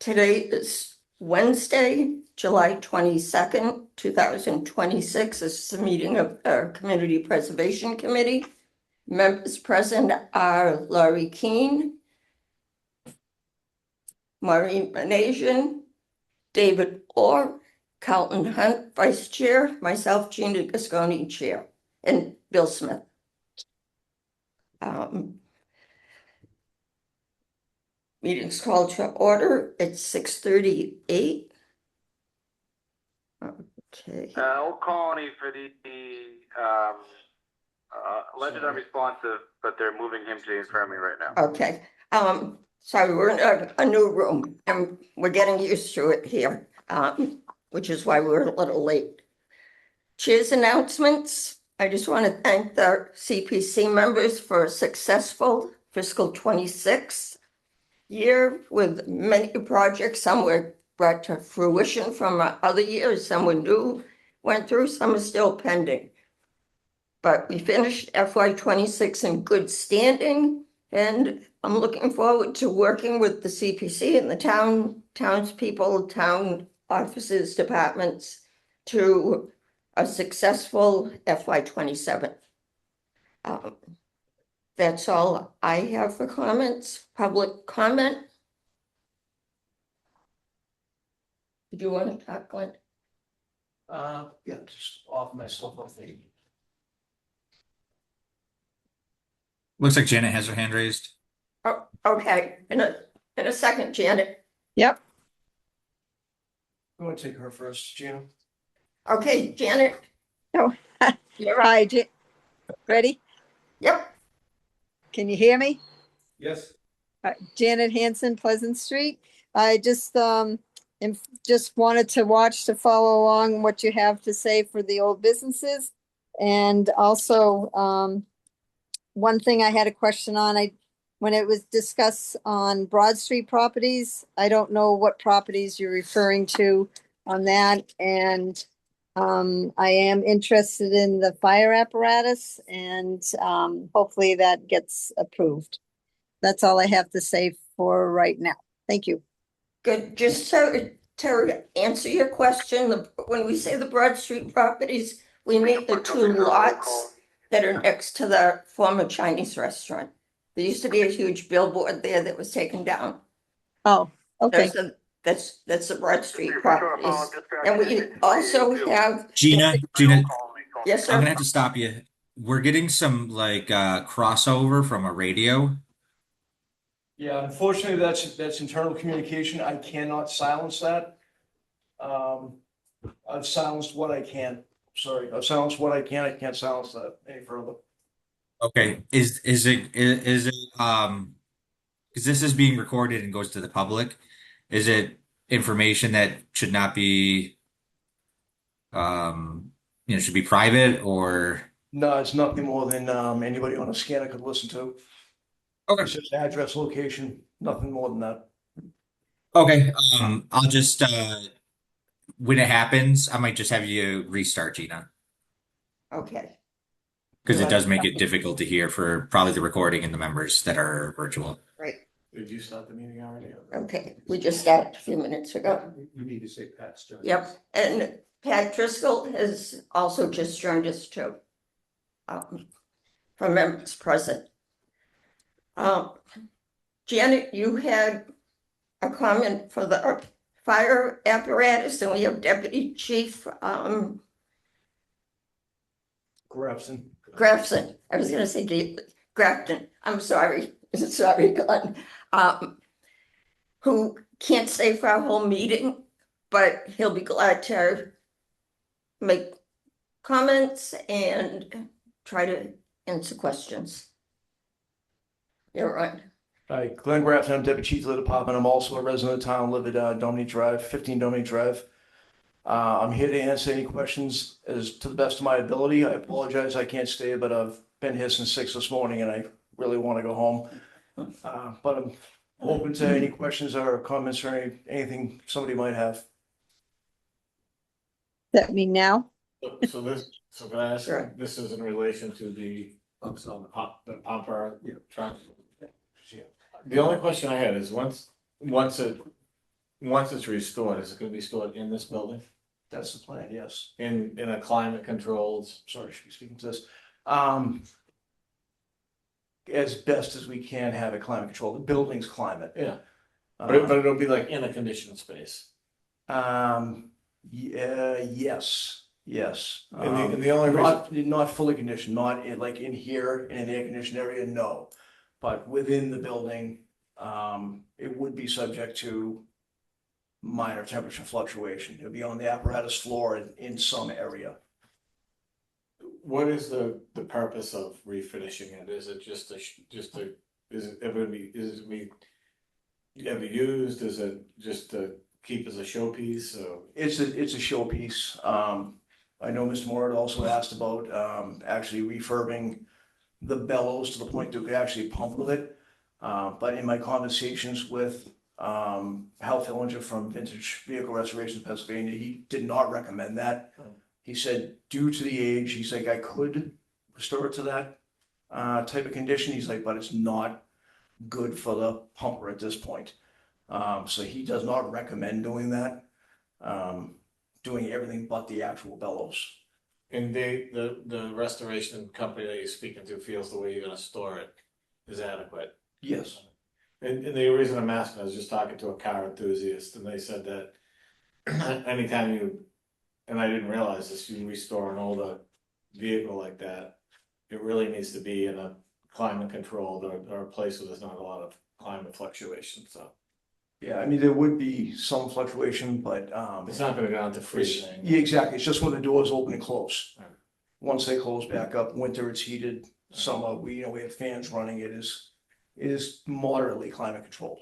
Today is Wednesday, July 22nd, 2026. This is a meeting of our Community Preservation Committee. Members present are Laurie Keene, Maureen Manasian, David Orr, Carlton Hunt, Vice Chair, myself, Gina Gasconi, Chair, and Bill Smith. Meeting's called to order at 6:38. Okay. Old Colony for the alleged unresponsive, but they're moving him to the infirmary right now. Okay. Sorry, we're in a new room and we're getting used to it here, which is why we're a little late. Chair's announcements. I just want to thank the CPC members for a successful fiscal 26 year with many projects. Some were brought to fruition from other years. Some were new, went through, some are still pending. But we finished FY 26 in good standing, and I'm looking forward to working with the CPC and the townspeople, town offices, departments to a successful FY 27. That's all I have for comments. Public comment? Did you want to talk, Glenn? Yeah, just off my stuff off the. Looks like Janet has her hand raised. Oh, okay. In a second, Janet. Yep. I'm gonna take her first, Gina. Okay, Janet. Oh, You're right. hi, ready? Yep. Can you hear me? Yes. Janet Hanson, Pleasant Street. I just wanted to watch to follow along what you have to say for the old businesses. And also, one thing I had a question on, when it was discussed on Broad Street properties, I don't know what properties you're referring to on that. And I am interested in the fire apparatus, and hopefully that gets approved. That's all I have to say for right now. Thank you. Good. Just to answer your question, when we say the Broad Street properties, we mean the two lots that are next to the former Chinese restaurant. There used to be a huge billboard there that was taken down. Oh, okay. That's the Broad Street properties. And we also have. Gina, Yes, sir. I'm gonna have to stop you. We're getting some crossover from a radio. Yeah, unfortunately, that's internal communication. I cannot silence that. I've silenced what I can. Sorry, I've silenced what I can. I can't silence that any further. Okay, is it because this is being recorded and goes to the public, is it information that should not be should be private, or? No, it's nothing more than anybody on a scanner could listen to. Okay. It's just address, location, nothing more than that. Okay, I'll just when it happens, I might just have you restart, Gina, Okay. because it does make it difficult to hear for probably the recording and the members that are virtual. Right. Did you start the meeting already? Okay. We just started a few minutes ago. You need to say Pat's turn. Yep. And Pat Driscoll has also just joined us too. From members present. Janet, you had a comment for the fire apparatus, and we have Deputy Chief Grafson. I was going to say Grafton. I'm sorry. Sorry, Glenn. Who can't stay for our whole meeting, but he'll be glad to make comments and try to answer questions. You're right. Hi, Glenn Grafton, I'm Deputy Chief of the Department. I'm also a resident of town, live at Dominique Drive, 15 Dominique Drive. I'm here to answer any questions as to the best of my ability. I apologize I can't stay, but I've been here since 6 this morning and I really want to go home. But I'm open to any questions or comments or anything somebody might have. That me now? So can I ask, Sure. this is in relation to the pumper truck? The only question I had is once it once it's restored, is it gonna be stored in this building? That's the plan, yes. In a climate controlled? Sorry, should be speaking to this. As best as we can have it climate controlled, the building's climate. Yeah, Uh, but it'll be like in a conditioned space. Yes, yes. And the only reason, Not fully conditioned, not in, like in here, in an air conditioned area, no. But within the building, it would be subject to minor temperature fluctuation. It'll be on the apparatus floor in some area. what is the purpose of refinishing it? Is it is it ever be ever used? Is it just to keep as a showpiece? So It's a showpiece. I know Mr. Moore had also asked about, actually refurbing the bellows to the point that we could actually pump with it. But in my conversations with, Hal Fillinger from Vintage Vehicle Restoration Pennsylvania, he did not recommend that. He said, due to the age, he's like, I could restore it to that, type of condition. He's like, but it's not good for the pumper at this point. So he does not recommend doing that. Doing everything but the actual bellows. and the restoration company that you're speaking to feels the way you're gonna store it is adequate. Yes. And the reason I'm asking, I was just talking to a car enthusiast and they said that anytime you, and I didn't realize this, you restore an older vehicle like that, it really needs to be in a climate controlled or a place where there's not a lot of climate fluctuation, so. Yeah, I mean, there would be some fluctuation, but, It's not gonna go down to freezing. yeah, exactly. It's just when the doors open and close. Right. Once they close back up, winter it's heated, summer, we have fans running. It is moderately climate controlled.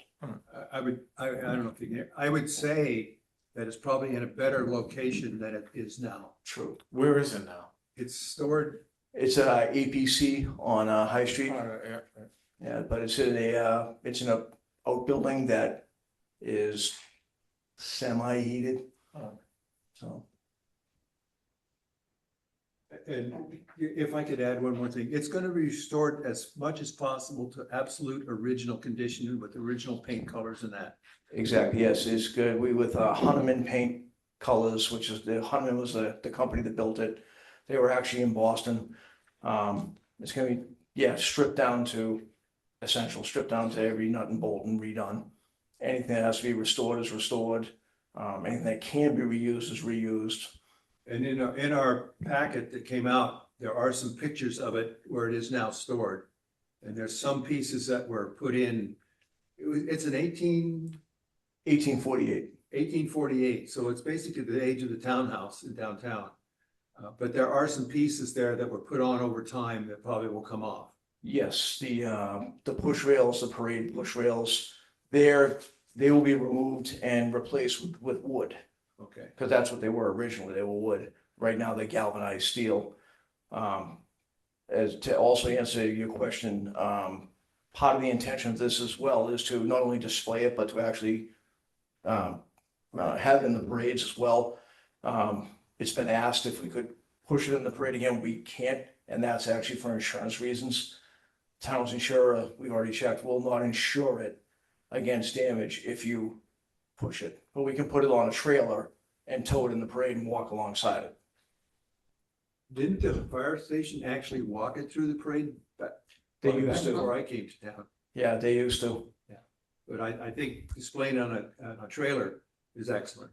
I don't know if you can, I would say that it's probably in a better location than it is now. True. Where is it now? It's stored, It's APC on High Street. Yeah, but it's in a outbuilding that is semi-heated. Oh. So, and if I could add one more thing, it's gonna be restored as much as possible to absolute original condition with original paint colors and that. exactly, yes, it's good. We with Hunneman Paint Colors, which is Hunneman was the company that built it. They were actually in Boston. It's gonna be, yeah, stripped down to essential, stripped down to every nut and bolt and redone. Anything that has to be restored is restored. Anything that can be reused is reused. And in our packet that came out, there are some pictures of it where it is now stored. And there's some pieces that were put in, it's an 1848. 1848, so it's basically the age of the townhouse in downtown. But there are some pieces there that were put on over time that probably will come off. Yes, the push rails, the parade push rails, they will be removed and replaced with wood, Okay. because that's what they were originally. They were wood. Right now, they're galvanized steel. As to also answer your question, part of the intention of this as well is to not only display it, but to actually have it in the parades as well. It's been asked if we could push it in the parade again. We can't, and that's actually for insurance reasons. Town's insurer, we've already checked, will not insure it against damage if you push it. But we can put it on a trailer and tow it in the parade and walk alongside it. Didn't the fire station actually walk it through the parade? They used to. Before I came to town, Yeah, they used to. but I think displaying on a trailer is excellent.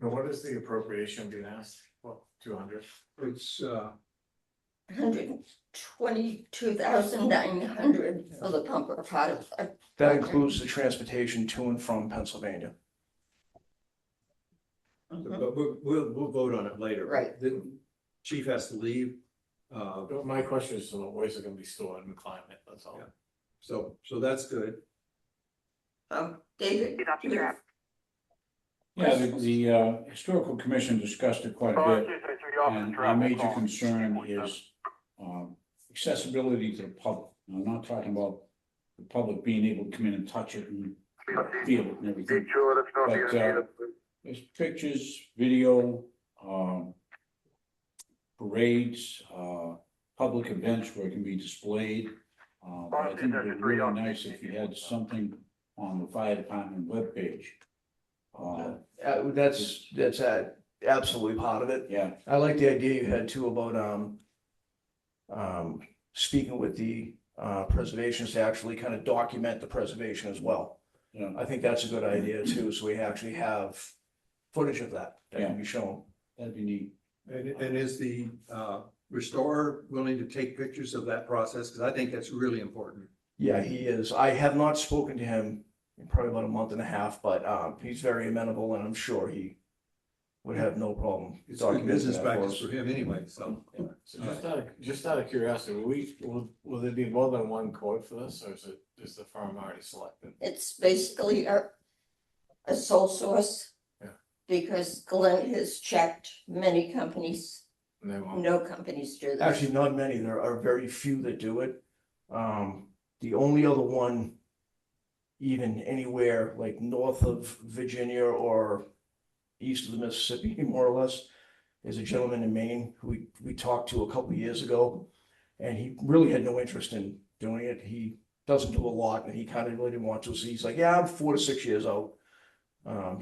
Now, what is the appropriation being asked? Well, 200. It's, 122,900 for the pumper part of it. That includes the transportation to and from Pennsylvania. Mhm. but we'll vote on it later. Right. The chief has to leave. My question is, where's it gonna be stored in the climate? That's all. Yeah. So that's good. David, you- Yeah, the historical commission discussed it quite a bit, and our major concern is accessibility to the public. I'm not talking about the public being able to come in and touch it and feel it and everything. But there's pictures, video, parades, public events where it can be displayed. But I think it would be really nice if you had something on the fire department webpage That's absolutely part of it. Yeah, I like the idea you had too about, speaking with the, preservationists to actually kind of document the preservation as well. yeah, I think that's a good idea too, so we actually have footage of that can be shown. that'd be neat. And is the restorer willing to take pictures of that process? Because I think that's really important. Yeah, he is. I have not spoken to him in probably about a month and a half, but, he's very amenable and I'm sure he would have no problem. It's good documenting business that for practice us. for him anyway, so. So just out of curiosity, will there be more than one quote for this, or is the firm already selected? It's basically a sole source. Yeah. Because Glenn has checked many companies, And they won't. no companies do this. Actually, not many. There are very few that do it. The only other one, even anywhere like north of Virginia or east of the Mississippi, more or less, is a gentleman in Maine who we talked to a couple of years ago. And he really had no interest in doing it. He doesn't do a lot and he kind of really didn't want to. So he's like, yeah, I'm 4 to 6 years out.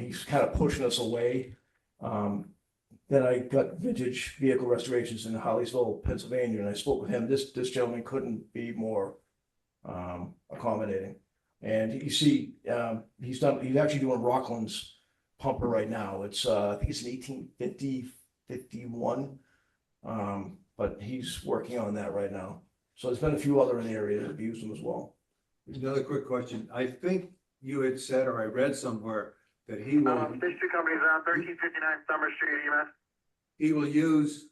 He's kind of pushing us away. Then I got Vintage Vehicle Restorations in Holliesville, Pennsylvania, and I spoke with him. This gentleman couldn't be more accommodating. And you see, he's actually doing Rockland's pumper right now. It's I think it's an 1850, 51. But he's working on that right now. So there's been a few other in the area that have used them as well. Another quick question. I think you had said, or I read somewhere, that he will, Stage two companies on 1359 Summer Street, EMS. he will use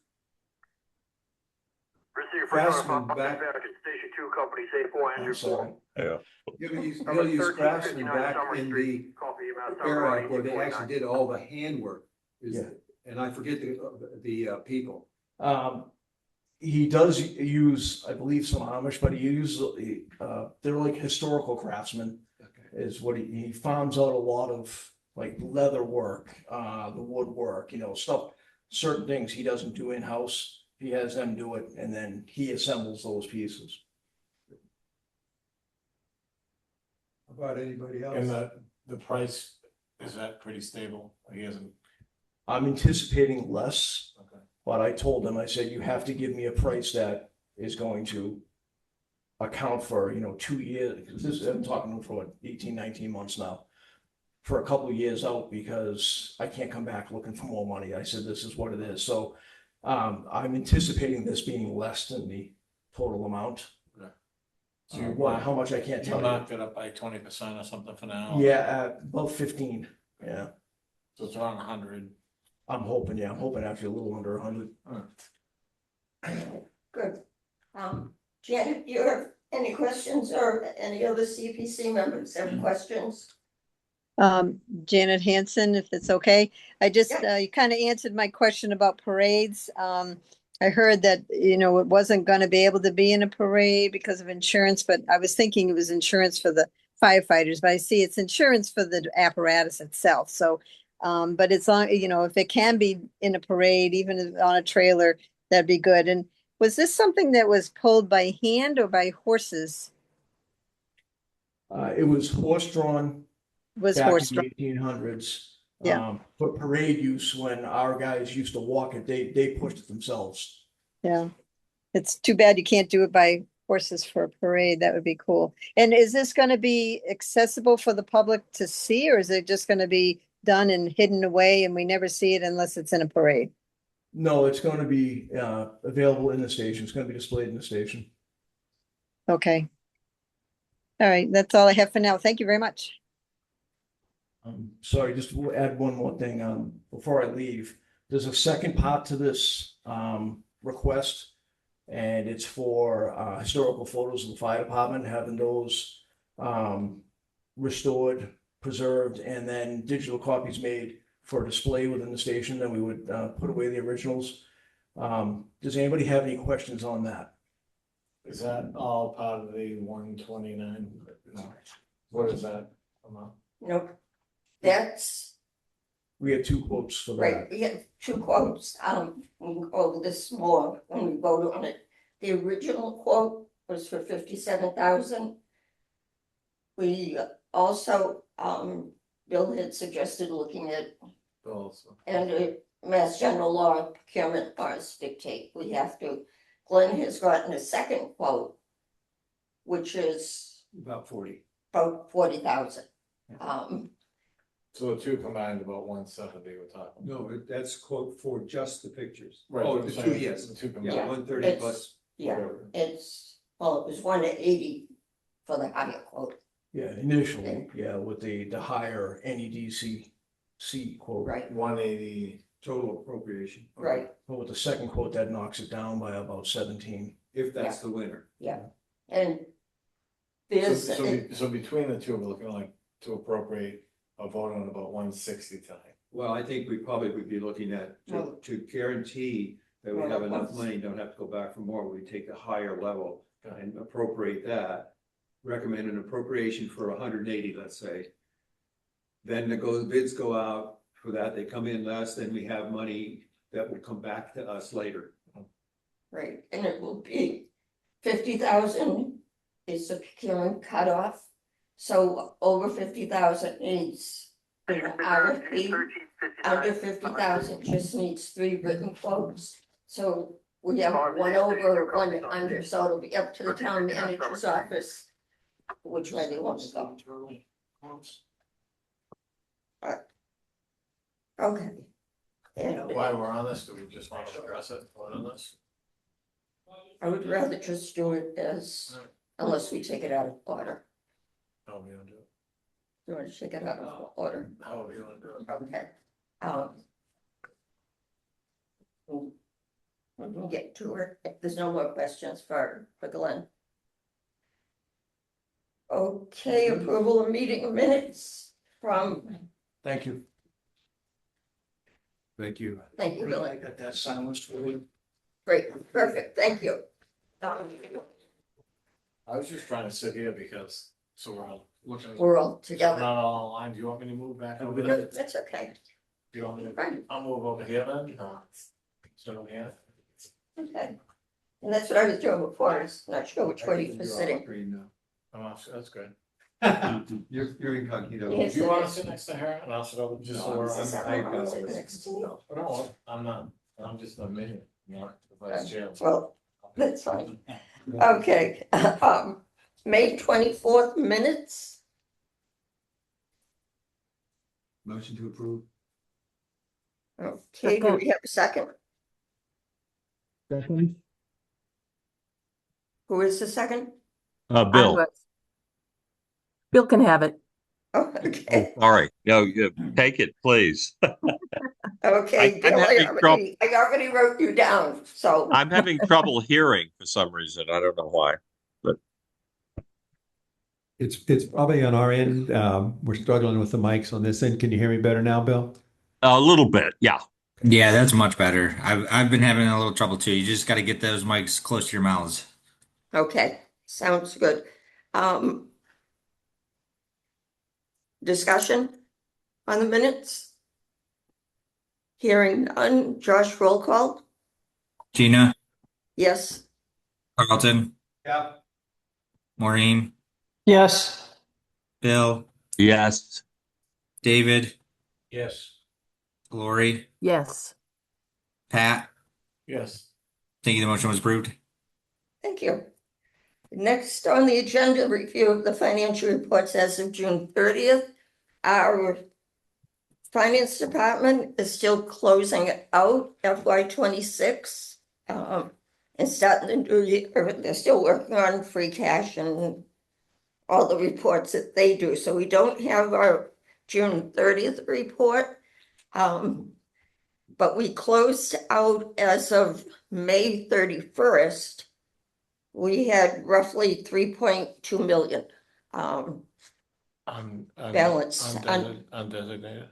Receive Craftsman back. Station two company, say I'm sorry. He'll use Craftsman back in the era where they actually did all the handwork. Yeah. And I forget the people. He does use, I believe, some Amish, but he uses, they're like historical craftsmen Okay. is what he farms out a lot of like leather work, the woodwork, stuff, certain things he doesn't do in-house. He has them do it and then he assembles those pieces. How about anybody else? And the price, is that pretty stable? He hasn't. I'm anticipating less, Okay. but I told him, I said, you have to give me a price that is going to account for, 2 years, because this, I'm talking for what, 18, 19 months now, for a couple of years out, because I can't come back looking for more money. I said, this is what it is. So, I'm anticipating this being less than the total amount. So you How much I can't tell you. knocked it up by 20% or something for now? Yeah, about 15, yeah. So it's around 100. I'm hoping actually a little under 100. Good. Janet, you have any questions or any other CPC members have questions? Janet Hanson, if it's okay. I just, you kind of answered my question about parades. I heard that, it wasn't going to be able to be in a parade because of insurance, but I was thinking it was insurance for the firefighters, but I see it's insurance for the apparatus itself. So, but it's on, if it can be in a parade, even on a trailer, that'd be good. And was this something that was pulled by hand or by horses? It was horse-drawn. Was Back horse in the 1800s. Yeah. For parade use, when our guys used to walk it, they pushed it themselves. Yeah. It's too bad you can't do it by horses for a parade. That would be cool. And is this going to be accessible for the public to see, or is it just going to be done and hidden away and we never see it unless it's in a parade? No, it's going to be available in the station. It's going to be displayed in the station. Okay. All right. That's all I have for now. Thank you very much. Sorry, just to add one more thing before I leave. There's a second part to this request, and it's for historical photos of the fire department, having those restored, preserved, and then digital copies made for display within the station. Then we would put away the originals. Does anybody have any questions on that? Is that all part of the 129? No. What is that amount? Nope. That's We have 2 quotes for that. right. We have 2 quotes. We can go over this more when we vote on it. The original quote was for 57,000. We also Bill had suggested looking at, Also. and Mass General Law procurement laws dictate, we have to. Glenn has gotten a second quote, which is About 40. about 40,000. So the two combined about 170 we're talking. No, that's quote for just the pictures. Right, Oh, I'm the saying two, yes. the two Yeah, combined. 130 It's- plus. Yeah, Whatever. it's, well, it was 180 for the higher quote, Yeah, initially, yeah, with the higher NEDC quote. right, 180. Total appropriation. right, But with the second quote, that knocks it down by about 17. If that's the winner. and there's, So between the two, we're looking like to appropriate a vote on about 160 tonight. Well, I think we probably would be looking at, Oh. to guarantee that we Well, have that enough was- money, don't have to go back for more, we take the higher level Okay. and appropriate that. Recommend an appropriation for 180, let's say. Then the bids go out for that, they come in less, then we have money that will come back to us later. right, and it will be 50,000 is the procurement cutoff. So over 50,000 needs an RFP, under 50,000 just needs 3 written quotes. So we have 1 over, 1 under, so it'll be up to the town manager's office which way they want to go. Okay. And While we're on this, do we just want to address it, vote on this? I would rather just do it as, unless we take it out of order. How are we gonna do it? You want to take it out of order? How are we gonna do it? Okay. We can get to it. If there's no more questions for Glenn. Okay, approval of meeting minutes from, Thank you. Thank you. thank you, I Billy. got that silenced for you. Great, perfect, thank you. I was just trying to sit here because, so we're all looking. We're all Not together. all online, do you want me to move back over No, there? that's okay. Do you want me to, Fine, I'll move over here then, so here. okay. And that's what I was doing before, I was not sure which way you were sitting. I'm off, that's good. You're incognito. Yes. Do you wanna sit next to her and I'll sit over just so we're Is that on? what I'm sitting next to you? No, I'm not, I'm just a minute, not the vice chair. Well, that's fine. Okay, May 24th minutes, Motion to approve. okay, do we have a second? Second. Who is the second? Bill. Bill can have it. Oh, okay, Sorry. No, take it, please. okay, I'm Bill, having I already wrote you down, so, I'm having trouble hearing for some reason. I don't know why. It's probably on our end. We're struggling with the mics on this end. Can you hear me better now, Bill? A little bit, yeah. Yeah, that's much better. I've been having a little trouble too. You just got to get those mics close to your mouths. okay, sounds good. Discussion on the minutes? Hearing none, Josh, roll call, Gina, yes, Carlton, Yeah. Maureen, Yes. Bill, Yes. David, Yes. Lori, Yes. Pat. Yes. Thank you. The motion was approved. thank you. Next on the agenda, review of the financial reports as of June 30th. Our finance department is still closing out FY 26. And starting the new year, they're still working on free cash and all the reports that they do. So we don't have our June 30th report. But we closed out as of May 31st. We had roughly 3.2 million balance. Undesignated.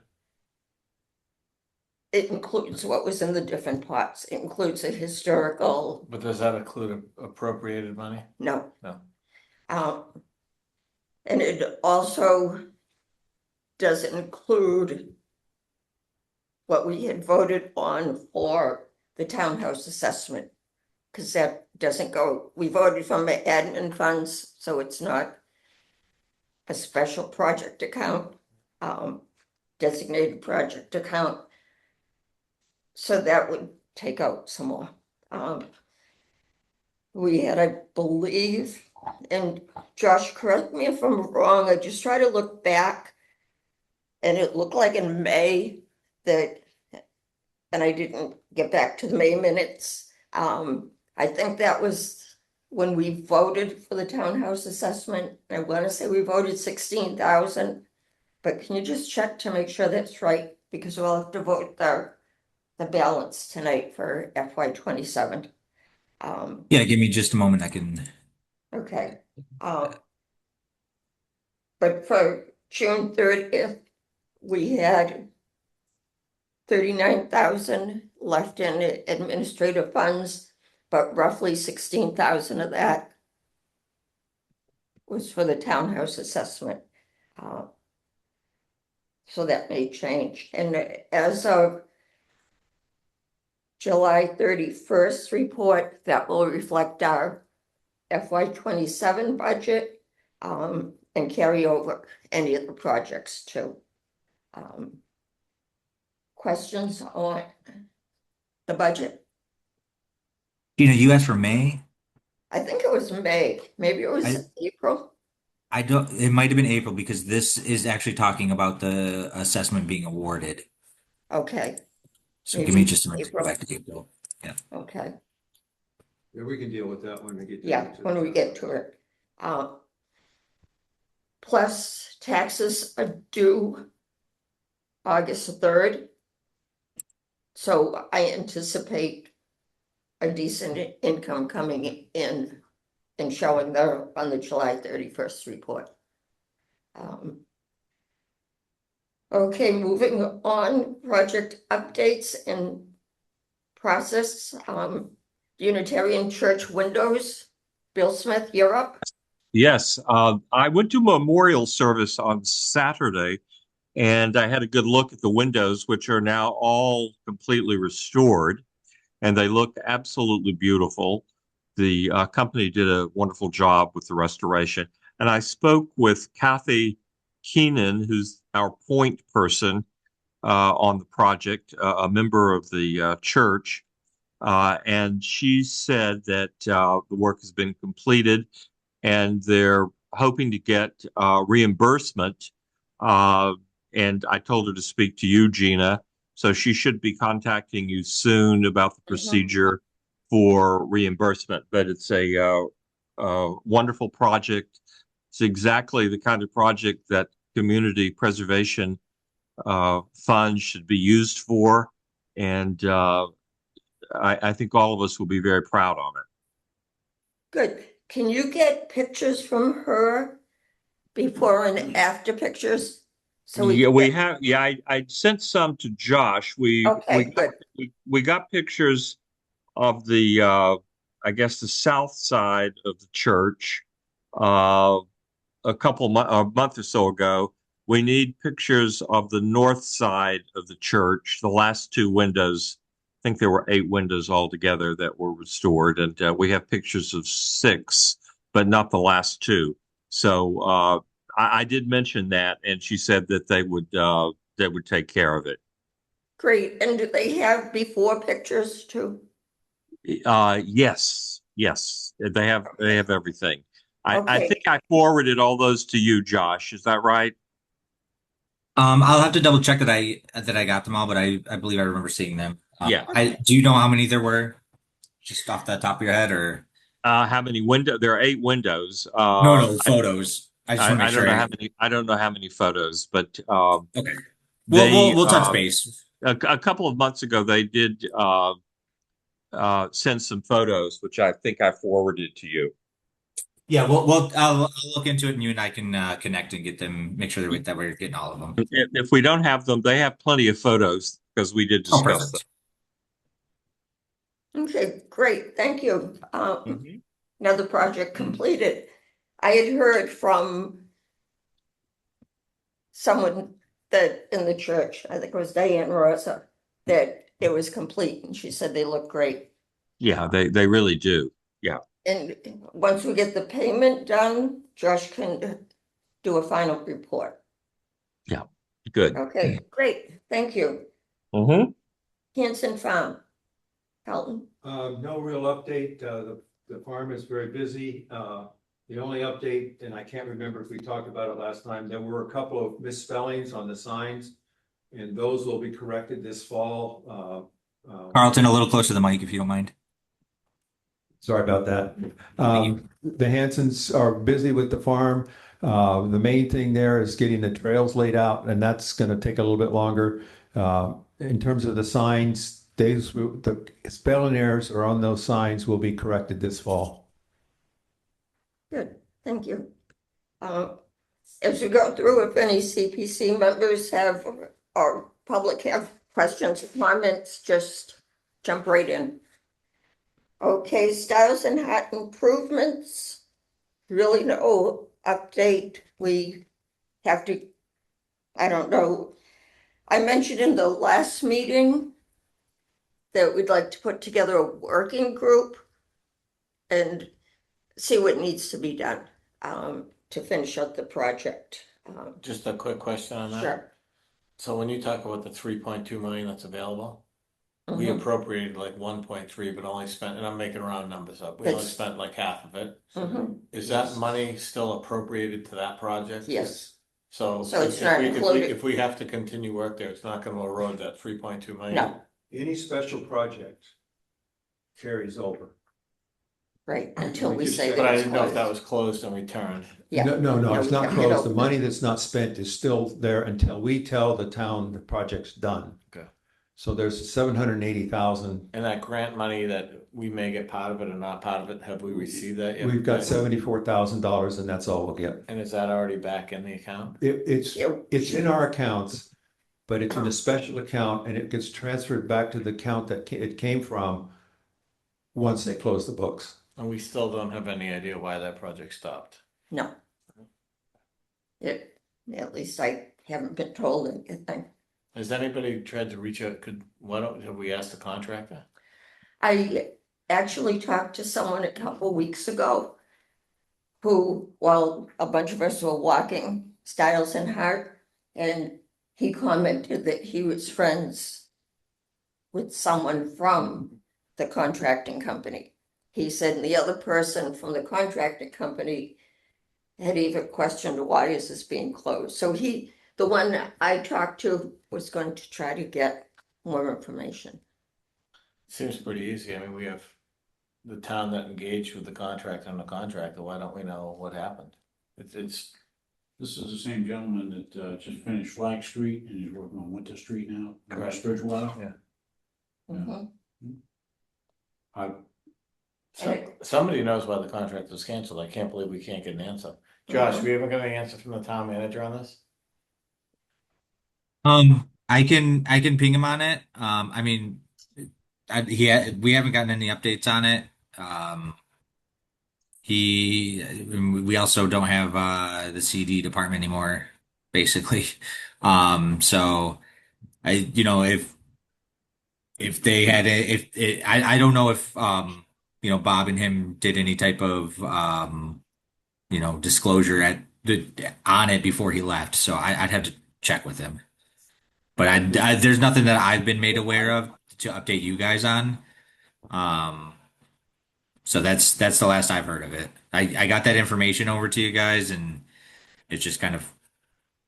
It includes what was in the different pots. It includes a historical, But does that include appropriated money? no. No. And it also doesn't include what we had voted on for the townhouse assessment. Because that doesn't go, we voted from the admin funds, so it's not a special project account. designated project account. So that would take out some more. We had, I believe, and Josh, correct me if I'm wrong, I just try to look back. And it looked like in May that, and I didn't get back to the May minutes. I think that was when we voted for the townhouse assessment. I want to say we voted 16,000. But can you just check to make sure that's right? Because we'll have to vote the balance tonight for FY 27. Yeah, give me just a moment. I can. Okay. But for June 30th, we had 39,000 left in administrative funds, but roughly 16,000 of that was for the townhouse assessment. So that may change. And as of July 31st report, that will reflect our FY 27 budget and carry over any of the projects too. Questions on the budget? Gina, you asked for May? I think it was May, maybe it was April. I don't, it might have been April because this is actually talking about the assessment being awarded. Okay, So Maybe give me just a minute to go April. back to April. okay, Yeah, we can deal with that when we get. yeah, down to when we that. get to it. Plus taxes are due August 3rd. So I anticipate a decent income coming in and showing there on the July 31st report. Okay, moving on, project updates and process. Unitarian Church windows. Bill Smith, you're up. Yes, I went to memorial service on Saturday, and I had a good look at the windows, which are now all completely restored, and they look absolutely beautiful. The company did a wonderful job with the restoration. And I spoke with Kathy Keenan, who's our point person on the project, a member of the church. And she said that the work has been completed and they're hoping to get reimbursement. And I told her to speak to you, Gina. So she should be contacting you soon about the procedure for reimbursement. But it's a wonderful project. It's exactly the kind of project that community preservation funds should be used for. And I think all of us will be very proud on it. Good. Can you get pictures from her before and after pictures? So we have. Yeah, I sent some to Josh. Okay, good. We got pictures of the I guess the south side of the church a month or so ago. We need pictures of the north side of the church, the last two windows. I think there were 8 windows altogether that were restored, and we have pictures of 6, but not the last 2. So I did mention that, and she said that they would take care of it. Great. And do they have before pictures too? Yes, they have everything. I Okay. think I forwarded all those to you, Josh. Is that right? I'll have to double check that I got them all, but I believe I remember seeing them. Yeah. Do you know how many there were? Just off the top of your head, or How many windows? There are 8 windows. no photos. I just want to make sure. I don't know how many photos, but Okay. We'll touch base. A couple of months ago, they did send some photos, which I think I forwarded to you. Yeah, I'll look into it, and you and I can connect and get them. Make sure that we're getting all of them. If we don't have them, they have plenty of photos because we did discuss them. Okay, great. Thank you. Another project completed. I had heard from someone that in the church, I think it was Diane Rosa, that it was complete, and she said they look great. Yeah, they really do. Yeah. And once we get the payment done, Josh can do a final report. Good. Okay, great, thank you. Mm-hmm. Hanson Farm. Carlton? No real update. The farm is very busy. The only update, and I can't remember if we talked about it last time, there were a couple of misspellings on the signs, and those will be corrected this fall. Carlton, a little closer to the mic if you don't mind. Sorry about that. The Hansons are busy with the farm. The main thing there is getting the trails laid out, and that's going to take a little bit longer. In terms of the signs, the spelling errors are on those signs will be corrected this fall. Good, thank you. As we go through, if any CPC members have, or public have questions or comments, just jump right in. Okay, Stiles and Hart improvements, really no update. We have to, I don't know. I mentioned in the last meeting that we'd like to put together a working group and see what needs to be done to finish up the project. Just a quick question on that. Sure. So when you talk about the 3.2 million that's available, we Mhm. appropriated like 1.3, but only spent, and I'm making round numbers up, we only That's- spent like half of it. Mhm. Is that money still appropriated to that project? Yes, So So it's if not we- included. If we have to continue work there, it's not gonna erode that 3.2 million? no, Any special project carries over. right, until We we just say said- But I that it's didn't know if that closed. was closed and returned. Yeah. No, it's we not have to closed. The open money that's not spent is still there until we tell the town the project's done. Okay. So there's 780,000. And that grant money that we may get part of it or not part of it, have we received that yet? We've got $74,000 and that's all we'll get. And is that already back in the account? It's Yeah. in our accounts, but it's in a special account and it gets transferred back to the account that it came from once they close the books. And we still don't have any idea why that project stopped. No. At least I haven't been told anything. Has anybody tried to reach out? Have we asked the contractor? I actually talked to someone a couple weeks ago who, while a bunch of us were walking Stiles and Hart, and he commented that he was friends with someone from the contracting company. He said, and the other person from the contracting company had even questioned, why is this being closed? So the one I talked to was going to try to get more information. Seems pretty easy. I mean, we have the town that engaged with the contractor and the contractor. Why don't we know what happened? It's This is the same gentleman that just finished Flag Street and he's working on Winter Street now, Correct. West Bridgewater. Mhm. somebody knows why the contract was canceled. I can't believe we can't get an answer. Josh, we haven't got an answer from the town manager on this? I can ping him on it. I mean, we haven't gotten any updates on it. We also don't have the CD department anymore, basically. So if they had I don't know if Bob and him did any type of disclosure on it before he left. So I'd have to check with him. But there's nothing that I've been made aware of to update you guys on. So that's the last I've heard of it. I got that information over to you guys, and it's just kind of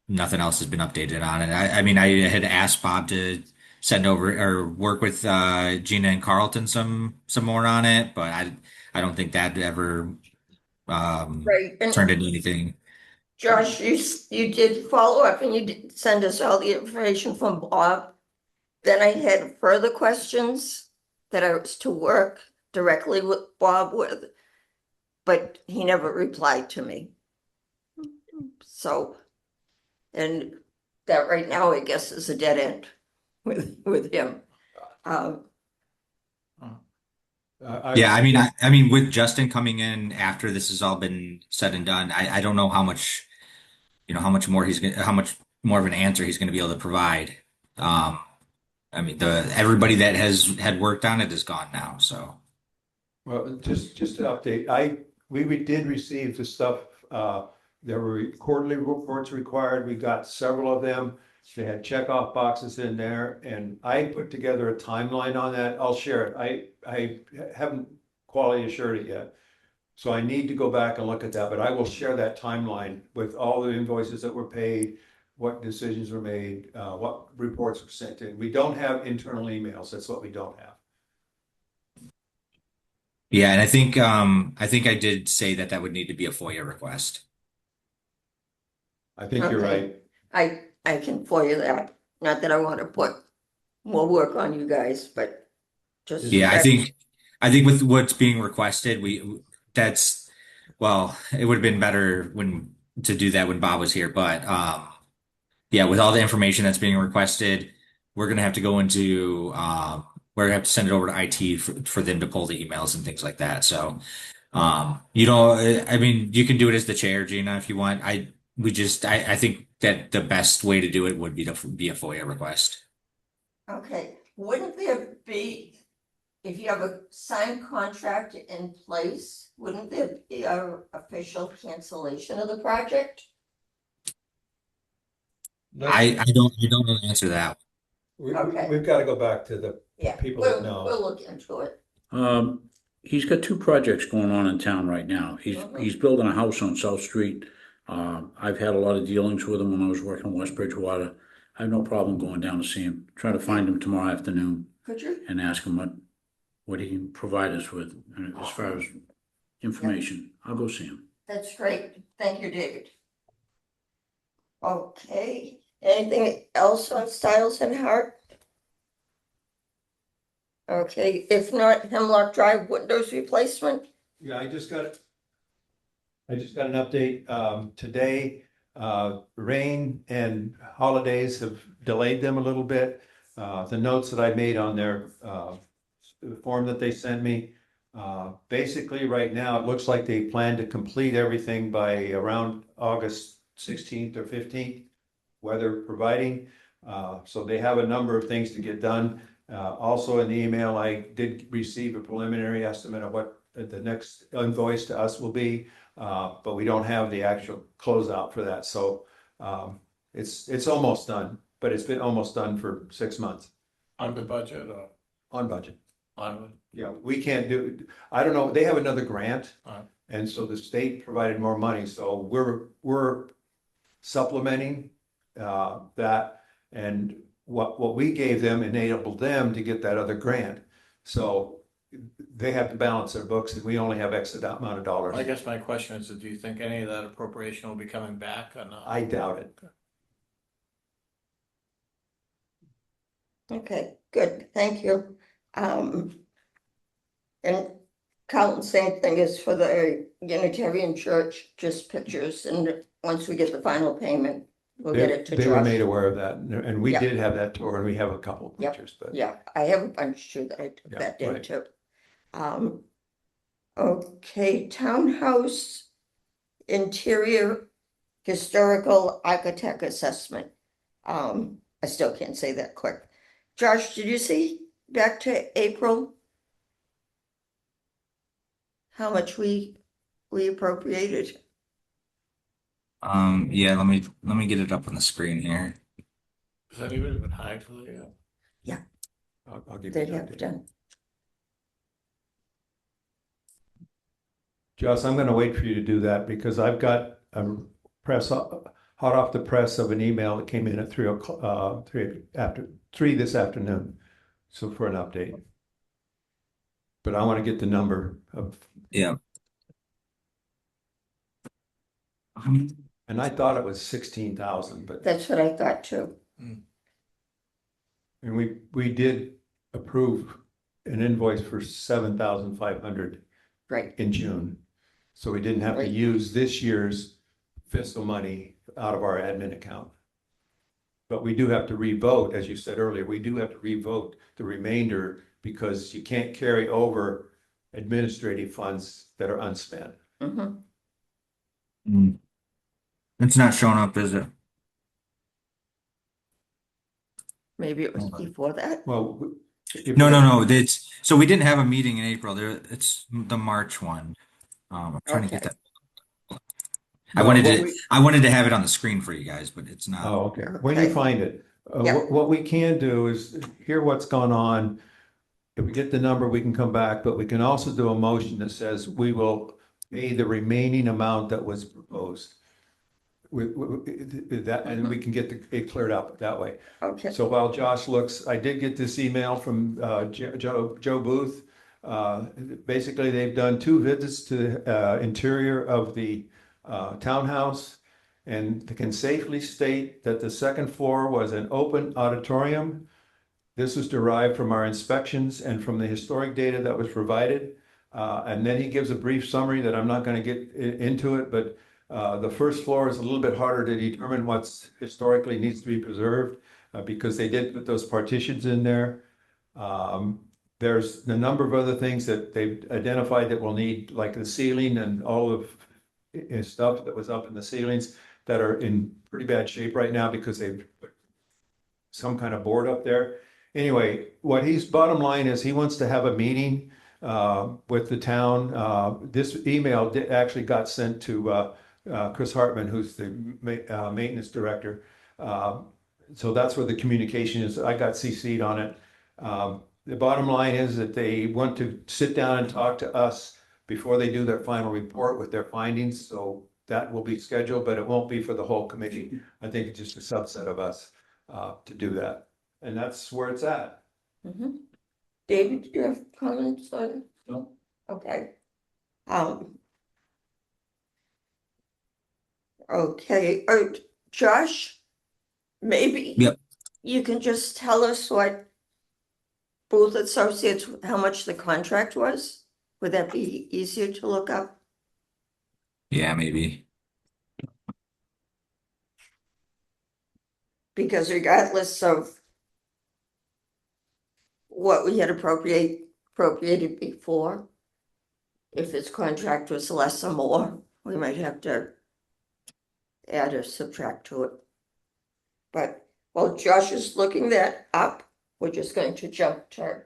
nothing else has been updated on it. I mean, I had asked Bob to send over or work with Gina and Carlton some more on it, but I don't think that ever Right. And turned into anything. Josh, you did follow up and you did send us all the information from Bob. Then I had further questions that I was to work directly with Bob with, but he never replied to me. So, and that right now, I guess, is a dead end with him. Yeah, I mean, with Justin coming in after this has all been said and done, I don't know how much, how much more how much more of an answer he's gonna be able to provide. I mean, everybody that had worked on it is gone now, so. Well, just to update, we did receive the stuff, there were quarterly reports required. We got several of them. They had checkoff boxes in there, and I put together a timeline on that. I'll share it. I haven't quality assured it yet. So I need to go back and look at that, but I will share that timeline with all the invoices that were paid, what decisions were made, what reports were sent in. We don't have internal emails. That's what we don't have. Yeah, and I think I did say that that would need to be a FOIA request. I think you're Okay. right. I can FOIA that. Not that I want to put more work on you guys, but just. Yeah, I think with what's being requested, well, it would have been better to do that when Bob was here, but yeah, with all the information that's being requested, we're gonna have to go into we're gonna have to send it over to IT for them to pull the emails and things like that. So you know, I mean, you can do it as the chair, Gina, if you want. I think that the best way to do it would be to be a FOIA request. Okay, wouldn't there be, if you have a signed contract in place, wouldn't there be a official cancellation of the project? I don't know the answer to that. Okay. We've got to go back to the Yeah, people that we'll know. look into it. He's got two projects going on in town right now. He's building a house on South Street. I've had a lot of dealings with him when I was working in West Bridgewater. I have no problem going down to see him. Try to find him tomorrow afternoon Could you? and ask him what he can provide us with as far as information. I'll go see him. That's great. Thank you, David. Okay, anything else on Stiles and Hart? Okay, if not, Hemlock Drive windows replacement? Yeah, I just got an update today. Rain and holidays have delayed them a little bit. The notes that I made on their form that they sent me, basically right now, it looks like they plan to complete everything by around August 16th or 15th, weather providing. So they have a number of things to get done. Also in the email, I did receive a preliminary estimate of what the next invoice to us will be, but we don't have the actual closeout for that. So it's almost done, but it's been almost done for 6 months. Under budget or On budget. on? Yeah, we can't do, I don't know, they have another grant. Alright. And so the state provided more money, so we're supplementing that. And what we gave them enabled them to get that other grant. So they have to balance their books and we only have X amount of dollars. I guess my question is, do you think any of that appropriation will be coming back or not? I doubt it. Okay, good, thank you. And Colin, same thing is for the Unitarian Church, just pictures, and once we get the final payment, we'll get it to They were Josh. made aware of that, and we Yeah. did have that tour, and we have a couple of Yep. pictures, but. Yeah, I have a bunch too that I took Yeah, that day right. too. Okay, townhouse interior historical architect assessment. I still can't say that quick. Josh, did you see back to April? How much we appropriated? Yeah, let me get it up on the screen here. Has anybody been hired for that yet? I'll give you They an have update. done. Joss, I'm gonna wait for you to do that because I've got a hot off the press of an email that came in at 3 o'clock, 3 this afternoon. So for an update. But I want to get the number of, Yeah. and I thought it was 16,000, but, That's what I thought too. and we did approve an invoice for 7,500 Right, in June. So we didn't have to Right. use this year's fiscal money out of our admin account. But we do have to revote, as you said earlier, we do have to revote the remainder because you can't carry over administrative funds that are unspent. mhm. It's not showing up, is it? Maybe it was before that. Well, No. So we didn't have a meeting in April. It's the March one. I'm trying to get Okay. that. I No, wanted what to we- I wanted to have it on the screen for you guys, but it's not. Oh, okay. When you Okay. find it, Yeah. what we can do is hear what's gone on. If we get the number, we can come back, but we can also do a motion that says we will pay the remaining amount that was proposed. That, and we can get it cleared up that way. Okay, So while Josh looks, I did get this email from Joe Booth. Basically, they've done 2 visits to the interior of the townhouse, and they can safely state that the second floor was an open auditorium. This was derived from our inspections and from the historic data that was provided. And then he gives a brief summary that I'm not going to get into it, but the first floor is a little bit harder to determine what's historically needs to be preserved because they did put those partitions in there. There's a number of other things that they've identified that will need, like the ceiling and all of stuff that was up in the ceilings that are in pretty bad shape right now because they've put some kind of board up there. Anyway, what he's bottom line is he wants to have a meeting with the town. This email actually got sent to Chris Hartman, who's the maintenance director. So that's where the communication is. I got CC'd on it. The bottom line is that they want to sit down and talk to us before they do their final report with their findings. So that will be scheduled, but it won't be for the whole committee. I think it's just a subset of us to do that. And that's where it's at. mhm. David, do you have comments on? No. Okay. Okay, Josh, maybe. Yep. You can just tell us what Booth Associates, how much the contract was? Would that be easier to look up? Yeah, maybe. Because regardless of what we had appropriated before, if his contract was less or more, we might have to add or subtract to it. But while Josh is looking that up, we're just going to jump to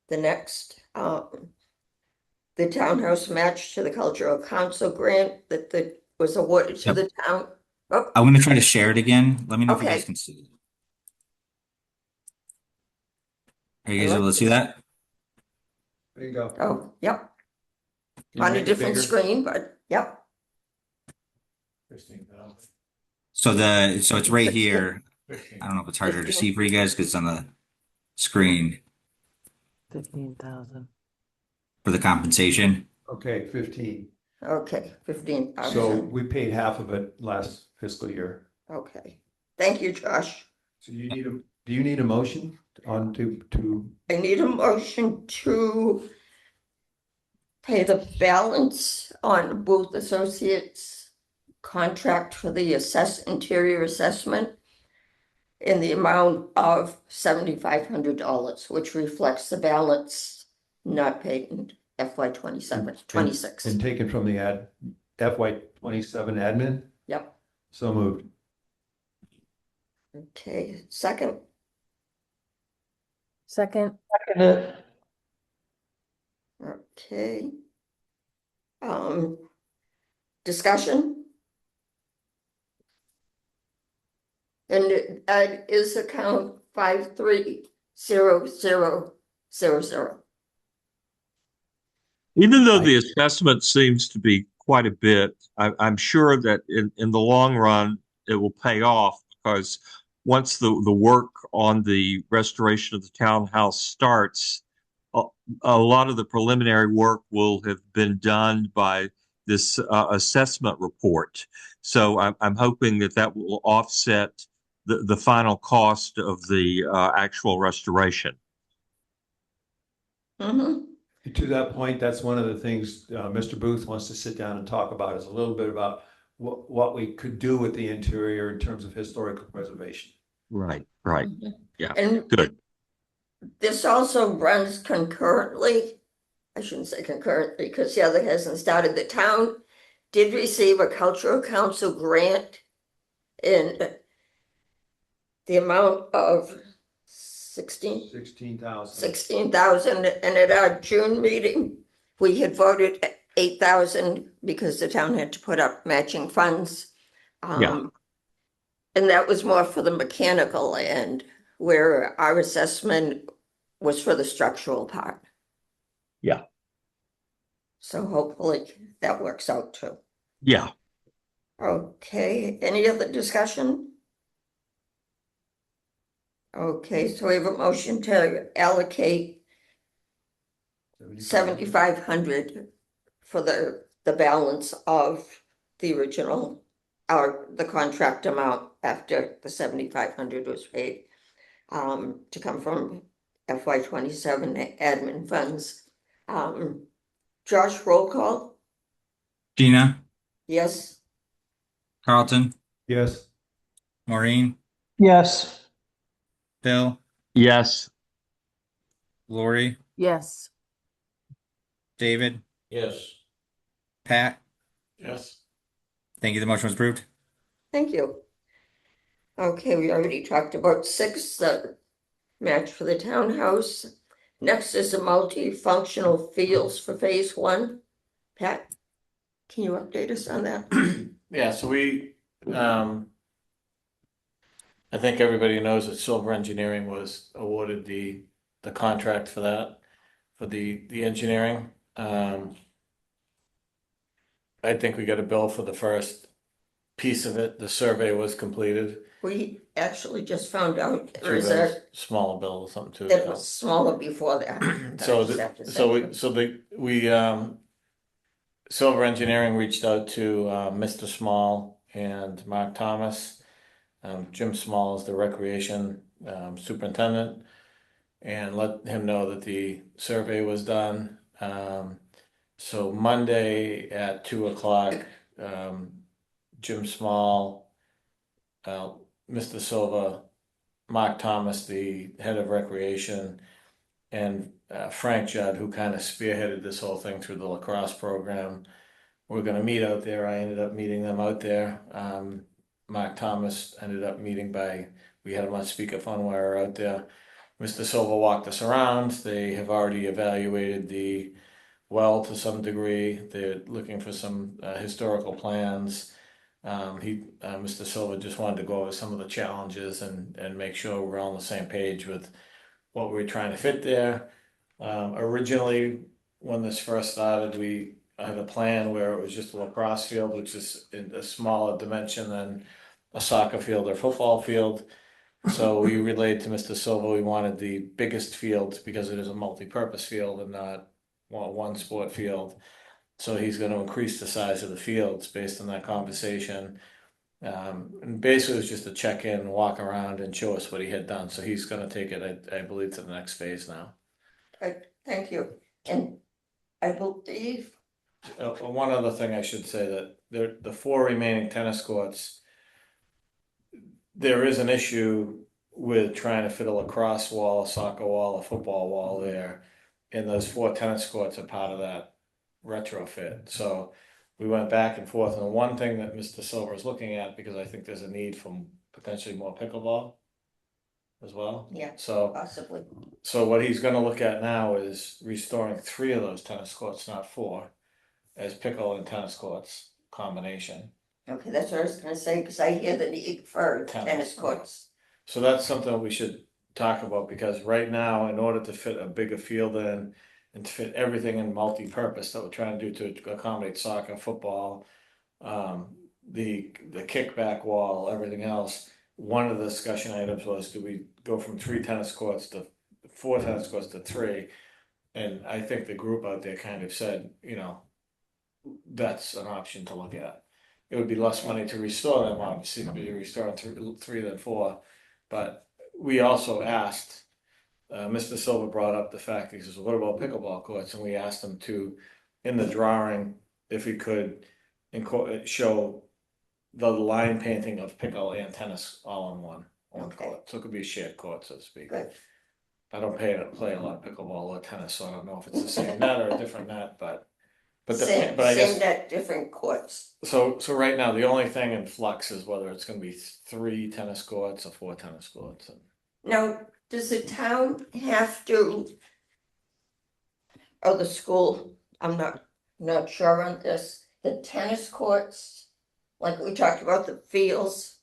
the next, the townhouse match to the Cultural Council grant that was awarded to Yep. the town. Oh, I'm gonna try to share it again. Let me know if you Okay. guys can see it. Are you guys able to see that? There you go. oh, yep, Can you on a make it different bigger? screen, but yep. 15,000. So it's right 16. here. I don't know if it's harder to see for you guys because it's on the screen 15,000. for the compensation. Okay, 15. Okay, So 15,000. we paid half of it last fiscal year. Okay, thank you, Josh. So do you need a motion on to, I need a motion to pay the balance on Booth Associates contract for the interior assessment in the amount of $7,500, which reflects the balance not paid in FY 26. and taken from the FY 27 admin? Yep. So moved. Okay, second, Second, okay. Discussion? And that is account 530000. Even though the assessment seems to be quite a bit, I'm sure that in the long run, it will pay off because once the work on the restoration of the townhouse starts, a lot of the preliminary work will have been done by this assessment report. So I'm hoping that will offset the final cost of the actual restoration. Mm-hmm. To that point, that's one of the things Mr. Booth wants to sit down and talk about is a little bit about what we could do with the interior in terms of historical preservation. Right. Yeah, And good. this also runs concurrently. I shouldn't say concurrently because the other hasn't started. The town did receive a cultural council grant in the amount of 16,000. 16,000, and at our June meeting, we had voted 8,000 because the town had to put up matching funds. Yeah. And that was more for the mechanical end, where our assessment was for the structural part. Yeah. So hopefully that works out too. Yeah. Okay, any other discussion? Okay, so we have a motion to allocate 7,500 for the balance of the original, the contract amount after the 7,500 was paid, to come from FY 27 admin funds. Josh, roll call? Gina, Yes? Carlton, Yes. Maureen, Yes. Bill, Yes. Lori, Yes. David, Yes. Pat. Yes. Thank you. The motion was approved. Thank you. Okay, we already talked about 6, the match for the townhouse. Next is the multifunctional fields for phase 1. Pat, can you update us on that? Yeah, so we, I think everybody knows that Silver Engineering was awarded the contract for that, for the engineering. I think we got a bill for the first piece of it. The survey was completed. We actually just found out there 3 was bills, a, smaller bill or something too. that was smaller before that. So, I just have to say. Silver Engineering reached out to Mr. Small and Mark Thomas. Jim Small is the recreation superintendent, and let him know that the survey was done. So Monday at 2:00, Jim Small, Mr. Silva, Mark Thomas, the head of recreation, and Frank Judd, who kind of spearheaded this whole thing through the lacrosse program. We're going to meet out there. I ended up meeting them out there. Mark Thomas ended up meeting we had him on speakerphone while we were out there. Mr. Silva walked us around. They have already evaluated the well to some degree. They're looking for some historical plans. Mr. Silva just wanted to go over some of the challenges and make sure we're all on the same page with what we're trying to fit there. Originally, when this first started, we had a plan where it was just a lacrosse field, which is in a smaller dimension than a soccer field or football field. So we relayed to Mr. Silva we wanted the biggest field because it is a multi-purpose field and not one sport field. So he's going to increase the size of the fields based on that conversation. And basically it was just a check-in, walk around and show us what he had done. So he's going to take it, I believe, to the next phase now. Thank you. And I believe, One other thing I should say, that the 4 remaining tennis courts, there is an issue with trying to fit a lacrosse wall, a soccer wall, a football wall there. And those 4 tennis courts are part of that retrofit. So we went back and forth. And the one thing that Mr. Silver is looking at, because I think there's a need for potentially more pickleball as well. yeah, So possibly. So what he's gonna look at now is restoring 3 of those tennis courts, not 4, as pickle and tennis courts combination. Okay, that's what I was gonna say, because I hear the need for Tennis. tennis courts. So that's something we should talk about, because right now, in order to fit a bigger field in and to fit everything in multi-purpose that we're trying to do to accommodate soccer, football, the kickback wall, everything else, one of the discussion items was, do we go from 3 tennis courts to 4 tennis courts to 3? And I think the group out there kind of said, that's an option to look at. It would be less money to restore them, obviously, to be restoring 3 than 4. But we also asked, Mr. Silva brought up the fact, he says, what about pickleball courts? And we asked him to, in the drawing, if he could show the line painting of pickle and tennis all in one court. So it could be a shared court, so to speak. Good. I don't play a lot of pickleball or tennis, so I don't know if it's the same net or a different net, but I Same guess net, different courts. so right now the only thing in flux is whether it's going to be 3 tennis courts or 4 tennis courts. Now, does the town have to, or the school, I'm not not sure on this, the tennis courts, like we talked about the fields,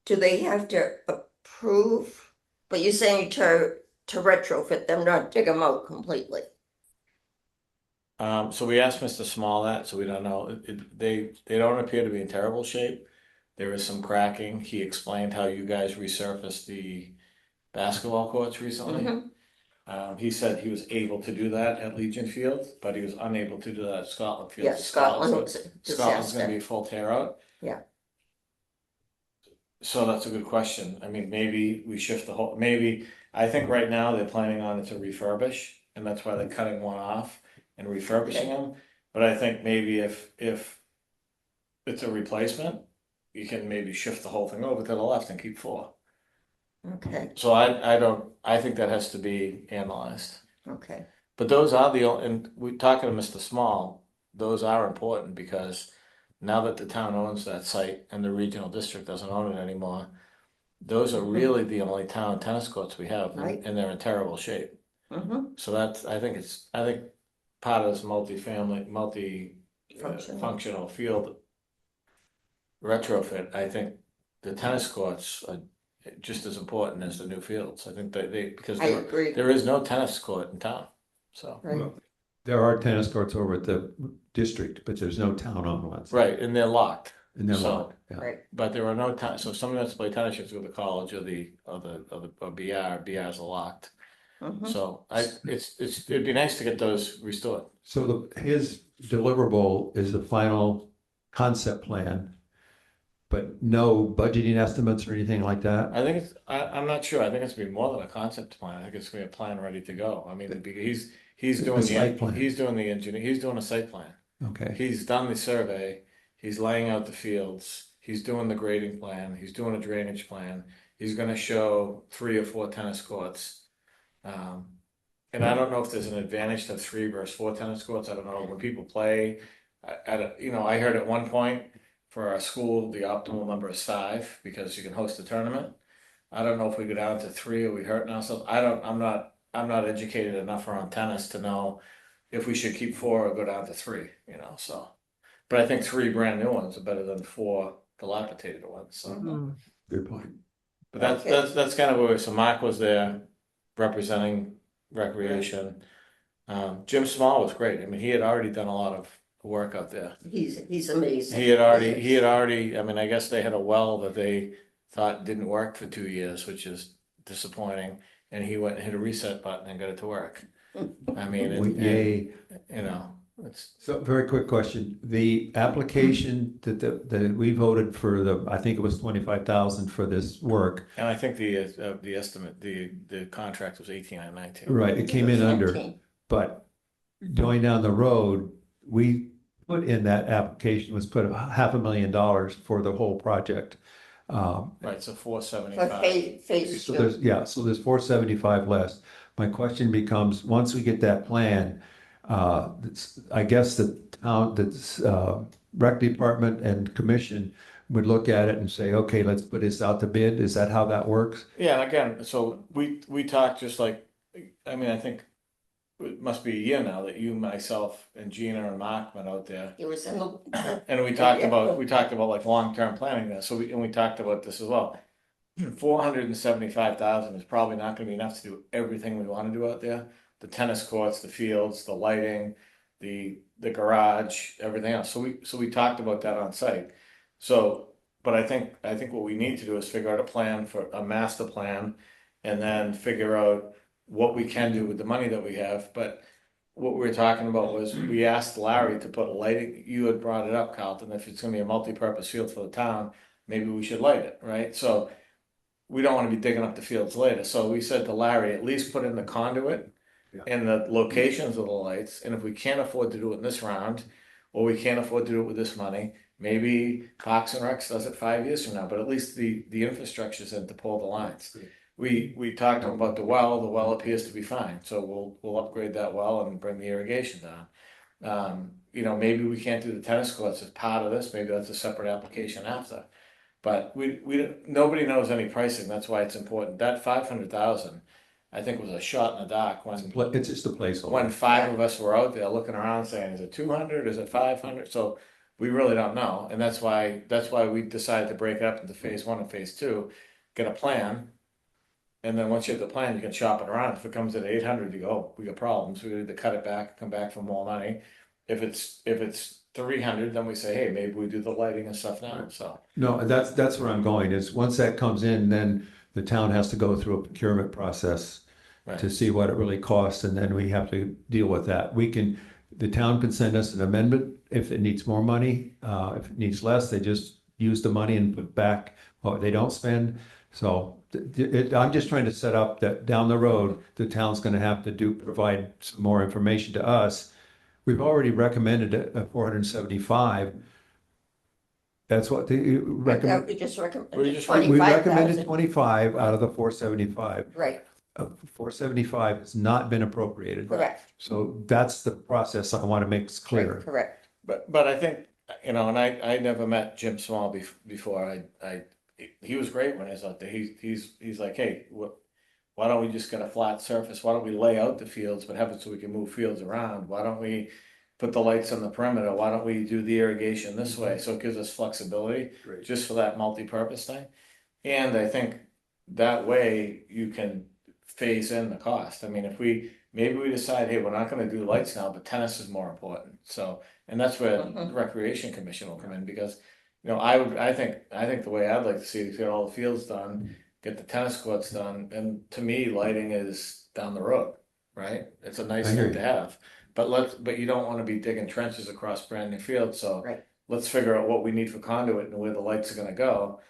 do they have to approve? But you're saying to retrofit them, not dig them out completely. So we asked Mr. Small that, so we don't know. They don't appear to be in terrible shape. There is some cracking. He explained how you guys resurfaced the basketball courts recently. Mhm. He said he was able to do that at Legion Field, but he was unable to do that at Scotland Field. Yeah, Scotland was a Scotland's gonna be disaster. a full tear out. Yeah. So that's a good question. I mean, maybe we shift the whole, maybe, I think right now they're planning on it to refurbish, and that's why they're cutting one off and refurbishing them. But I think maybe if it's a replacement, you can maybe shift the whole thing over to the left and keep 4. Okay, So I think that has to be analyzed. okay. But those are and we're talking to Mr. Small, those are important because now that the town owns that site and the regional district doesn't own it anymore, those are really the only town tennis courts we have, Right. and they're in terrible shape. Mm-hmm. So I think part of this Functional. functional field retrofit, I think the tennis courts are just as important as the new fields. I think that because I agree. there is no tennis court in town, so. Right. Well, there are tennis courts over at the district, but there's no town-owned ones. Right, and they're locked. And they're So- locked, yeah. Right. But there are no tennis. So if someone wants to play tennis, you have to go to the college or BR. BRs are locked. Mhm. So it'd be nice to get those restored. So his deliverable is the final concept plan, but no budgeting estimates or anything like that? I think I'm not sure. I think it's gonna be more than a concept plan. I think it's gonna be a plan ready to go. I mean, he's doing site plan. he's doing the engineer. He's doing a site plan. Okay, He's done the survey. He's laying out the fields. He's doing the grading plan. He's doing a drainage plan. He's going to show 3 or 4 tennis courts. And I don't know if there's an advantage to 3 versus 4 tennis courts. I don't know when people play. I heard at one point for our school the optimal number is 5 because you can host a tournament. I don't know if we go down to 3 or we hurting ourselves. I'm not educated enough around tennis to know if we should keep 4 or go down to 3. So. But I think 3 brand new ones are better than 4 dilapidated ones. So. Mm-hmm. good point. But that's kind of where. So Mark was there representing recreation. Jim Small was great. I mean, he had already done a lot of work out there. He's amazing. He had already. I mean, I guess they had a well that they thought didn't work for 2 years, which is disappointing. And he went and hit a reset button and got it to work. I mean, Yay. It's So very quick question. The application that we voted for I think it was 25,000 for this work. And I think the estimate, the contract was 18 and 19. Right, it came in under, 19. but going down the road, we put in that application was put $500,000 for the whole project. Right, so For 475. phase So 2. so there's 475 less. My question becomes, once we get that plan, I guess the town, rec department and commission would look at it and say, okay, let's put this out to bid. Is that how that works? Yeah, and again, so we talked just like, I mean, I think it must be a year now that you, myself, and Gina and Mark went out there. It was in the, And we talked about like long-term planning there. So we talked about this as well. 475,000 is probably not going to be enough to do everything we want to do out there. The tennis courts, the fields, the lighting, the garage, everything else. So we talked about that on site. So, but I think what we need to do is figure out a plan for a master plan, and then figure out what we can do with the money that we have. But what we were talking about was we asked Larry to put lighting. You had brought it up, Carlton. If it's going to be a multi-purpose field for the town, maybe we should light it, right? So we don't want to be digging up the fields later. So we said to Larry, at least put in the conduit and the locations of the lights. And if we can't afford to do it in this round, or we can't afford to do it with this money, maybe Parks and Recs does it 5 years from now. But at least the infrastructure's in to pull the lines. We talked about the well. The well appears to be fine, so we'll upgrade that well and bring the irrigation down. Maybe we can't do the tennis courts as part of this. Maybe that's a separate application after. But nobody knows any pricing. That's why it's important. That 500,000, I think was a shot in the dark when It's just a placeholder. when five of us were out there looking around saying, is it 200? Is it 500? So we really don't know. And that's why we decided to break up into phase one and phase two, get a plan. And then once you have the plan, you can shop it around. If it comes at 800, you go, oh, we got problems. We either cut it back, come back for more money. If it's 300, then we say, hey, maybe we do the lighting and stuff now. So No, that's where I'm going, is once that comes in, then the town has to go through a procurement process right. to see what it really costs, and then we have to deal with that. The town can send us an amendment if it needs more money. If it needs less, they just use the money and put back what they don't spend. So I'm just trying to set up that down the road, the town's gonna have to provide some more information to us. We've already recommended a 475. That's what the I recommend. thought we just We recommended just- We recommended 25,000. 25 out of the 475. Right, 475 has not been appropriated. correct. So that's the process I want to make clear. Correct. But I think, and I never met Jim Small before. He was great when he was out there. He's like, hey, why don't we just get a flat surface? Why don't we lay out the fields, but have it so we can move fields around? Why don't we put the lights on the perimeter? Why don't we do the irrigation this way? So it gives us flexibility Great. just for that multi-purpose thing. And I think that way you can phase in the cost. I mean, maybe we decide, hey, we're not going to do lights now, but tennis is more important. So, and that's where the Recreation Commission will come in, because, I think the way I'd like to see it is get all the fields done, get the tennis courts done, and to me, lighting is down the road, right? It's a nice I hear thing to you. have, but you don't want to be digging trenches across brand new fields. So Right. let's figure out what we need for conduit and where the lights are going to go.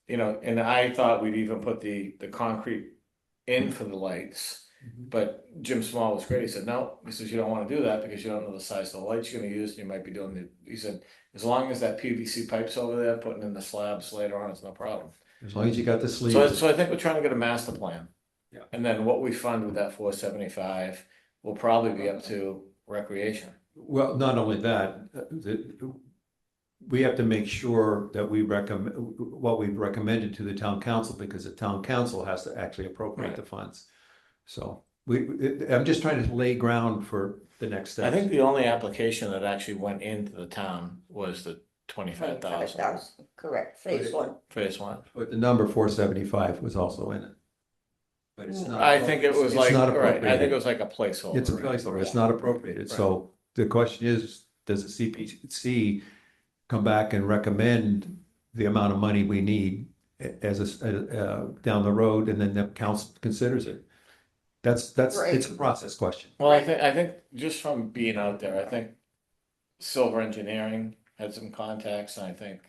And I thought we'd even put the concrete in for the lights, but Jim Small was great. He said, no, he says, you don't want to do that because you don't know the size of the lights you're going to use. You might be doing he said, as long as that PVC pipe's over there, putting in the slabs later on, it's no problem. As long as you got the sleeves. So I think we're trying to get a master plan. Yeah. And then what we fund with that 475 will probably be up to recreation. Well, not only that, we have to make sure that we recommend what we've recommended to the town council, because the town council has to actually appropriate Right. the funds. So I'm just trying to lay ground for the next step. I think the only application that actually went into the town was the 25,000 25,000, correct, phase one. phase one. But the number 475 was also in it. But it's not. I think it was it's like, not right, I think appropriated. it was like a placeholder. It's a right? placeholder, it's not appropriated. So the question is, does the CPC come back and recommend the amount of money we need as down the road, and then the council considers it? That's Right. it's a process question. Well, I think just from being out there, I think Silver Engineering had some contacts, and I think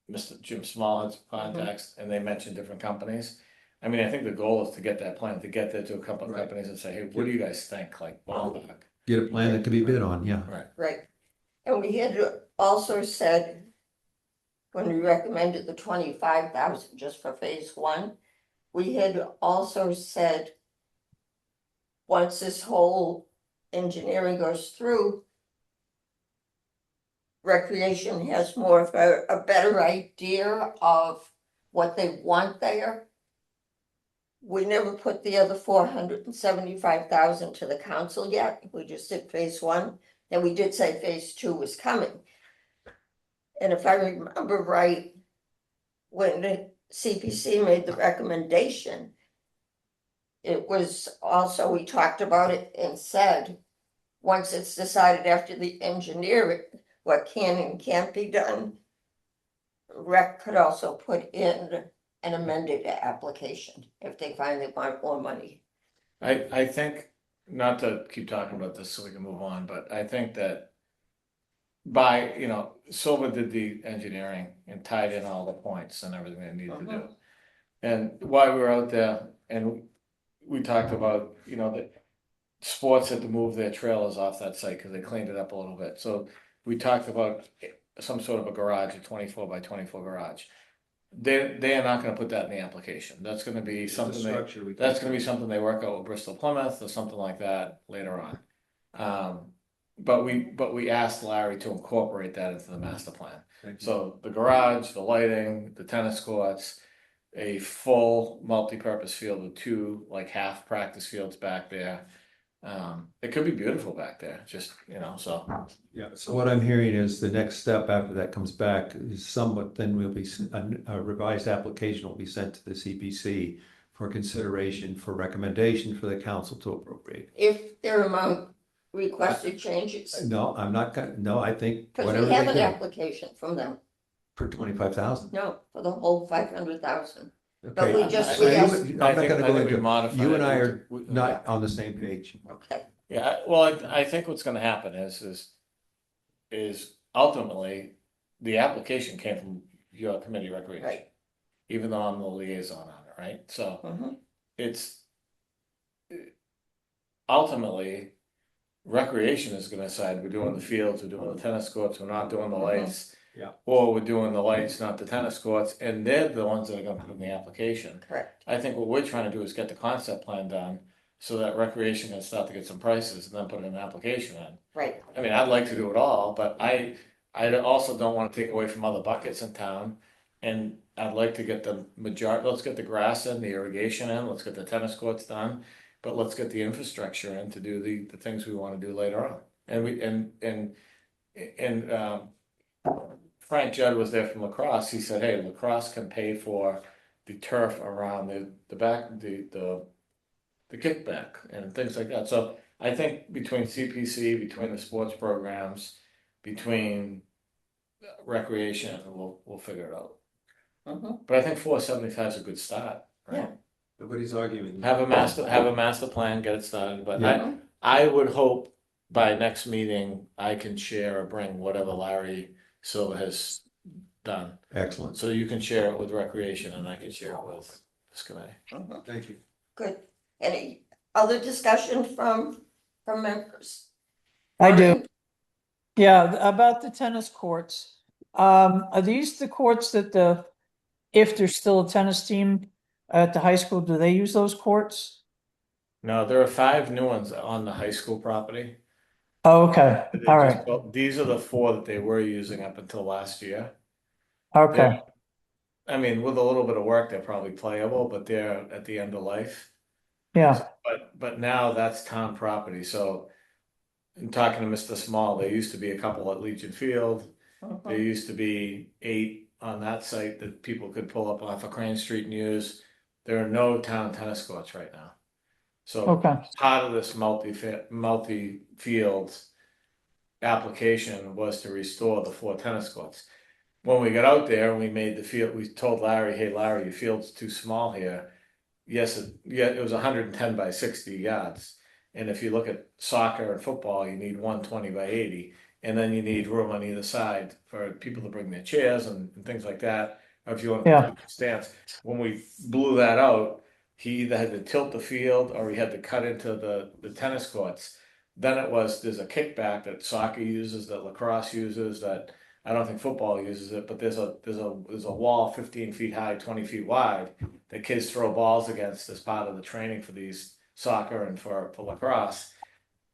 Mr. Jim Small had some contacts, and they mentioned different companies. I mean, I think the goal is to get that plan, to get there to a couple of Right. companies and say, hey, what do you guys think? Like, ballpark. Get a plan that can be bid on, yeah. Right. Right. And we had also said, when we recommended the 25,000 just for phase one, we had also said, once this whole engineering goes through, Recreation has more of a better idea of what they want there. We never put the other 475,000 to the council yet. We just did phase one, and we did say phase two was coming. And if I remember right, when the CPC made the recommendation, it was also, we talked about it and said, once it's decided after the engineer, what can and can't be done, Rec could also put in an amended application if they find they want more money. I think, not to keep talking about this so we can move on, but I think that Silver did the engineering and tied in all the points and everything they needed to do. And while we were out there, and we talked about, that sports had to move their trailers off that site because they cleaned it up a little bit. So we talked about some sort of a garage, a 24 by 24 garage. They are not going to put that in the application. That's going to be something they work out with Bristol Plymouth or something like that later on. But we asked Larry to incorporate that into the master plan. So the garage, the lighting, the tennis courts, a full multi-purpose field with two like half practice fields back there. It could be beautiful back there, just, so. Yeah, so what I'm hearing is the next step after that comes back is somewhat, then will be, a revised application will be sent to the CPC for consideration for recommendation for the council to appropriate. If their amount requested changes, No, I'm not gonna, no, I think because whatever we have they an do application from them. for 25,000. No, for the whole 500,000. But Okay. we just, So we you- asked, I'm not gonna go we into, modify you it. and I are We- not on the same page. okay, Yeah, well, I think what's gonna happen is ultimately, the application came from your committee recreation. right. Even though I'm the liaison on it, right? So Mhm. it's ultimately recreation is gonna decide we're doing the fields, we're doing the tennis courts, we're not doing the lights. Yeah. Or we're doing the lights, not the tennis courts, and they're the ones that are gonna put in the application. Correct. I think what we're trying to do is get the concept plan done so that recreation can start to get some prices and then put an application in. Right. I mean, I'd like to do it all, but I also don't want to take away from other buckets in town. And I'd like to get the let's get the grass in, the irrigation in, let's get the tennis courts done, but let's get the infrastructure in to do the things we want to do later on. And Frank Judd was there from lacrosse. He said, hey, lacrosse can pay for the turf around the back, the kickback and things like that. So I think between CPC, between the sports programs, between recreation, we'll figure it out. Mhm. But I think 475 is a good start, right? Yeah. Nobody's arguing. Have a master plan, get it started. But Yeah. I would hope by next meeting I can share or bring whatever Larry Silva has done. Excellent. So you can share it with recreation and I can share it with this committee. Mhm. Thank you. Good. Any other discussion from members? I do. Yeah, about the tennis courts. Are these the courts that if there's still a tennis team at the high school, do they use those courts? No, there are 5 new ones on the high school property. Oh, okay, They all just right, built- These are the 4 that they were using up until last year. okay, I mean, with a little bit of work, they're probably playable, but they're at the end of life. yeah, But now that's town property, so in talking to Mr. Small, there used to be a couple at Legion Field. There Mhm. used to be 8 on that site that people could pull up off of Crane Street and use. There are no town tennis courts right now. So okay, part of this multi-field application was to restore the 4 tennis courts. When we got out there and we made the field, we told Larry, hey, Larry, your field's too small here. Yes, it was 110 by 60 yards. And if you look at soccer and football, you need 120 by 80. And then you need room on either side for people to bring their chairs and things like that. Or if you want Yeah. to stands. When we blew that out, he either had to tilt the field or he had to cut into the tennis courts. Then there's a kickback that soccer uses, that lacrosse uses, that I don't think football uses it, but there's a wall 15 feet high, 20 feet wide that kids throw balls against as part of the training for these soccer and for lacrosse.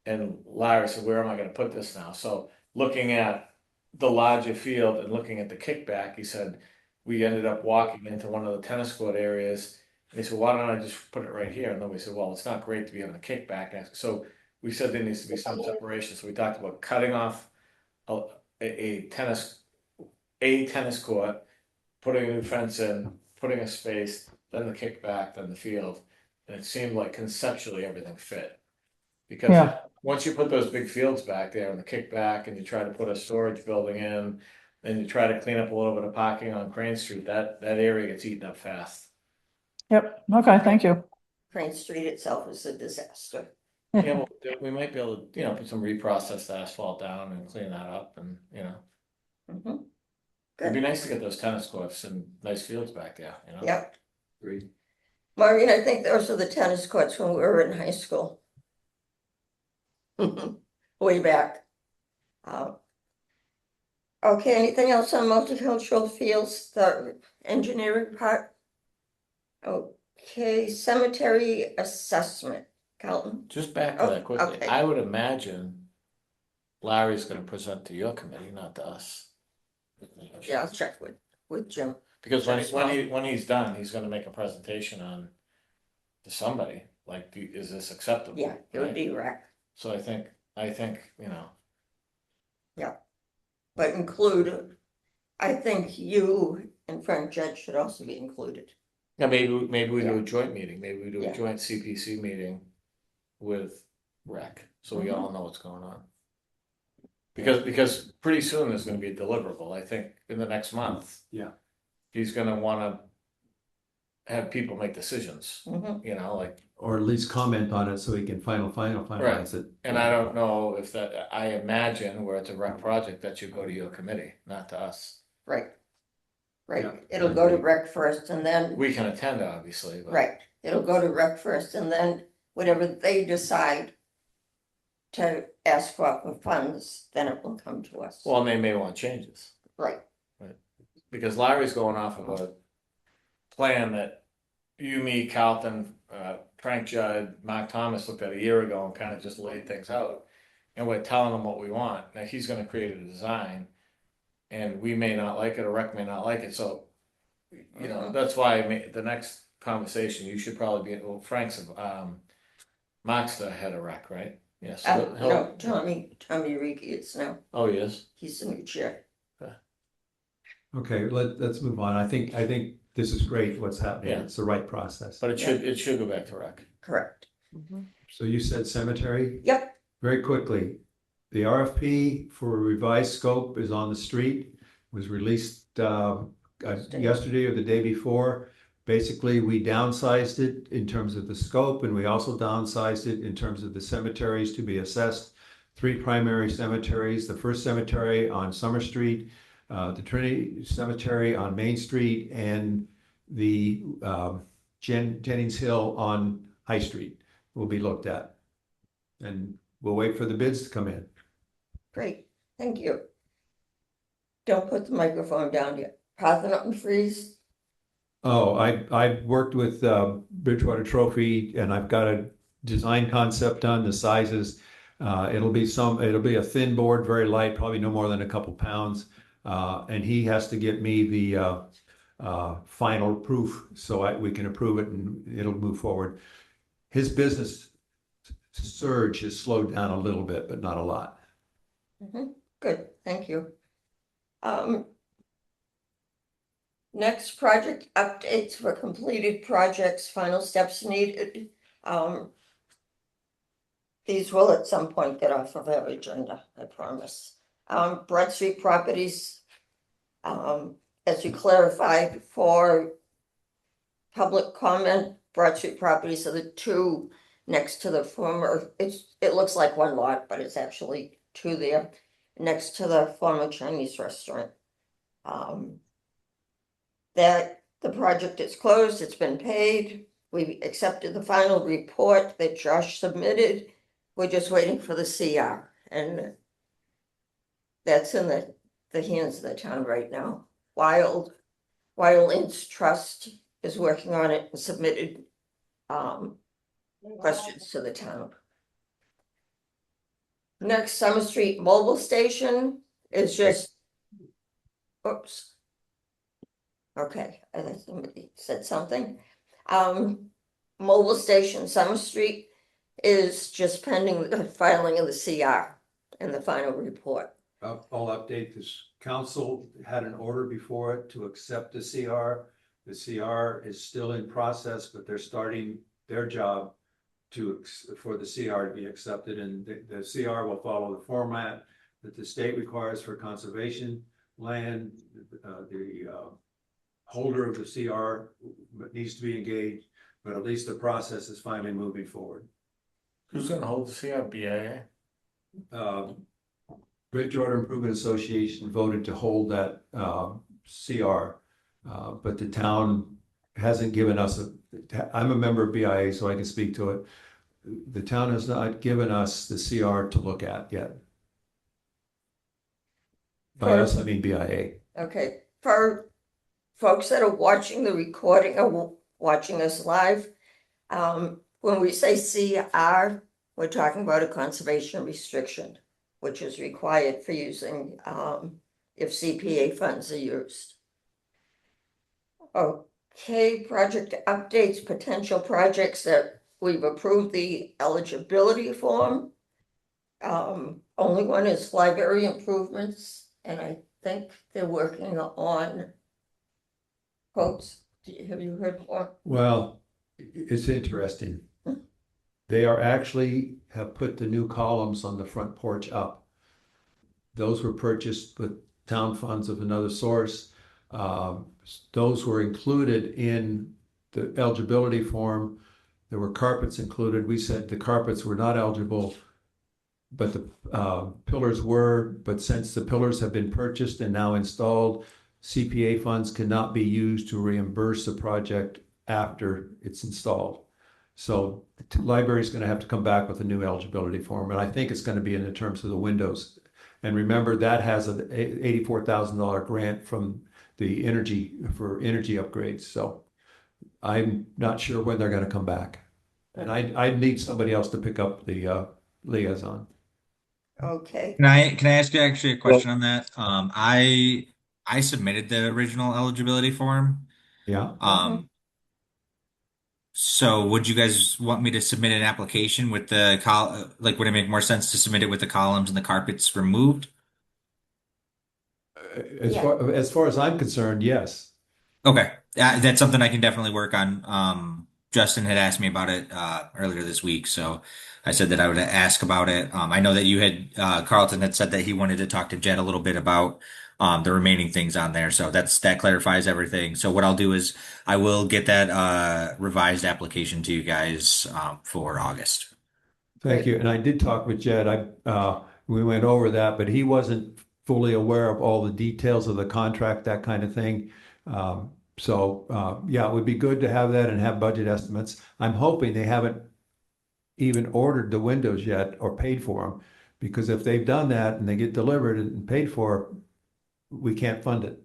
And Larry said, where am I going to put this now? So looking at the larger field and looking at the kickback, he said, we ended up walking into one of the tennis court areas. And he said, why don't I just put it right here? And then we said, well, it's not great to be having a kickback. So we said there needs to be some separation. So we talked about cutting off a tennis court, putting a new fence in, putting a space, then the kickback, then the field. And it seemed like conceptually everything fit. Because Yeah. once you put those big fields back there and the kickback and you try to put a storage building in, and you try to clean up a little bit of parking on Crane Street, that area gets eaten up fast. yep, okay, thank you. Crane Street itself is a disaster. Yeah, well, we might be able to, put some reprocessed asphalt down and clean that up and, Mhm. it'd be nice to get those tennis courts and nice fields back there, Yep. Agreed. Maureen, I think those are the tennis courts when we were in high school. Way back. Okay, anything else on multicultural fields, the engineering part? Okay, cemetery assessment, Carlton. Just back to that quickly, Okay. I would imagine Larry's gonna present to your committee, not to us. Yeah, I'll check with Jim. Because That's fine. when he's done, he's gonna make a presentation on to somebody, like, is this acceptable? Yeah, it would right? be rec, So I think, you know, but include, I think you and Frank Judge should also be included. yeah, maybe we do Yeah. a joint meeting, maybe we do a Yeah. joint CPC meeting with rec, so we all know what's going on. Because pretty soon there's gonna be a deliverable, I think, in the next month. Yeah. He's gonna wanna have people make decisions, Mhm. you know, like, Or at least comment on it so we can finalize it. and I don't know if that, I imagine where it's a rec project, that should go to your committee, not to us. Right. Yeah, Right, it'll go to agree. rec first and then, We can attend, obviously, but. right, it'll go to rec first and then whatever they decide to ask for funds, then it will come to us. Well, and they may want changes, Right, because Larry's going off of a plan that you, me, Carlton, Frank Judd, Mark Thomas looked at a year ago and kind of just laid things out. And we're telling him what we want. Now he's gonna create a design. And we may not like it, or rec may not like it, so, you know, that's why the next conversation, you should probably be, well, Frank's, Mark's the head of rec, right? Yes. no, Tommy Riki is now, Oh, he is? he's the new chair. Okay, let's move on. I think this is great what's happening. Yeah. It's the right process. But it should go back to rec. Correct. So you said cemetery? Yep, Very quickly, the RFP for a revised scope is on the street, was released yesterday or the day before. Basically, we downsized it in terms of the scope, and we also downsized it in terms of the cemeteries to be assessed. 3 primary cemeteries, the first cemetery on Summer Street, the Trinity Cemetery on Main Street, and the Jennings Hill on High Street will be looked at. And we'll wait for the bids to come in. great, thank you. Don't put the microphone down yet. Parthenon Freeze, Oh, I worked with Bridgewater Trophy, and I've got a design concept done, the sizes. It'll be a thin board, very light, probably no more than a couple pounds. And he has to get me the final proof so we can approve it and it'll move forward. His business surge has slowed down a little bit, but not a lot. good, thank you. Next, project updates for completed projects, final steps needed. These will at some point get off of our agenda, I promise. Broad Street Properties, as you clarified for public comment, Broad Street Properties are the 2 next to the former, it looks like 1 lot, but it's actually 2 there, next to the former Chinese restaurant. That the project is closed, it's been paid, we accepted the final report that Josh submitted. We're just waiting for the CR, and that's in the hands of the town right now. Wild Inns Trust is working on it and submitted questions to the town. Next, Summer Street Mobile Station is just, oops. Okay, I think somebody said something. Mobile Station Summer Street is just pending the filing of the CR and the final report. I'll update this. Council had an order before it to accept the CR. The CR is still in process, but they're starting their job for the CR to be accepted, and the CR will follow the format that the state requires for conservation land. The holder of the CR needs to be engaged, but at least the process is finally moving forward. Who's gonna hold the CR, BAA? Bridgewater Improvement Association voted to hold that CR, but the town hasn't given us I'm a member of BIA, so I can speak to it. The town has not given us the CR to look at yet. By us, I mean BIA. Okay, for folks that are watching the recording or watching us live, when we say CR, we're talking about a conservation restriction, which is required for using if CPA funds are used. Okay, project updates, potential projects that we've approved the eligibility form. Only one is library improvements, and I think they're working on quotes. Have you heard more? Well, it's interesting. They are actually have put the new columns on the front porch up. Those were purchased with town funds of another source. Those were included in the eligibility form. There were carpets included. We said the carpets were not eligible, but the pillars were. But since the pillars have been purchased and now installed, CPA funds cannot be used to reimburse the project after it's installed. So the library is going to have to come back with a new eligibility form, and I think it's going to be in the terms of the windows. And remember, that has an $84,000 grant from the energy upgrades. So I'm not sure when they're going to come back. And I need somebody else to pick up the liaison. Okay, Can I ask you actually a question on that? I submitted the original eligibility form. Yeah. So would you guys want me to submit an application with the like, would it make more sense to submit it with the columns and the carpets removed? As far as I'm concerned, yes. Okay. That's something I can definitely work on. Justin had asked me about it earlier this week, so I said that I would ask about it. I know that you had Carlton had said that he wanted to talk to Jed a little bit about the remaining things on there, so that clarifies everything. So what I'll do is I will get that revised application to you guys for August. Thank you. And I did talk with Jed. We went over that, but he wasn't fully aware of all the details of the contract, that kind of thing. Yeah, it would be good to have that and have budget estimates. I'm hoping they haven't even ordered the windows yet or paid for them, because if they've done that and they get delivered and paid for, we can't fund it.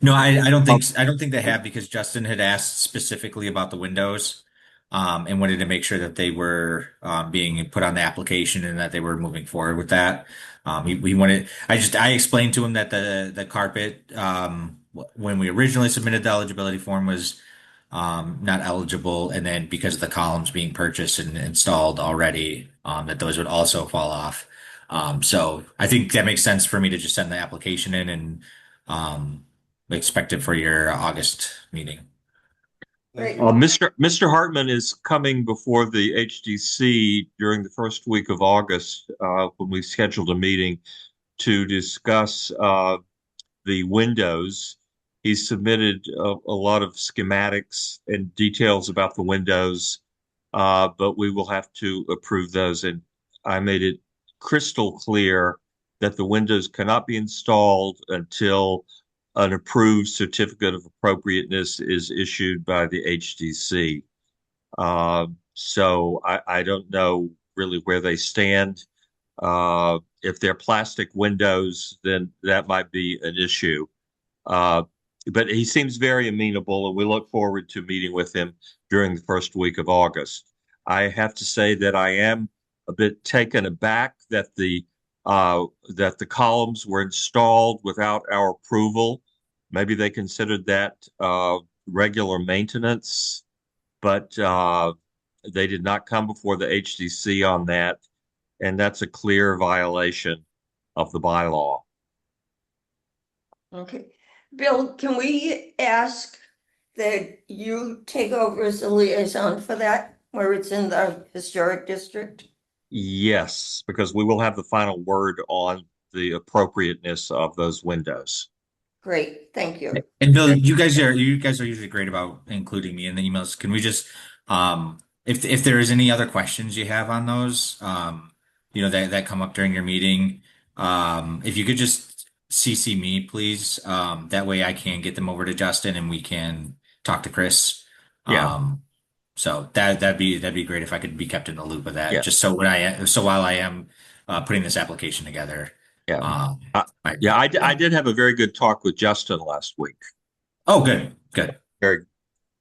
No, I don't think they have, because Justin had asked specifically about the windows, and wanted to make sure that they were being put on the application and that they were moving forward with that. He wanted. I explained to him that the carpet when we originally submitted the eligibility form was not eligible, and then because of the columns being purchased and installed already, that those would also fall off. So I think that makes sense for me to just send the application in and expect it for your August meeting. great. Mr. Hartman is coming before the HDC during the first week of August, when we scheduled a meeting to discuss the windows. He submitted a lot of schematics and details about the windows, but we will have to approve those. And I made it crystal clear that the windows cannot be installed until an approved certificate of appropriateness is issued by the HDC. So I don't know really where they stand. If they're plastic windows, then that might be an issue. But he seems very amenable, and we look forward to meeting with him during the first week of August. I have to say that I am a bit taken aback that the columns were installed without our approval. Maybe they considered that regular maintenance, but they did not come before the HDC on that, and that's a clear violation of the bylaw. Okay, Bill, can we ask that you take over as the liaison for that, where it's in the historic district? Yes, because we will have the final word on the appropriateness of those windows. Great, thank you. And Bill, you guys are usually great about including me in the emails. Can we just if there is any other questions you have on those, that come up during your meeting, if you could just CC me, please. That way I can get them over to Justin and we can talk to Chris. Yeah. So that'd be great if I could be kept in the loop of that. Yeah. Just so while I am putting this application together. Yeah. I did have a very good talk with Justin last week. Oh, good. Very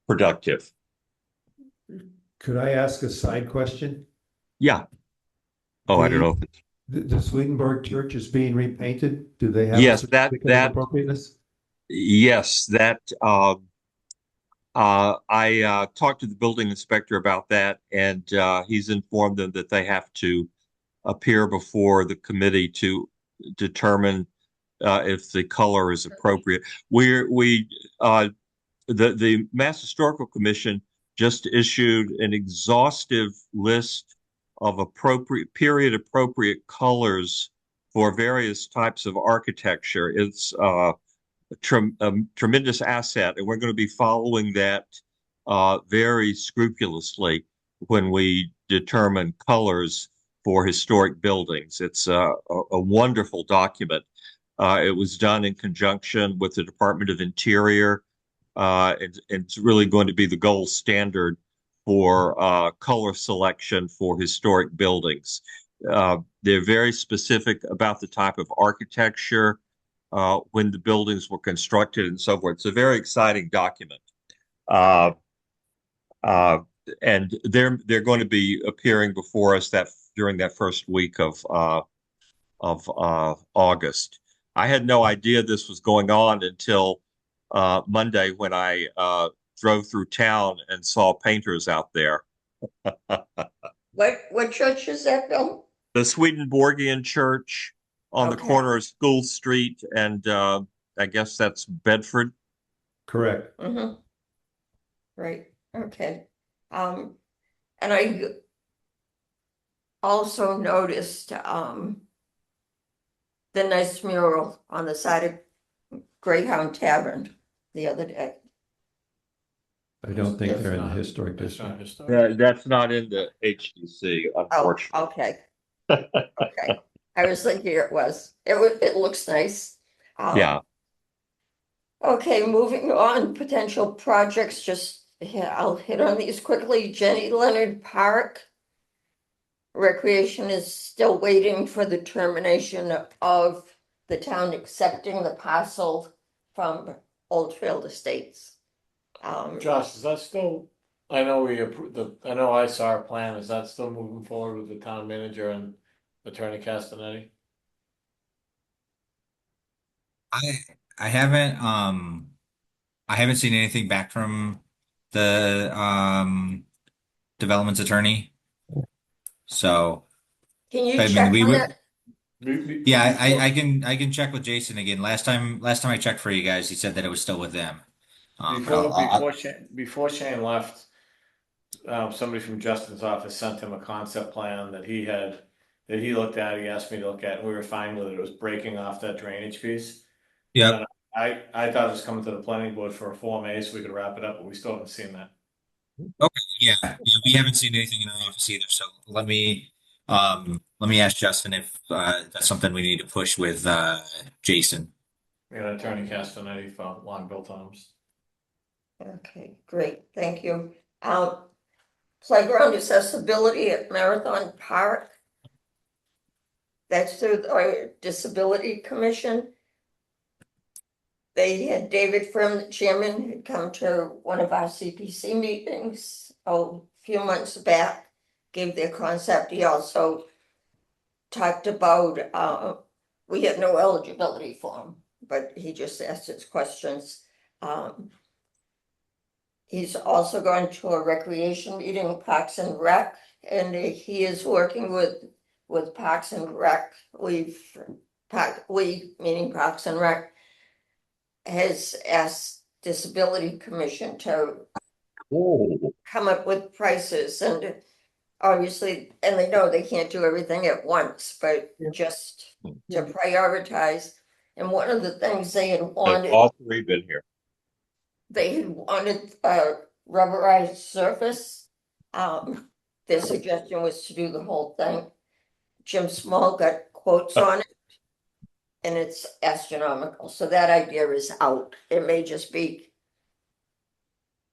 productive. Could I ask a side question? Yeah. Oh, I don't know. The Swedenborg Church is being repainted. Do they have? Yes, a certificate of appropriateness? Yes, I talked to the building inspector about that, and he's informed them that they have to appear before the committee to determine if the color is appropriate. Uh, the Mass Historical Commission just issued an exhaustive list of period appropriate colors for various types of architecture. It's a tremendous asset, and we're going to be following that very scrupulously when we determine colors for historic buildings. It's a wonderful document. It was done in conjunction with the Department of Interior. It's really going to be the gold standard for color selection for historic buildings. They're very specific about the type of architecture, when the buildings were constructed and so forth. It's a very exciting document. Uh, and they're going to be appearing before us during that first week of August. I had no idea this was going on until Monday when I drove through town and saw painters out there. What church is that, Bill? The Swedenborgian Church on the Okay. corner of School Street and I guess that's Bedford. Correct. Mm-hmm. Right, okay. And I also noticed the nice mural on the side of Greyhound Tavern the other day. I don't think That's they're in the not- historic That's not district. historic. That's not in the HDC, Oh, unfortunately. okay. Okay, I was thinking it was. It looks nice. Yeah. Okay, moving on, potential projects, I'll hit on these quickly. Jenny Leonard Park. Recreation is still waiting for the termination of the town accepting the parcel from Oldfield Estates. Josh, is that still, I know we approved I know I saw our plan, is that still moving forward with the town manager and Attorney Castanetti? I I haven't seen anything back from the development's attorney. So Can you I mean check we on would that? yeah, I can check with Jason again. Last time I checked for you guys, he said that it was still with them. But Before Shane left, somebody from Justin's office sent him a concept plan that he looked at, he asked me to look at, and we were fine with it. It was breaking off that drainage piece. Yep. I thought it was coming to the planning board for a Form A so we could wrap it up, but we still haven't seen that. Okay, yeah, we haven't seen anything in our office either. So let me ask Justin if that's something we need to push with Jason. We got Attorney Castanetti for Longville Times. Okay, great, thank you. Playground accessibility at Marathon Park. That's through the Disability Commission. They had David Frim, the chairman, had come to one of our CPC meetings a few months back, gave their concept. He also talked about, we had no eligibility for him, but he just asked his questions. He's also gone to a recreation meeting, Parks and Rec, and he is working with Parks and Rec. We, meaning Parks and Rec, has asked Disability Commission to come up with prices, and obviously, and they know they can't do everything at once, but just to prioritize. And one of the things they had wanted, All three been here. they had wanted a rubberized surface. Their suggestion was to do the whole thing. Jim Small got quotes on it, and it's astronomical. So that idea is out. It may just be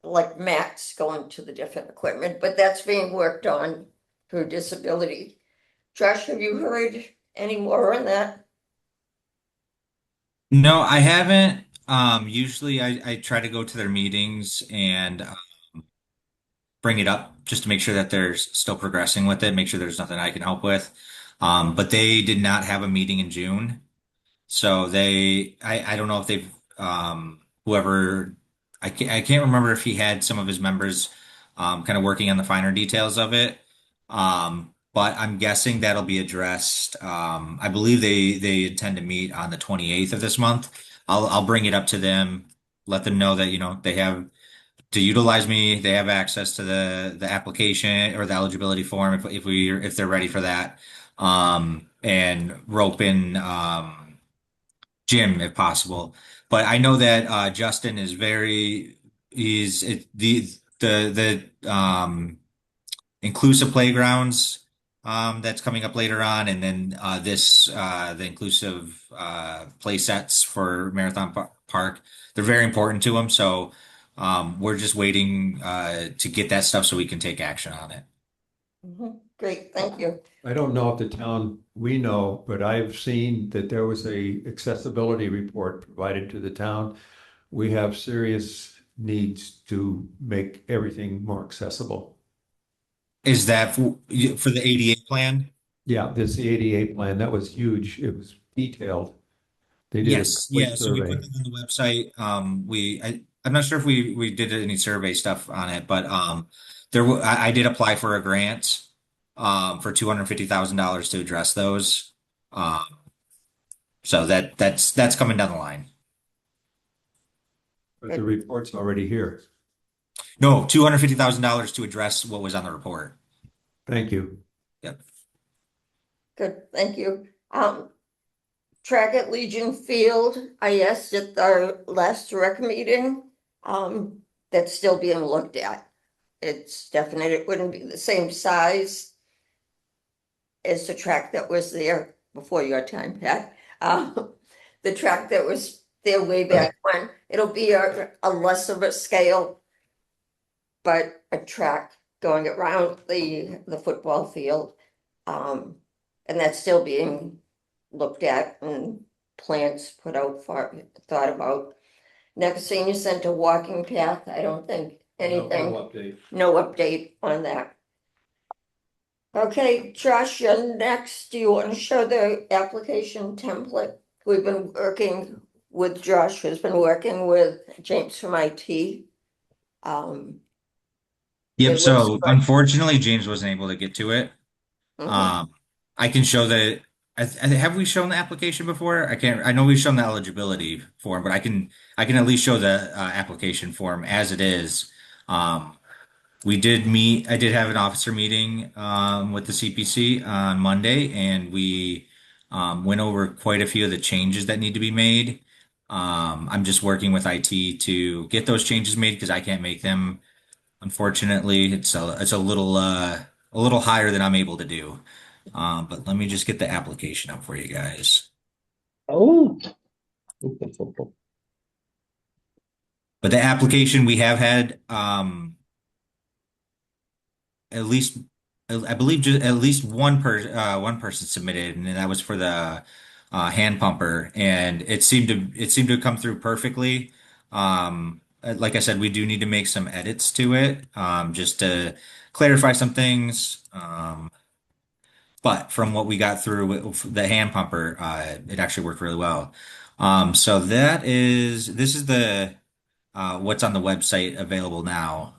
like mats going to the different equipment, but that's being worked on through disability. Josh, have you heard any more on that? No, I haven't. Usually I try to go to their meetings and bring it up just to make sure that they're still progressing with it, make sure there's nothing I can help with. But they did not have a meeting in June. So I don't know if they've whoever I can't remember if he had some of his members kind of working on the finer details of it. But I'm guessing that'll be addressed. I believe they intend to meet on the 28th of this month. I'll bring it up to them, let them know that, you know, they have to utilize me. They have access to the application or the eligibility form if they're ready for that. And rope in Jim if possible. But I know that Justin is the inclusive playgrounds that's coming up later on, and then the inclusive play sets for Marathon Park. They're very important to him, so we're just waiting to get that stuff so we can take action on it. Great, thank you. I don't know if the town we know, but I've seen that there was a accessibility report provided to the town. We have serious needs to make everything more accessible. Is that for the ADA plan? Yeah, this ADA plan, that was huge. It was detailed. They did a Yes, complete yeah. So we survey. put it on the website. I'm not sure if we did any survey stuff on it, but I did apply for a grant for $250,000 to address those. Um, so that's coming down the line. But the report's already here. No, $250,000 to address what was on the report. Thank you. Yep. Good, thank you. Track at Legion Field, I asked at our last rec meeting, that's still being looked at. It's definite, it wouldn't be the same size as the track that was there before your time, Pat. The track that was there way back when, it'll be a less of a scale, but a track going around the football field. And that's still being looked at and plans put out for, thought about. Next Senior Center walking path, I don't think anything, No update. no update on that. Okay, Josh, you're next. Do you want to show the application template? We've been working with Josh, who's been working with James from IT. Yep. It So looks good. unfortunately, James wasn't able to get to it. Mhm. I can show that. Have we shown the application before? I can't. I know we've shown the eligibility form, but I can at least show the application form as it is. We did meet. I did have an officer meeting with the CPC on Monday, and we went over quite a few of the changes that need to be made. I'm just working with IT to get those changes made because I can't make them. Unfortunately, it's a little higher than I'm able to do. But let me just get the application up for you guys. Oh. But the application we have had at least I believe just at least one person submitted, and that was for the hand pumper, and it seemed to come through perfectly. Like I said, we do need to make some edits to it just to clarify some things. But from what we got through with the hand pumper, it actually worked really well. So this is the what's on the website available now.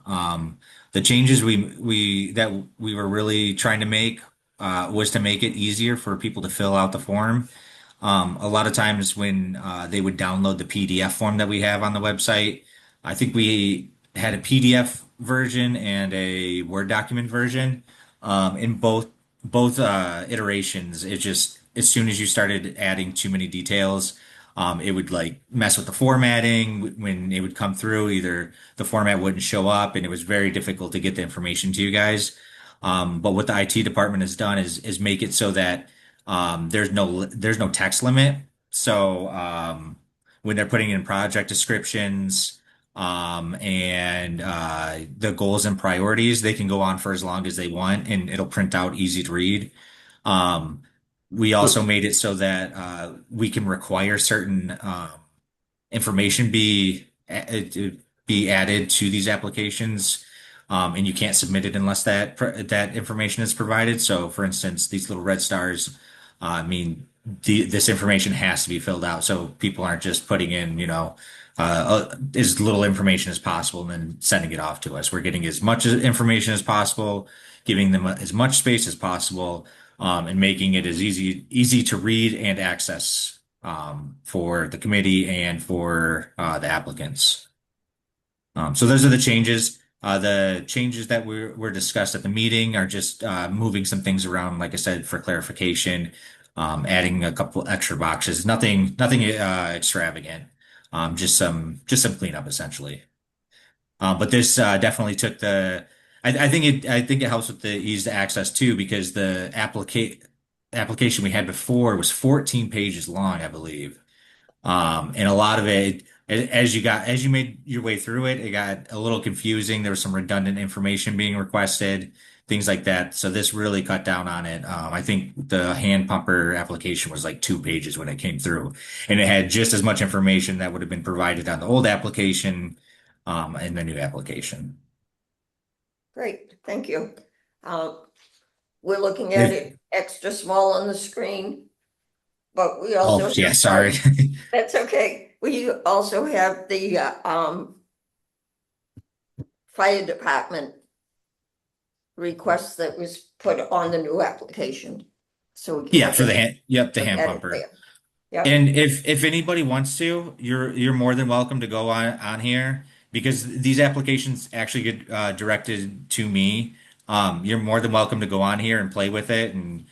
The changes we were really trying to make was to make it easier for people to fill out the form. A lot of times when they would download the PDF form that we have on the website, I think we had a PDF version and a Word document version. In both iterations, it just as soon as you started adding too many details, it would like mess with the formatting when it would come through. Either the format wouldn't show up, and it was very difficult to get the information to you guys. But what the IT department has done is make it so that there's no text limit. So when they're putting in project descriptions and the goals and priorities, they can go on for as long as they want, and it'll print out easy to read. Um, we also made it so that we can require certain information be added to these applications, and you can't submit it unless that information is provided. So, for instance, these little red stars mean this information has to be filled out so people aren't just putting in, as little information as possible and then sending it off to us. We're getting as much information as possible, giving them as much space as possible, and making it as easy to read and access, for the committee and for, the applicants. So those are the changes. The changes that were discussed at the meeting are just moving some things around, like I said, for clarification, adding a couple extra boxes. Nothing extravagant. Just some cleanup essentially. But this definitely took the. I think it helps with the ease to access too, because the application we had before was 14 pages long, I believe. And a lot of it, as you made your way through it, it got a little confusing. There was some redundant information being requested, things like that. So this really cut down on it. I think the hand pumper application was like 2 pages when it came through, and it had just as much information that would have been provided on the old application, and the new application. Great, thank you. We're looking at it extra small on the screen, but we also. Oh, yeah, sorry. That's okay. We also have the fire department request that was put on the new application. So we can Yeah, for the hand, yep, the hand look at it pumper. there. Yep. And if anybody wants to, you're more than welcome to go on here, because these applications actually get directed to me. You're more than welcome to go on here and play with it and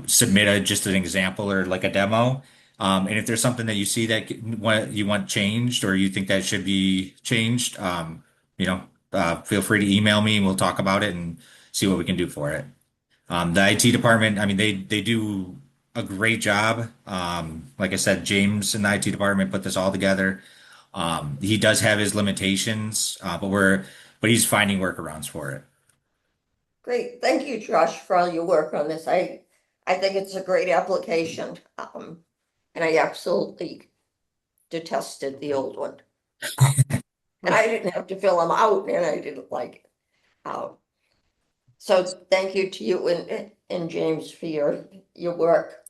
submit just an example or like a demo. And if there's something that you see that you want changed or you think that should be changed, feel free to email me and we'll talk about it and see what we can do for it. The IT department, I mean, they do a great job. Like I said, James in the IT department put this all together. He does have his limitations, but he's finding workarounds for it. Great, thank you, Josh, for all your work on this. I think it's a great application. And I absolutely detested the old one. And I didn't have to fill them out and I didn't like it. So thank you to you and James for your work.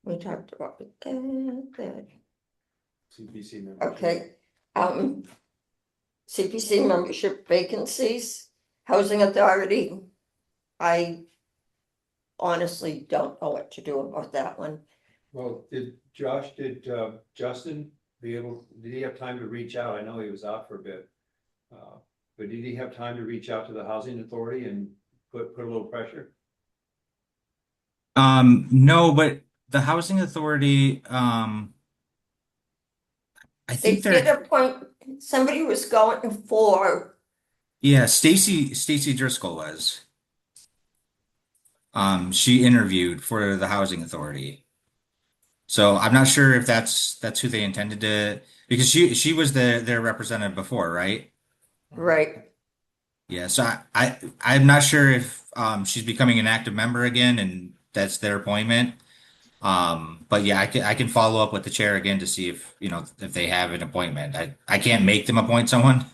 We talked about it. CPC membership. Okay. CPC membership vacancies, Housing Authority. I honestly don't know what to do about that one. Well, did Justin did he have time to reach out? I know he was out for a bit. But did he have time to reach out to the Housing Authority and put a little pressure? No, but the Housing Authority, I They think did they're, appoint, somebody was going for, yeah, Stacy Driscoll was. She interviewed for the Housing Authority. So I'm not sure if that's who they intended to, because she was their representative before, right? right, Yeah, so I'm not sure if she's becoming an active member again and that's their appointment. But yeah, I can follow up with the chair again to see if they have an appointment. I can't make them appoint someone.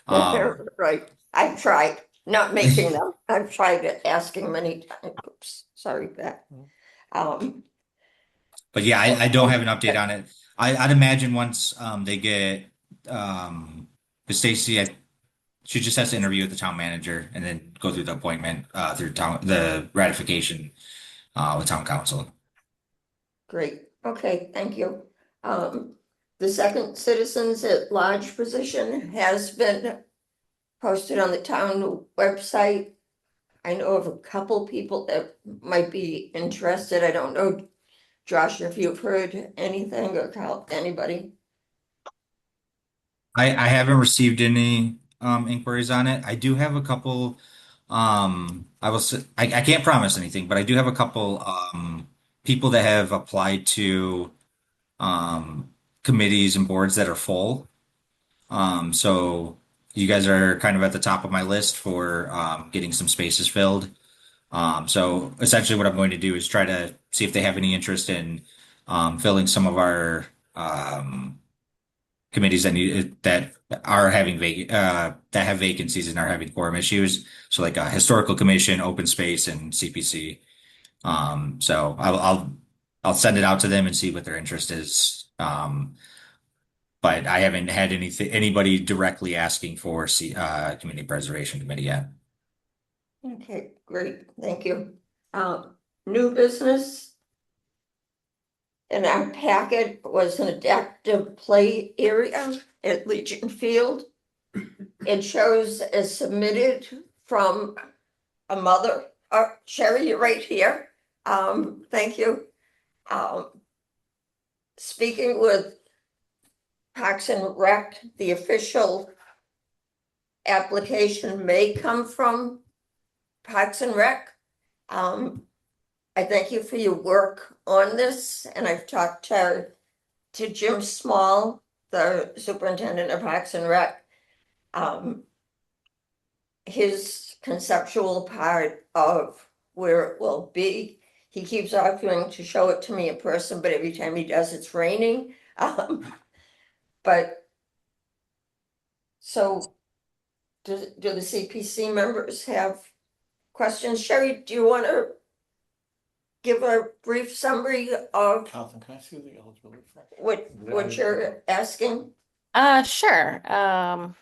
right. I've tried not making them. I've tried it, asking many times. Oops, sorry, Beth. But yeah, I don't have an update on it. I'd imagine once they get Stacy, she just has to interview with the town manager and then go through the appointment through the ratification with town council. Great, okay, thank you. The second citizens at large position has been posted on the town website. I know of a couple people that might be interested. I don't know, Josh, if you've heard anything or anybody. I haven't received any inquiries on it. I do have a couple. I can't promise anything, but I do have a couple people that have applied to committees and boards that are full. So you guys are kind of at the top of my list for getting some spaces filled. So essentially what I'm going to do is try to see if they have any interest in filling some of our committees that are having that have vacancies and are having quorum issues. So like a historical commission, open space, and CPC. So I'll send it out to them and see what their interest is. But I haven't had anybody directly asking for community preservation committee yet. Okay, great, thank you. New business. In our packet was an adaptive play area at Legion Field. It shows as submitted from a mother. Sherry, you're right here. Thank you. Speaking with Parks and Rec, the official application may come from Parks and Rec. I thank you for your work on this, and I've talked to Jim Small, the superintendent of Parks and Rec. His conceptual part of where it will be, he keeps offering to show it to me in person, but every time he does, it's raining. But so do the CPC members have questions? Sherry, do you want to give a brief summary of Catherine, can I see the eligibility for? what you're asking? Sure. And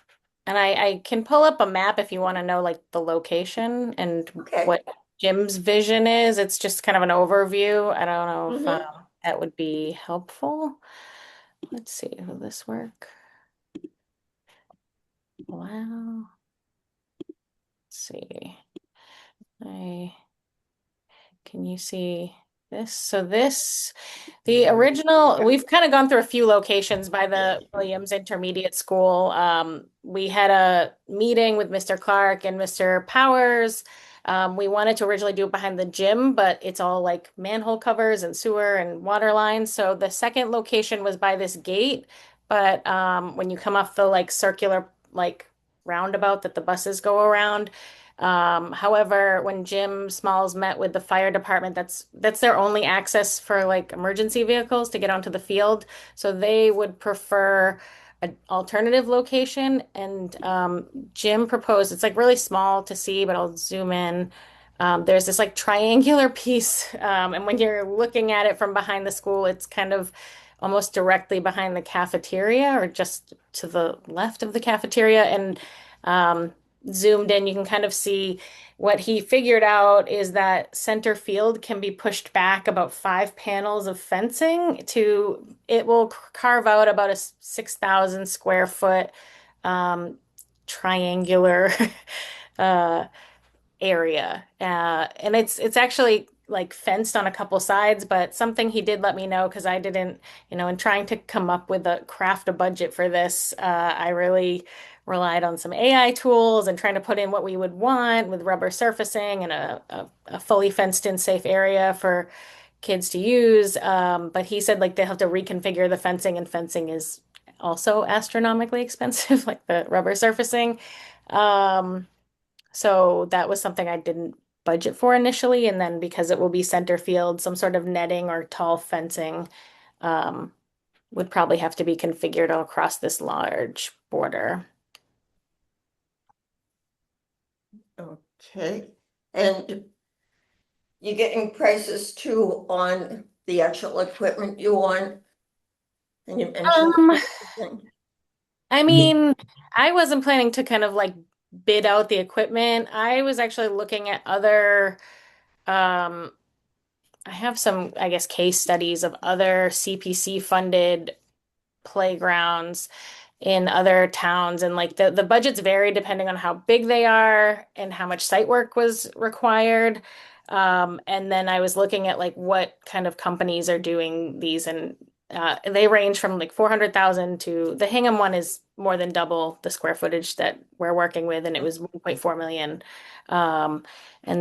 I can pull up a map if you want to know like the location and Okay. what Jim's vision is. It's just kind of an overview. I don't know if Mhm. that would be helpful. Let's see, will this work? Wow. Let's see. Can you see this? So the original, we've kind of gone through a few locations by the Williams Intermediate School. We had a meeting with Mr. Clark and Mr. Powers. We wanted to originally do it behind the gym, but it's all like manhole covers and sewer and water lines. So the second location was by this gate, but when you come off the like circular like roundabout that the buses go around. However, when Jim Smalls met with the fire department, that's their only access for like emergency vehicles to get onto the field. So they would prefer an alternative location. And Jim proposed, it's like really small to see, but I'll zoom in. There's this like triangular piece. And when you're looking at it from behind the school, it's kind of almost directly behind the cafeteria or just to the left of the cafeteria. And zoomed in, you can kind of see what he figured out is that center field can be pushed back about 5 panels of fencing it will carve out about a 6,000 square foot triangular area. And it's actually like fenced on a couple sides, but something he did let me know because I didn't, in trying to come up with craft a budget for this, I really relied on some AI tools and trying to put in what we would want with rubber surfacing and a fully fenced in safe area for kids to use. But he said like they have to reconfigure the fencing, and fencing is also astronomically expensive, like the rubber surfacing. So that was something I didn't budget for initially. And then because it will be center field, some sort of netting or tall fencing would probably have to be configured across this large border. Okay, and you're getting prices too on the actual equipment you want? And you mentioned I mean, I wasn't planning to kind of like bid out the equipment. I was actually looking at other, I have some, I guess, case studies of other CPC funded playgrounds in other towns, and like the budgets vary depending on how big they are and how much site work was required. And then I was looking at like what kind of companies are doing these, and they range from like 400,000 to the Hingham one is more than double the square footage that we're working with, and it was 1.4 million. And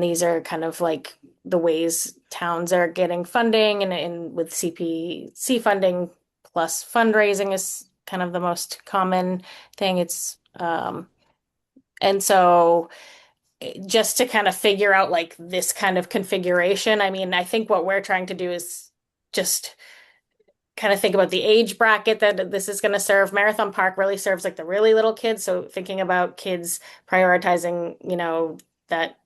these are kind of like the ways towns are getting funding, and with CPC funding plus fundraising is kind of the most common thing. And so just to kind of figure out like this kind of configuration, I mean, I think what we're trying to do is just kind of think about the age bracket that this is going to serve. Marathon Park really serves like the really little kids. So thinking about kids prioritizing, that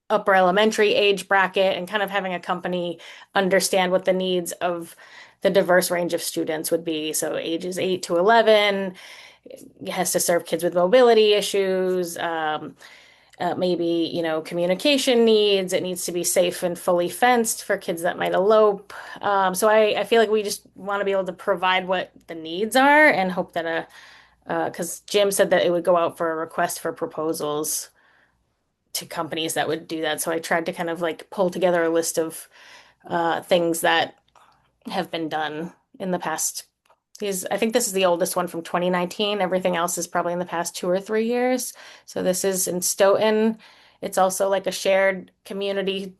upper elementary age bracket and kind of having a company understand what the needs of the diverse range of students would be. So ages 8 to 11, it has to serve kids with mobility issues, maybe, communication needs. It needs to be safe and fully fenced for kids that might elope. So I feel like we just want to be able to provide what the needs are and hope that because Jim said that it would go out for a request for proposals to companies that would do that. So I tried to kind of like pull together a list of things that have been done in the past. I think this is the oldest one from 2019. Everything else is probably in the past 2 or 3 years. So this is in Stoughton. It's also like a shared community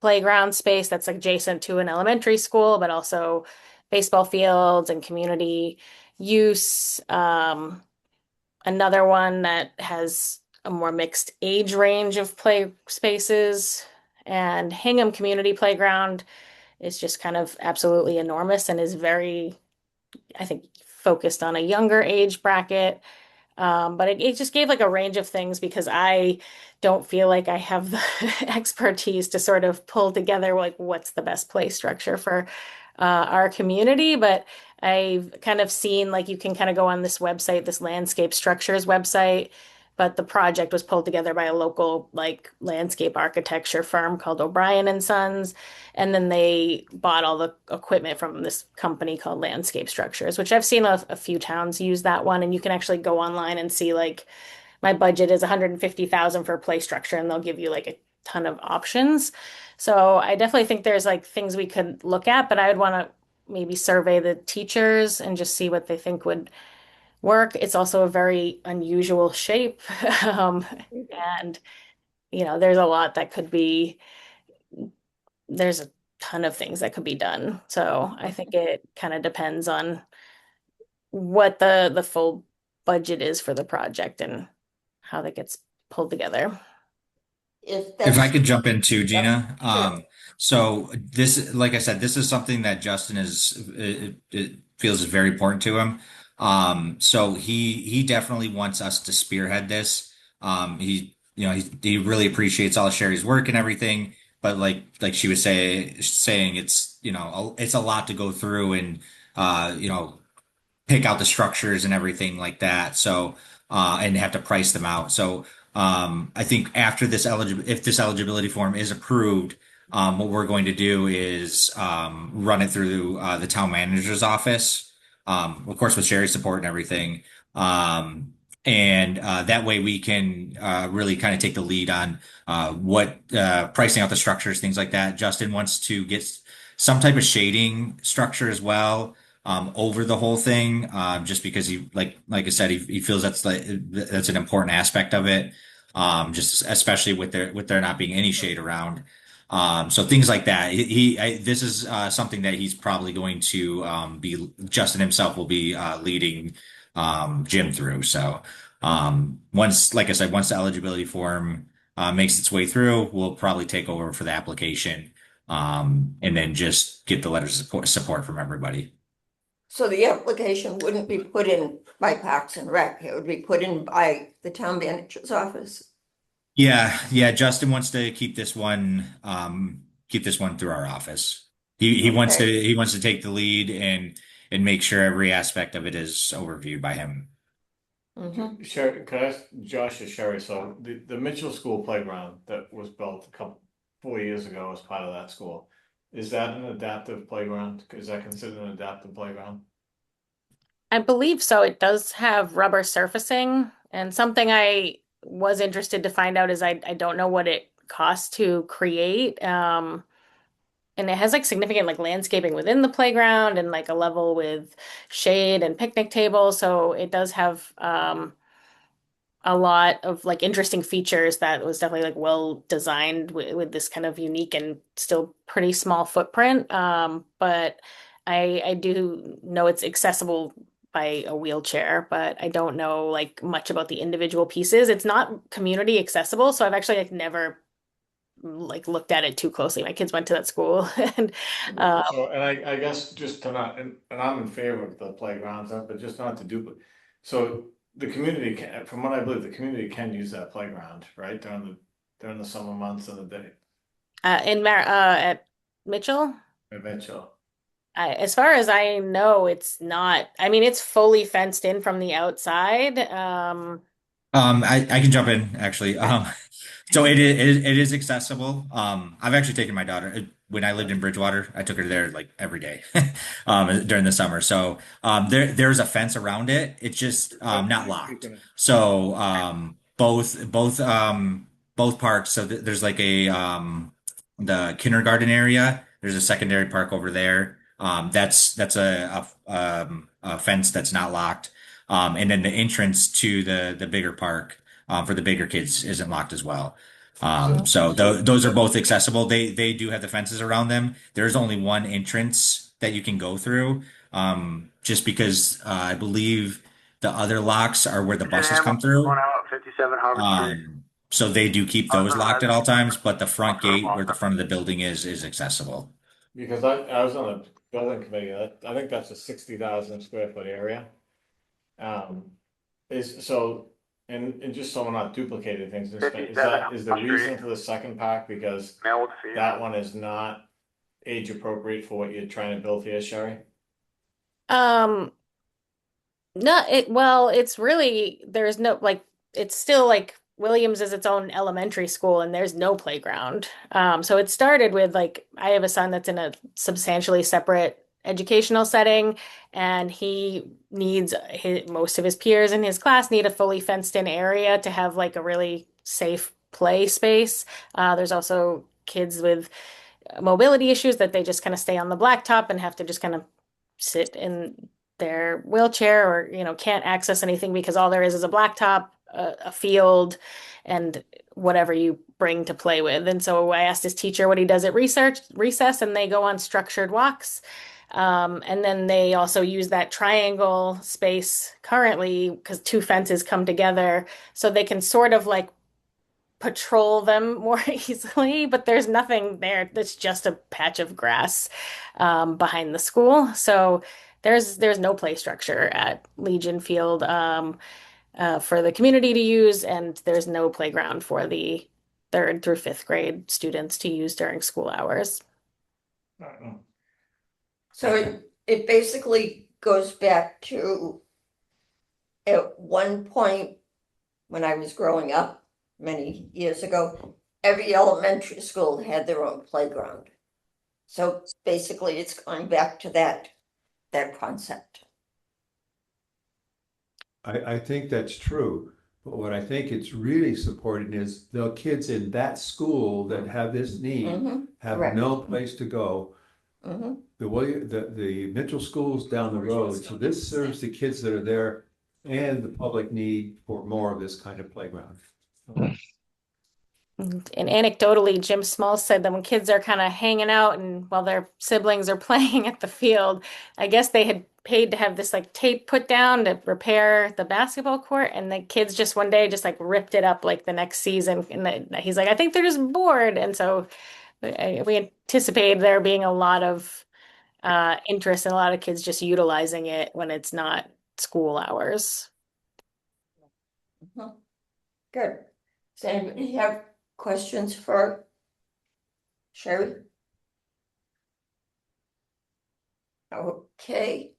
playground space that's adjacent to an elementary school, but also baseball fields and community use. Another one that has a more mixed age range of play spaces. And Hingham Community Playground is just kind of absolutely enormous and is very, I think, focused on a younger age bracket. But it just gave like a range of things because I don't feel like I have the expertise to sort of pull together like what's the best play structure for our community. But I've kind of seen like you can kind of go on this website, this landscape structures website, but the project was pulled together by a local like landscape architecture firm called O'Brien and Sons. And then they bought all the equipment from this company called Landscape Structures, which I've seen a few towns use that one. And you can actually go online and see like my budget is 150,000 for a play structure, and they'll give you like a ton of options. So I definitely think there's like things we could look at, but I would want to maybe survey the teachers and just see what they think would work. It's also a very unusual shape. And, there's a lot that could be, there's a ton of things that could be done. So I think it kind of depends on what the full budget is for the project and how that gets pulled together. If I could jump in too, Gina. Sure. So this, like I said, this is something that Justin it feels is very important to him. So he definitely wants us to spearhead this. He really appreciates all of Sherry's work and everything, but like she was saying it's it's a lot to go through and pick out the structures and everything like that. So and have to price them out. So I think after if this eligibility form is approved, what we're going to do is run it through the town manager's office, of course, with Sherry's support and everything. And that way we can really kind of take the lead on what pricing out the structures, things like that. Justin wants to get some type of shading structure as well over the whole thing, just because he, like I said, he feels that's an important aspect of it, just especially with there not being any shade around. So things like that. This is something that he's probably going to Justin himself will be leading Jim through. So like I said, once the eligibility form makes its way through, we'll probably take over for the application, and then just get the letters of support from everybody. So the application wouldn't be put in by Parks and Rec, it would be put in by the town manager's office. Yeah. Justin wants to keep this one through our office. He wants to take the lead and make sure every aspect of it is overviewed by him. Mhm. Sherry, could I ask Josh or Sherry, so the Mitchell School playground that was built 4 years ago as part of that school, is that an adaptive playground? Is that considered an adaptive playground? I believe so. It does have rubber surfacing, and something I was interested to find out is I don't know what it costs to create. And it has like significant like landscaping within the playground and like a level with shade and picnic tables. So it does have a lot of like interesting features that was definitely like well designed with this kind of unique and still pretty small footprint. But I do know it's accessible by a wheelchair, but I don't know like much about the individual pieces. It's not community accessible, so I've actually like never like looked at it too closely. My kids went to that school and So, and I guess just to not, and I'm in favor of the playgrounds, but just not to duplicate. So the community can, from what I believe, the community can use that playground, right, during the summer months and the day, at Mitchell. eventually. As far as I know, it's not. I mean, it's fully fenced in from the outside. I can jump in actually. So it is accessible. I've actually taken my daughter when I lived in Bridgewater. I took her there like every day, during the summer. So there's a fence around it. It's just not locked. So both parks. So there's like the kindergarten area. There's a secondary park over there. That's a fence that's not locked. And then the entrance to the bigger park for the bigger kids isn't locked as well. So those are both accessible. They do have the fences around them. There's only one entrance that you can go through, just because I believe the other locks are where the buses come through. Going out 57 Harvard Street. So they do keep those locked at all times, but the front gate where the front of the building is accessible. Because I was on the building committee, I think that's a 60,000 square foot area. Is so, and just so we're not duplicating things, is the reason for the second park because Mail fee. that one is not age appropriate for what you're trying to build here, Sherry? No, it's really there's no like it's still like Williams is its own elementary school and there's no playground. So it started with like I have a son that's in a substantially separate educational setting and he needs most of his peers in his class need a fully fenced in area to have like a really safe play space. There's also kids with mobility issues that they just kind of stay on the blacktop and have to just kind of sit in their wheelchair or can't access anything because all there is a blacktop, a field, and whatever you bring to play with. And so I asked his teacher what he does at recess, and they go on structured walks. And then they also use that triangle space currently because two fences come together, so they can sort of like patrol them more easily, but there's nothing there. That's just a patch of grass behind the school. So there's no play structure at Legion Field for the community to use, and there's no playground for the 3rd through 5th grade students to use during school hours. So it basically goes back to at one point when I was growing up many years ago, every elementary school had their own playground. So basically it's going back to that concept. I think that's true, but what I think it's really supporting is the kids in that school that have this need have correct. no place to go. The Mitchell school's down the road, so this serves the kids that are there and the public need for more of this kind of playground. And anecdotally, Jim Small said that when kids are kind of hanging out and while their siblings are playing at the field, I guess they had paid to have this like tape put down to repair the basketball court, and the kids just one day just like ripped it up like the next season. And he's like, I think they're just bored. And so we anticipate there being a lot of interest and a lot of kids just utilizing it when it's not school hours. Good. Does anybody have questions for Sherry? Okay.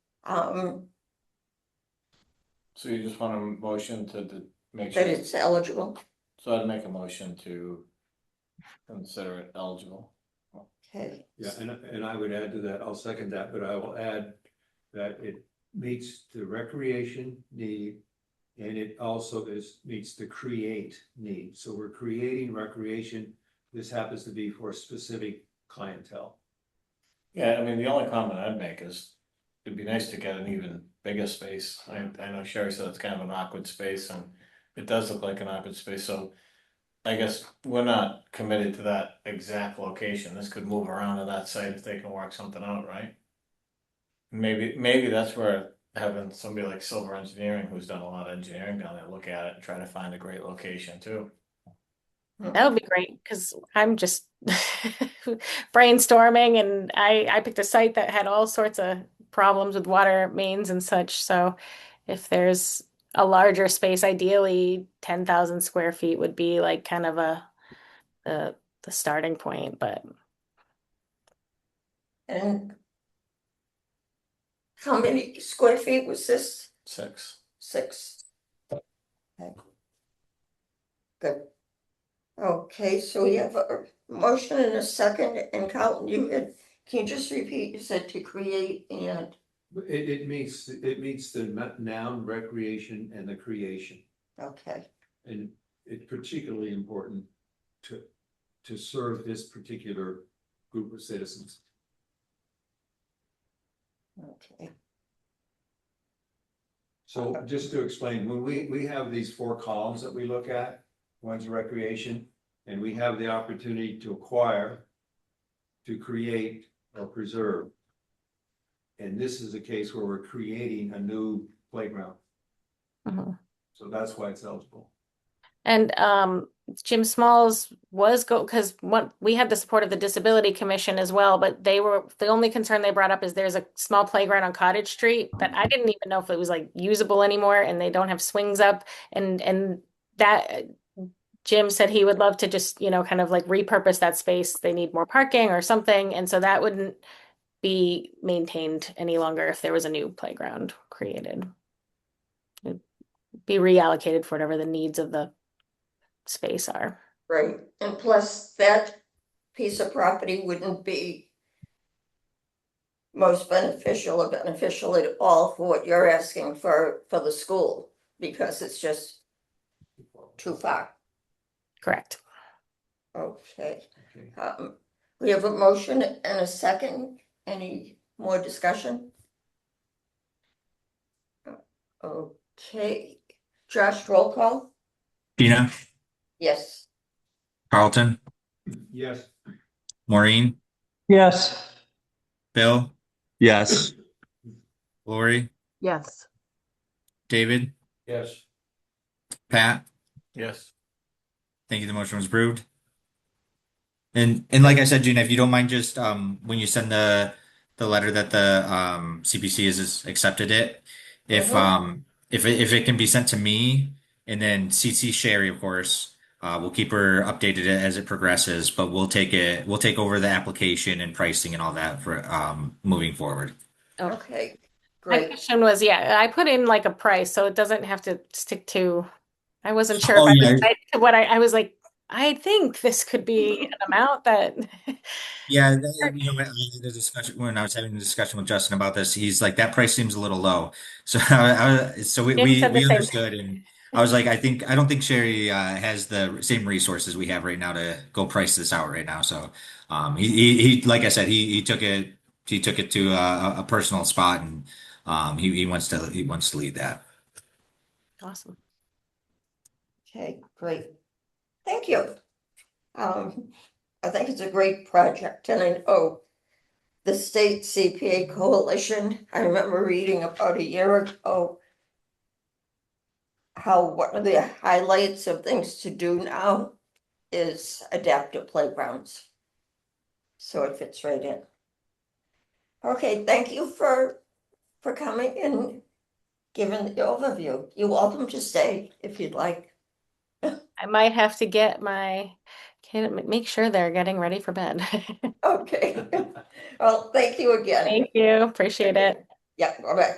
So you just want a motion to make That sure, it's eligible. so I'd make a motion to consider it eligible. Okay. Yeah, and I would add to that, I'll second that, but I will add that it meets the recreation need and it also meets the create need. So we're creating recreation. This happens to be for a specific clientele. Yeah, I mean, the only comment I'd make is it'd be nice to get an even bigger space. I know Sherry said it's kind of an awkward space and it does look like an awkward space, so I guess we're not committed to that exact location. This could move around to that site if they can work something out, right? Maybe that's where having somebody like Silver Engineering, who's done a lot of engineering down there, look at it and try to find a great location too. That would be great because I'm just brainstorming and I picked a site that had all sorts of problems with water mains and such. So if there's a larger space, ideally 10,000 square feet would be like kind of the starting point, but And how many square feet was this? 6. 6. Okay. Good. Okay, so we have a motion and a second, and Carlton, can you just repeat, you said to create and, It meets the noun recreation and the creation. okay, And it's particularly important to serve this particular group of citizens. okay. So just to explain, when we have these 4 columns that we look at, one's recreation, and we have the opportunity to acquire, to create, or preserve. And this is a case where we're creating a new playground. Mhm. So that's why it's eligible. And Jim Smalls was because we had the support of the Disability Commission as well, but they were the only concern they brought up is there's a small playground on Cottage Street that I didn't even know if it was like usable anymore, and they don't have swings up, and that Jim said he would love to just kind of like repurpose that space. They need more parking or something, and so that wouldn't be maintained any longer if there was a new playground created. It'd be reallocated for whatever the needs of the space are. Right, and plus that piece of property wouldn't be most beneficial or beneficial at all for what you're asking for the school, because it's just too far. Correct. Okay, Okay. we have a motion and a second. Any more discussion? Okay, Josh, roll call? Gina, Yes. Carlton, Yes. Maureen, Yes. Bill, Yes. Lori, Yes. David, Yes. Pat. Yes. Thank you. The motion was approved. And like I said, Gina, if you don't mind, just when you send the letter that the CPC has accepted it, if it can be sent to me and then CC Sherry, of course, we'll keep her updated as it progresses, but we'll take over the application and pricing and all that for moving forward. Okay, My great. question was, I put in like a price, so it doesn't have to stick to. I wasn't sure Oh, if I yeah. was right to what I was like. I think this could be an amount that. Yeah, when I was having a discussion with Justin about this, he's like, that price seems a little low. So so Jim we said the same understood, and I was like, I don't think Sherry has the same resources we have right now to go price this out right now. So he like I said, he took it to a personal spot, and he wants to lead that. Awesome. Okay, great. Thank you. I think it's a great project, and I know the State CPA Coalition, I remember reading about a year ago how one of the highlights of things to do now is adaptive playgrounds. So it fits right in. Okay, thank you for coming and giving the overview. You're welcome to stay if you'd like. I might have to get my kid, make sure they're getting ready for bed. Okay. Well, thank you again. Thank you. Appreciate it. Yeah, all right.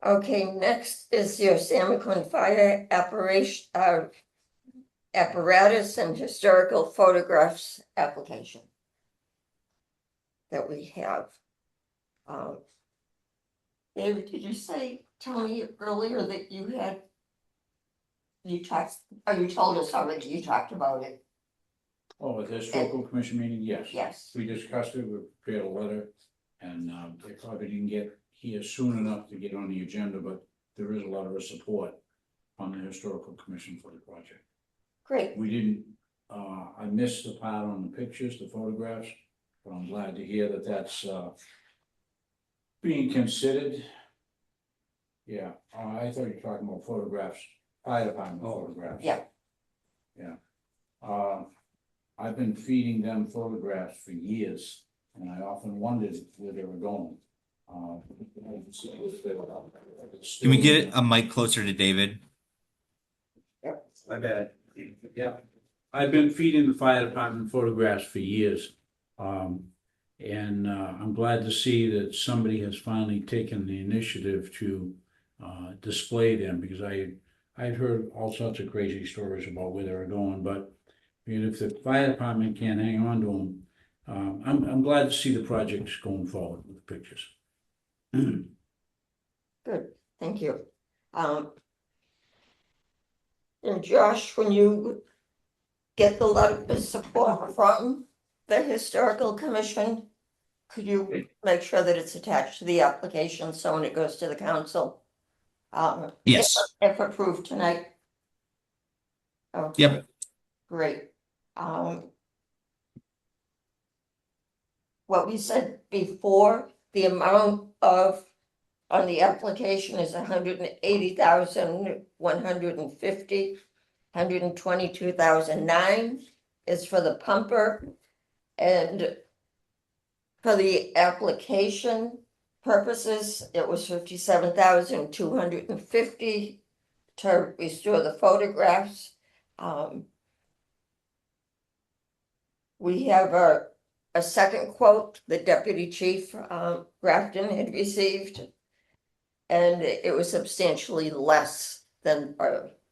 Okay, next is your San McLean Fire apparatus and historical photographs application that we have. David, did you tell me earlier that you told us already, you talked about it? Oh, at the historical commission meeting, yes. Yes. We discussed it, we prepared a letter, and they probably didn't get here soon enough to get on the agenda, but there is a lot of support on the historical commission for the project. Great. We didn't, I missed the part on the pictures, the photographs, but I'm glad to hear that that's being considered. Yeah, I thought you were talking about photographs, fire department photographs. Yeah. Yeah. I've been feeding them photographs for years, and I often wondered where they were going. Can we get a mic closer to David? My bad. Yeah. I've been feeding the fire department photographs for years. And I'm glad to see that somebody has finally taken the initiative to display them, because I'd heard all sorts of crazy stories about where they were going, but I mean, if the fire department can't hang on to them, I'm glad to see the projects going forward with the pictures. Good, thank you. And Josh, when you get the letter of support from the Historical Commission, could you make sure that it's attached to the application so when it goes to the council? Yes. If approved tonight? Okay. Yep. Great. What we said before, the amount of on the application is 180,150. 122,009 is for the pumper, and for the application purposes, it was 57,250 to restore the photographs. We have a second quote the Deputy Chief Grafton had received, and it was substantially less than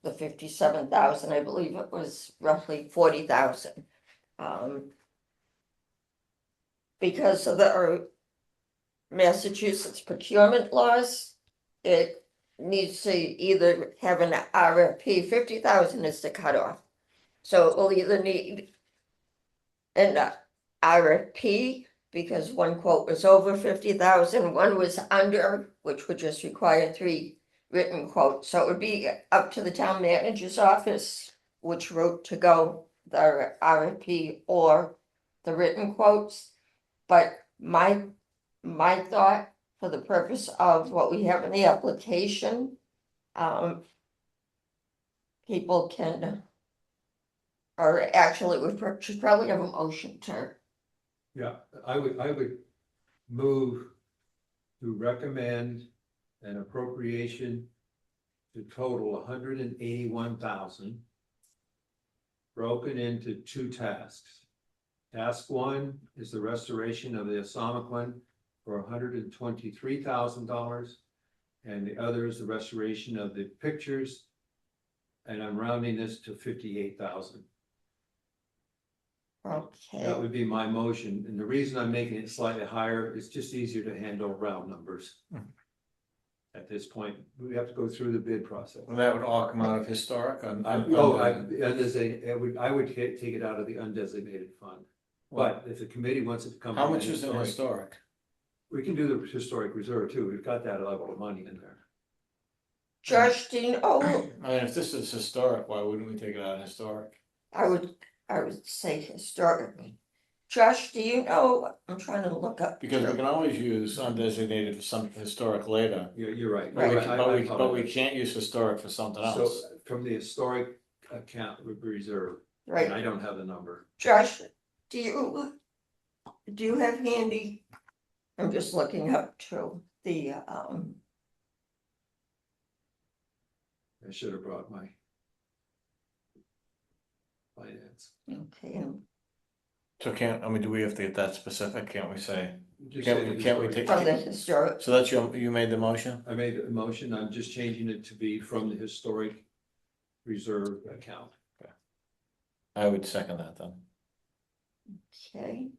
the 57,000. I believe it was roughly 40,000. Because of the Massachusetts procurement laws, it needs to either have an RFP. 50,000 is the cutoff, so it will either need an RFP, because one quote was over 50,000, one was under, which would just require 3 written quotes. So it would be up to the town manager's office which route to go, the RFP or the written quotes. But my thought, for the purpose of what we have in the application, people can, or actually we should probably have a motion to. Yeah, I would move to recommend an appropriation to total 181,000, broken into 2 tasks. Task 1 is the restoration of the Asamaquin for $123,000, and the other is the restoration of the pictures, and I'm rounding this to 58,000. Okay. That would be my motion, and the reason I'm making it slightly higher is just easier to handle round numbers. At this point, we have to go through the bid process. And that would all come out of historic? I would take it out of the undesignated fund. But if the committee wants it to come. How much is in historic? We can do the historic reserve too. We've got that level of money in there. Josh, do you know? I mean, if this is historic, why wouldn't we take it out of historic? I would say historic. Josh, do you know? I'm trying to look up. Because we can always use undesignated for something historic later. You're right. Right. But we can't use historic for something else. So from the historic account reserve, and Right, I don't have the number. Josh, do you have handy? I'm just looking up to the I should have brought my finance. okay. So do we have to get that specific? Can't we say? Just Can't say we historic. take? From the historic, So that's you made the motion? I made a motion. I'm just changing it to be from the historic reserve account. I would second that then. okay.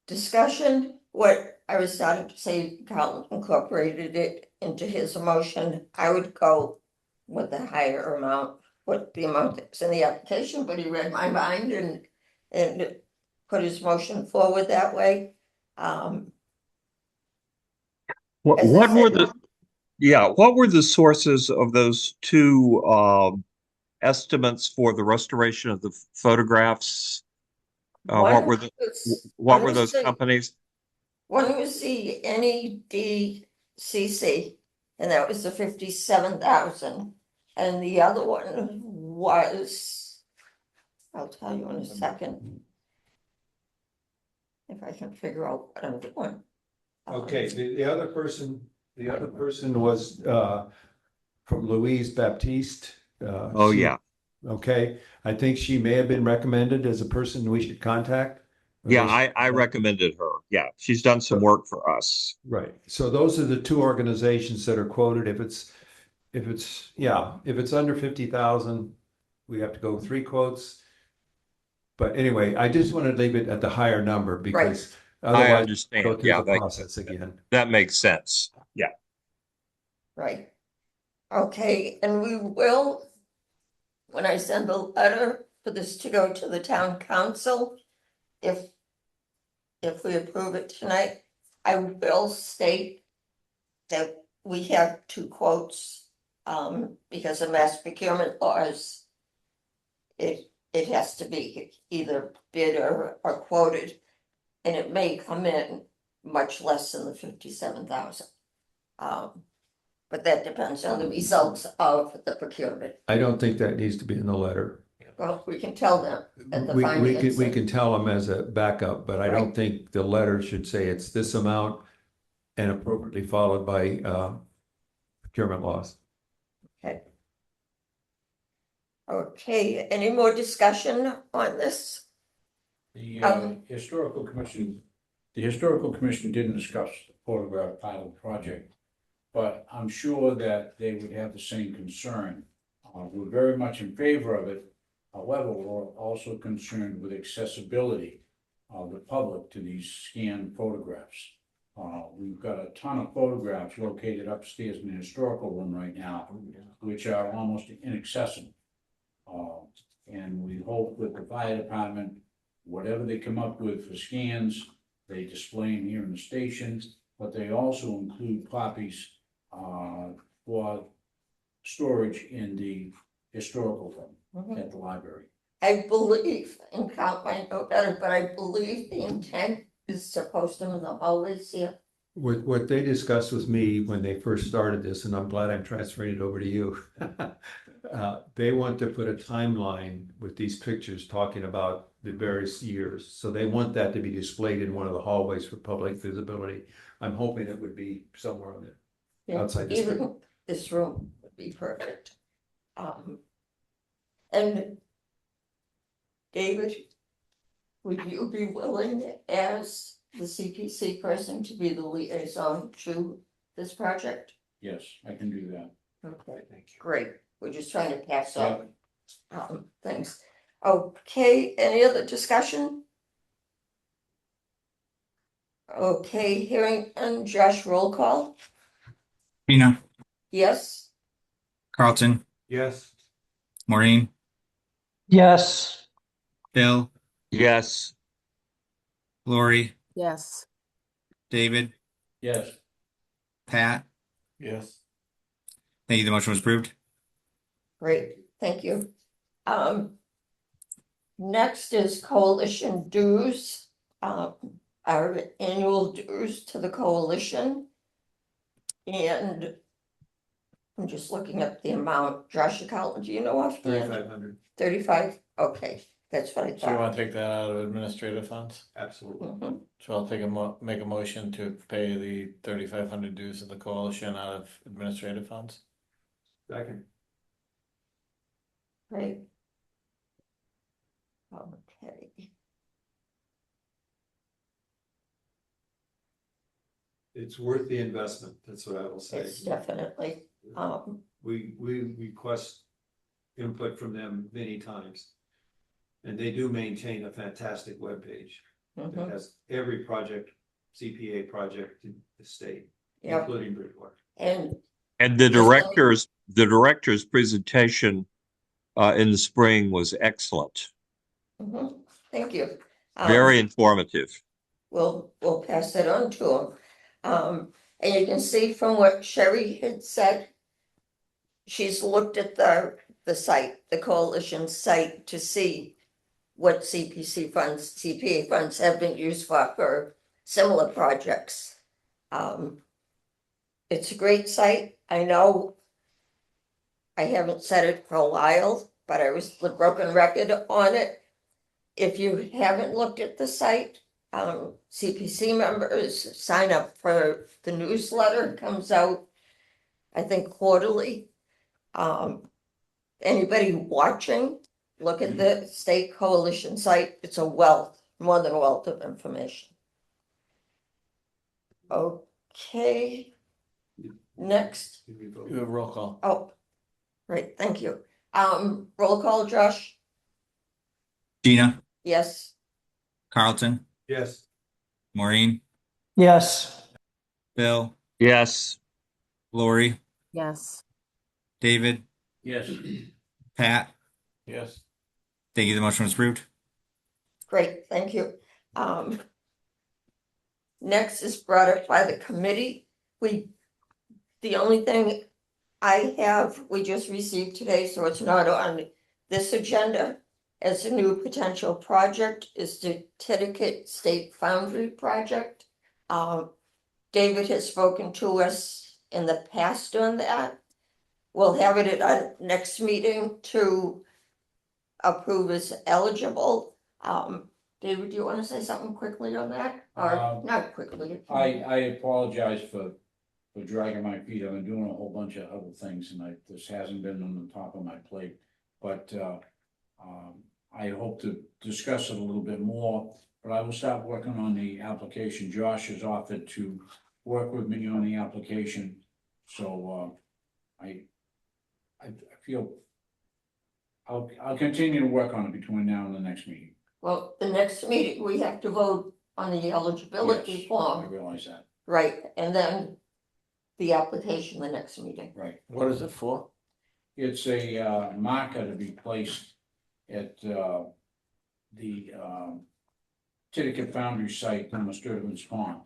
Discussion, what I was starting to say, Carl incorporated it into his motion. I would go with the higher amount, what the amount that's in the application, but he read my mind and put his motion forward that way. What As I were said- what were the sources of those 2 estimates for the restoration of the photographs? What were those companies? One was the NEDCC, and that was the 57,000. And the other one was, I'll tell you in a second. If I can figure out what I'm doing. Okay, the other person was, from Louise Baptiste. Oh, she- yeah. Okay, I think she may have been recommended as a person we should contact. Yeah, I recommended her. Yeah, she's done some work for us. Right, so those are the two organizations that are quoted. If it's under 50,000, we have to go 3 quotes. But anyway, I just want to leave it at the higher number because I otherwise understand. go through Yeah, the process again. that makes sense. Yeah. Right. Okay, and we will, when I send the letter for this to go to the town council, if we approve it tonight, I will state that we have 2 quotes, because of mass procurement laws. It has to be either bid or quoted, and it may come in much less than the 57,000. But that depends on the results of the procurement. I don't think that needs to be in the letter. Well, we can tell them at the We finance. can tell them as a backup, but I don't Right. think the letter should say it's this amount and appropriately followed by procurement laws. Okay. Okay, any more discussion on this? The Um, historical commission didn't discuss the photograph pilot project, but I'm sure that they would have the same concern. We're very much in favor of it. However, we're also concerned with accessibility of the public to these scanned photographs. We've got a ton of photographs located upstairs in the historical room right now, which are almost inaccessible. And we hope that the fire department, whatever they come up with for scans, they display them here in the stations, but they also include copies for storage in the historical room at the library. I believe, and Cal might know better, but I believe the intent is to post them in the hallways here. What they discussed with me when they first started this, and I'm glad I'm transferring it over to you. They want to put a timeline with these pictures talking about the various years. So they want that to be displayed in one of the hallways for public visibility. I'm hoping it would be somewhere on there. Outside this room. Even this room would be perfect. And David, would you be willing as the CPC person to be the liaison to this project? Yes, I can do that. Okay, thank you. Great, we're just trying to pass on things. Okay, any other discussion? Okay, hearing and Josh, roll call, Tina, yes? Carlton, Yes. Maureen, Yes. Bill, Yes. Lori, Yes. David, Yes. Pat. Yes. Thank you. The motion was approved. Great, thank you. Next is coalition dues, our annual dues to the coalition. And I'm just looking up the amount. Josh Collins, do you know offhand? 3,500. 35, okay, that's what I So you wanna thought. take that out of administrative funds? Absolutely. Mhm. So I'll make a motion to pay the 3,500 dues of the coalition out of administrative funds. Second. Great. Okay. It's worth the investment. That's what I will say. It's definitely, We request input from them many times. And they do maintain a fantastic webpage that mhm, has every project, CPA project in the state, yeah, including Bridgewater. and And the director's presentation in the spring was excellent. mhm, thank you. Very informative. We'll pass that on to them. And you can see from what Sherry had said, she's looked at the site, the coalition site, to see what CPA funds have been used for similar projects. It's a great site. I know I haven't said it for a while, but I was the broken record on it. If you haven't looked at the site, CPC members sign up for the newsletter, it comes out, I think quarterly. Anybody watching, look at the state coalition site, it's a wealth, more than a wealth of information. Okay. Next, You have roll call. oh, right, thank you. Roll call, Josh, Gina, yes, Carlton, Yes. Maureen, Yes. Bill, Yes. Lori, Yes. David, Yes. Pat. Yes. Thank you. The motion was approved. great, thank you. Next is brought up by the committee. The only thing I have, we just received today, so it's not on this agenda as a new potential project, is the Titicate State Foundry Project. David has spoken to us in the past on that. We'll have it at our next meeting to approve as eligible. David, do you want to say something quickly on that? Or not quickly? I apologize for dragging my feet. I've been doing a whole bunch of other things and this hasn't been on the top of my plate. But I hope to discuss it a little bit more, but I will start working on the application. Josh has offered to work with me on the application. So I feel I'll continue to work on it between now and the next meeting. Well, the next meeting, we have to vote on the eligibility Yes, I form, realize that. right, and then the application the next meeting. Right. What is it for? It's a marker to be placed at the Titicate Foundry site on Sturtevant's Pond,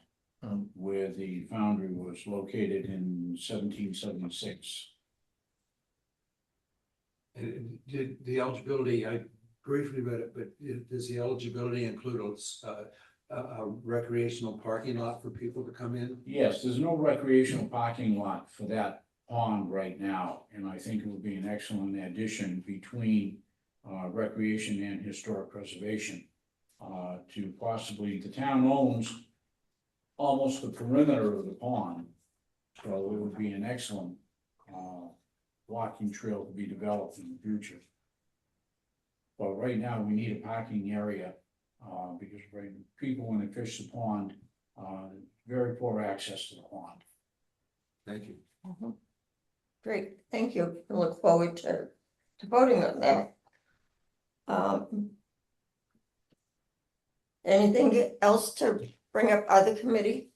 where the foundry was located in 1776. Did the eligibility, I briefly read it, but does the eligibility include a recreational parking lot for people to come in? Yes, there's no recreational parking lot for that pond right now, and I think it would be an excellent addition between recreation and historic preservation. To possibly, the town owns almost the perimeter of the pond, so it would be an excellent walking trail to be developed in the future. But right now, we need a parking area because people, when they fish the pond, very poor access to the pond. Thank you. Great, thank you. I look forward to voting on that. Anything else to bring up other committee?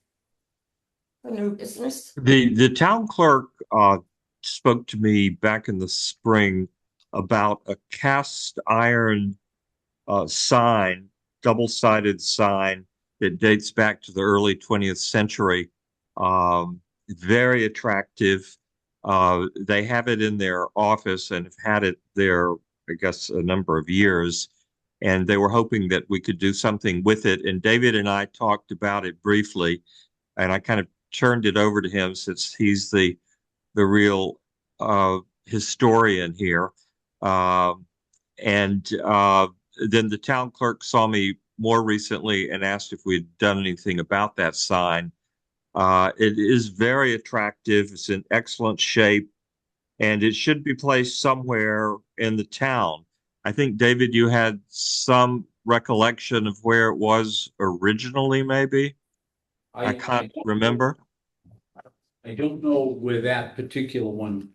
For new business? The town clerk spoke to me back in the spring about a cast iron sign, double-sided sign that dates back to the early 20th century. Very attractive. They have it in their office and have had it there, I guess, a number of years. And they were hoping that we could do something with it. And David and I talked about it briefly, and I kind of turned it over to him since he's the real historian here. Then the town clerk saw me more recently and asked if we'd done anything about that sign. It is very attractive. It's in excellent shape, and it should be placed somewhere in the town. I think, David, you had some recollection of where it was originally, maybe? I can't remember. I don't know where that particular one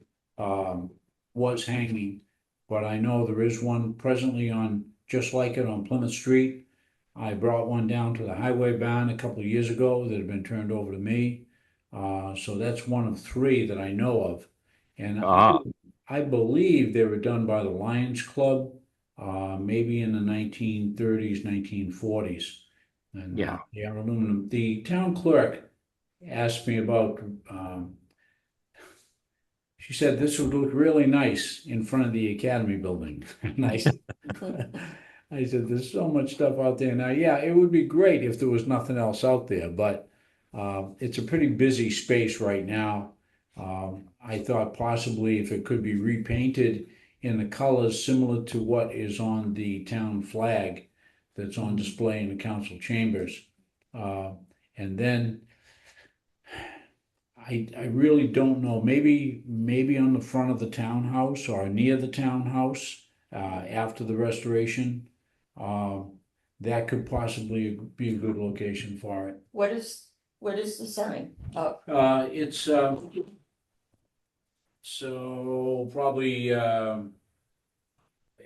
was hanging, but I know there is one presently on, just like it on Plymouth Street. I brought one down to the highway barn a couple of years ago that had been turned over to me. So that's one of three that I know of. And I believe they were done by the Lions Club, maybe in the 1930s, 1940s. And Yeah. they are aluminum. The town clerk asked me about, she said this would look really nice in front of the Academy building. And I said, there's so much stuff out there now. Yeah, it would be great if there was nothing else out there, but it's a pretty busy space right now. I thought possibly if it could be repainted in the colors similar to what is on the town flag that's on display in the council chambers. And then I really don't know, maybe on the front of the townhouse or near the townhouse, after the restoration. That could possibly be a good location for it. What is the sign? Oh, It's, so probably,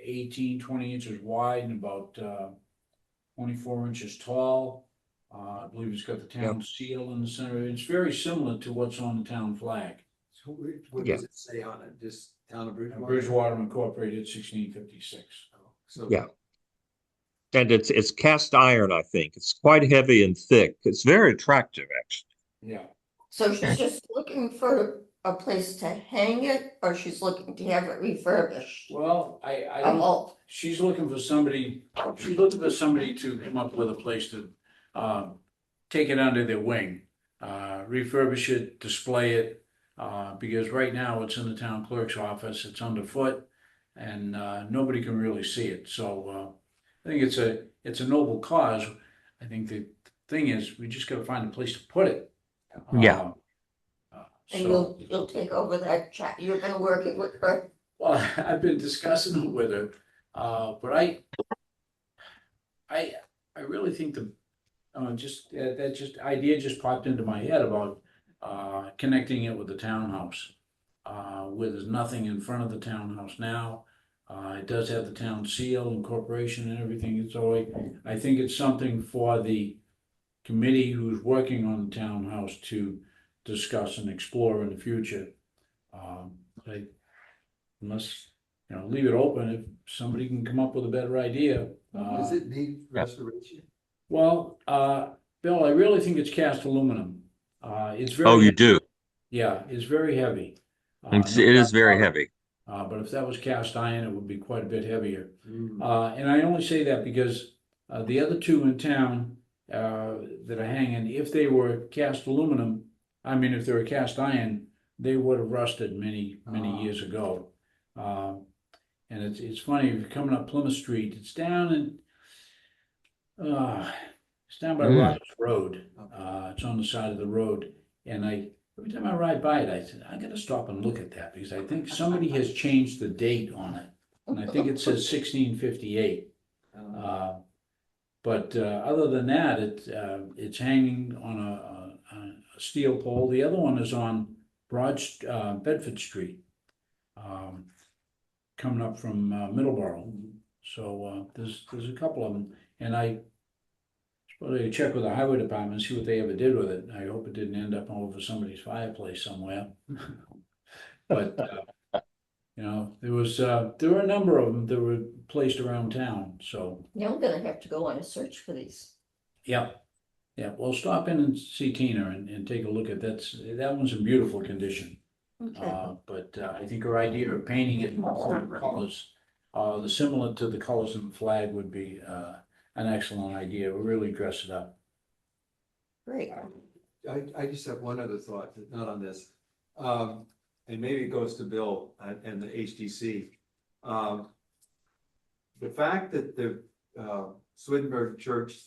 18, 20 inches wide and about, 24 inches tall. I believe it's got the town seal in the center. It's very similar to what's on the town flag. So what does it say on it? Just town of Bridgewater? Bridgewater Incorporated, 1656. So Yeah. And it's cast iron, I think. It's quite heavy and thick. It's very attractive, actually. Yeah. so she's just looking for a place to hang it, or she's looking to have it refurbished? Well, I I'm don't, all, she's looking for somebody to come up with a place to take it under their wing, refurbish it, display it, because right now it's in the town clerk's office, it's underfoot, and nobody can really see it. So I think it's a noble cause. I think the thing is, we just gotta find a place to put it. Yeah. and So, you'll take over that chat, you're gonna work it with her? well, I've been discussing it with her, but I really think that idea just popped into my head about connecting it with the townhouse, where there's nothing in front of the townhouse now. It does have the town seal and corporation and everything. So I think it's something for the committee who's working on the townhouse to discuss and explore in the future. Unless, leave it open if somebody can come up with a better idea. does it need restoration? Well, Bill, I really think it's cast aluminum. It's very. Oh, you do? Yeah, it's very heavy. It is very heavy. But if that was cast iron, it would be quite a bit heavier. Mm. And I only say that because the other two in town that are hanging, if they were cast aluminum, if they were cast iron, they would have rusted many years ago. And it's funny, if you're coming up Plymouth Street, it's down by Rogers Road. It's on the side of the road, and every time I ride by it, I said, I gotta stop and look at that, because I think somebody has changed the date on it, and I think it says 1658. But other than that, it's hanging on a steel pole. The other one is on Bedford Street, coming up from Middleborough. So there's a couple of them, and I suppose I check with the highway department and see what they ever did with it. I hope it didn't end up over somebody's fireplace somewhere. But there were a number of them that were placed around town. So Now I'm gonna have to go on a search for these. yeah, we'll stop in and see Tina and take a look at that one's in beautiful condition. Okay, But I think her idea of painting it in colors, similar to the colors of the flag, would be an excellent idea. We'll really dress it up. great. I just have one other thought, not on this. And maybe it goes to Bill and the HDC. The fact that the Swinburne Church,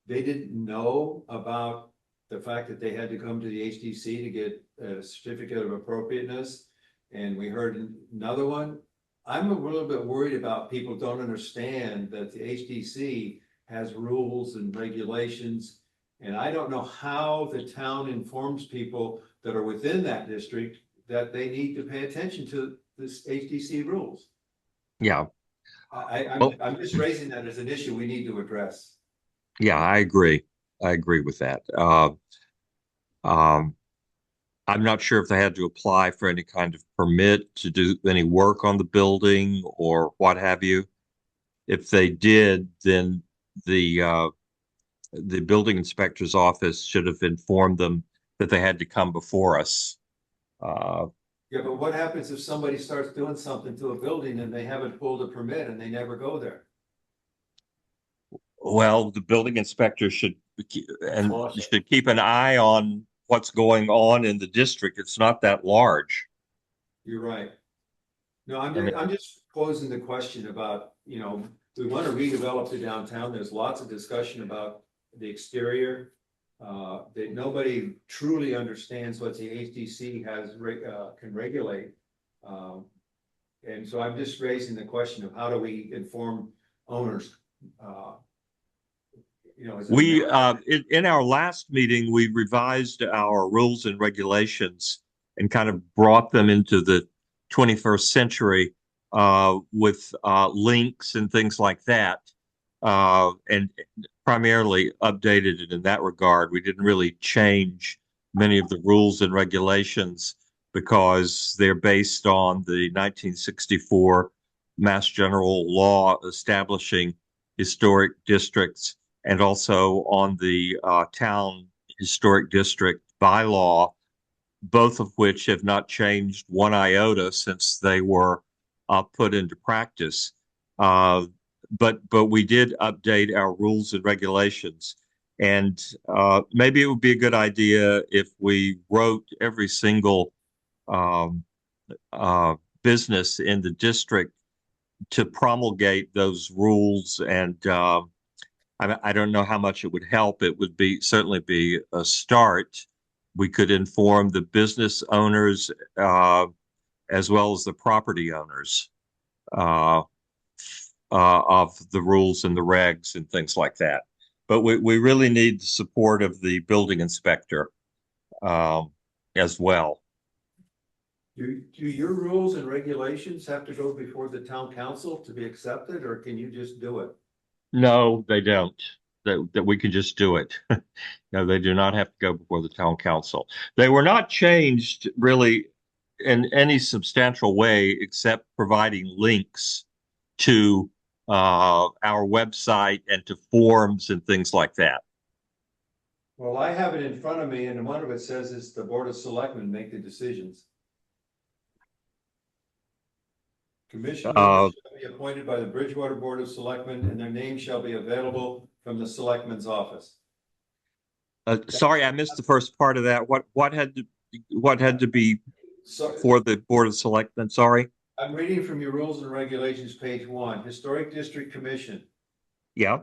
they didn't know about the fact that they had to come to the HDC to get a certificate of appropriateness, and we heard another one. I'm a little bit worried about people don't understand that the HDC has rules and regulations, and I don't know how the town informs people that are within that district that they need to pay attention to this HDC rules. Yeah. I'm just raising that as an issue we need to address. Yeah, I agree. I agree with that. I'm not sure if they had to apply for any kind of permit to do any work on the building or what have you. If they did, then the building inspector's office should have informed them that they had to come before us. Yeah, but what happens if somebody starts doing something to a building and they haven't pulled a permit and they never go there? Well, the building inspector should keep an eye on what's going on in the district. It's not that large. You're right. No, I mean- I'm just posing the question about, we want to redevelop the downtown. There's lots of discussion about the exterior. That nobody truly understands what the HDC can regulate. And so I'm just raising the question of how do we inform owners? In our last meeting, we revised our rules and regulations and kind of brought them into the 21st century with links and things like that, and primarily updated it in that regard. We didn't really change many of the rules and regulations because they're based on the 1964 Mass General Law establishing historic districts, and also on the town historic district bylaw, both of which have not changed one iota since they were put into practice. But we did update our rules and regulations, and maybe it would be a good idea if we wrote every single business in the district to promulgate those rules. And I don't know how much it would help. It would certainly be a start. We could inform the business owners as well as the property owners of the rules and the regs and things like that. But we really need the support of the building inspector as well. Do your rules and regulations have to go before the town council to be accepted, or can you just do it? No, they don't. That we can just do it. No, they do not have to go before the town council. They were not changed really in any substantial way, except providing links to our website and to forums and things like that. Well, I have it in front of me, and one of it says it's the Board of Selectmen make the decisions. Commission members shall be appointed by the Bridgewater Board of Selectmen, and their names shall be available from the Selectmen's office. Sorry, I missed the first part of that. What had to be for the Board of Selectmen? Sorry. I'm reading from your rules and regulations, page 1, Historic District Commission. Yeah.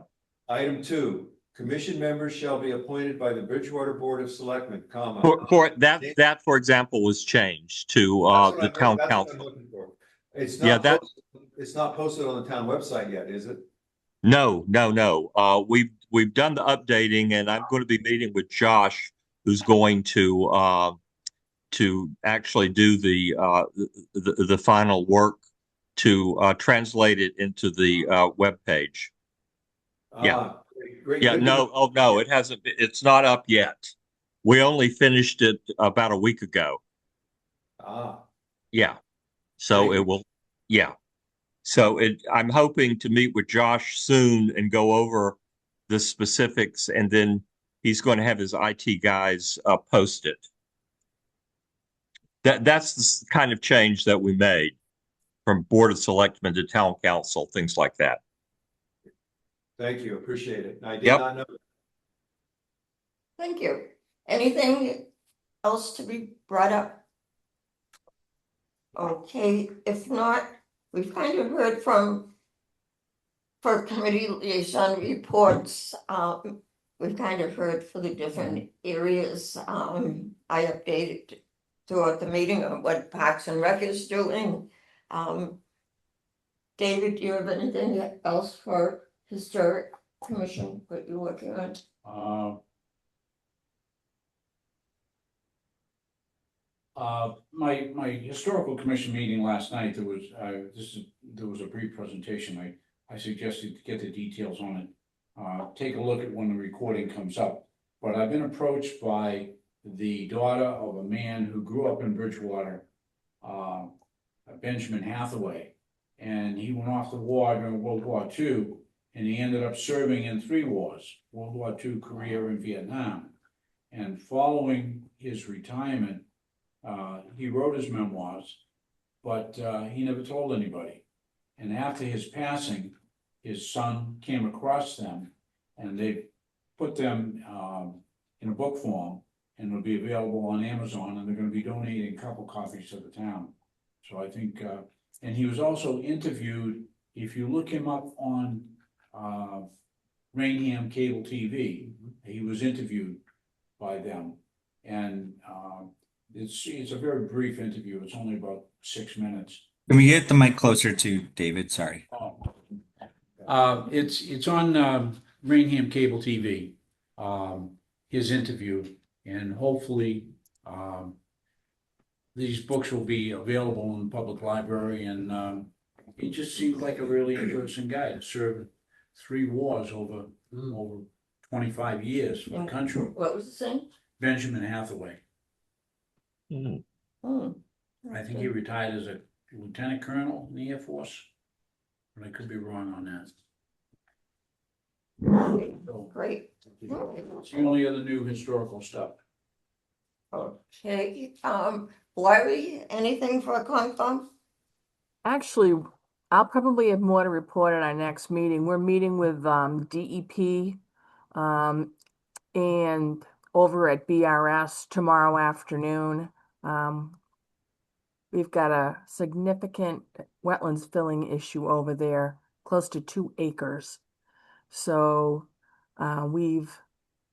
Item 2, commission members shall be appointed by the Bridgewater Board of Selectmen, comma. For that, for example, was changed to the town council. It's not it's not posted on the town website yet, is it? No. We've done the updating, and I'm going to be meeting with Josh, who's going to actually do the final work to translate it into the web page. Yeah. Great. Yeah. No, it hasn't. It's not up yet. We only finished it about a week ago. Yeah. So it will. Yeah. So I'm hoping to meet with Josh soon and go over the specifics, and then he's going to have his IT guys post it. That's the kind of change that we made from Board of Selectmen to Town Council, things like that. Thank you. Appreciate it. I did not know. Thank you. Anything else to be brought up? Okay, if not, we've kind of heard for committee liaison reports, we've kind of heard for the different areas. I updated throughout the meeting on what Parks and Rec is doing. David, do you have anything else for Historic Commission that you're working on? My historical commission meeting last night, there was a brief presentation. I suggested to get the details on it. Take a look at when the recording comes up. But I've been approached by the daughter of a man who grew up in Bridgewater, Benjamin Hathaway, and he went off to war during World War II, and he ended up serving in 3 wars: World War II, Korea, and Vietnam. And following his retirement, he wrote his memoirs, but he never told anybody. And after his passing, his son came across them, and they put them in a book form, and it'll be available on Amazon, and they're gonna be donating a couple copies to the town. So I think, and he was also interviewed, if you look him up on, Rainham Cable TV, he was interviewed by them. And, it's a very brief interview, it's only about 6 minutes. Can we get the mic closer to David? Sorry. It's on Rainham Cable TV, his interview, and hopefully these books will be available in the public library. And he just seemed like a really interesting guy. Served 3 wars over 25 years for the country. What was the name? Benjamin Hathaway. Oh, I think he retired as a lieutenant colonel in the Air Force, but I could be wrong on that. So, great. it's the only other new historical stuff. Okay, Larry, anything for Concom? Actually, I'll probably have more to report at our next meeting. We're meeting with DEP and over at BRS tomorrow afternoon. We've got a significant wetlands filling issue over there, close to 2 acres. So we've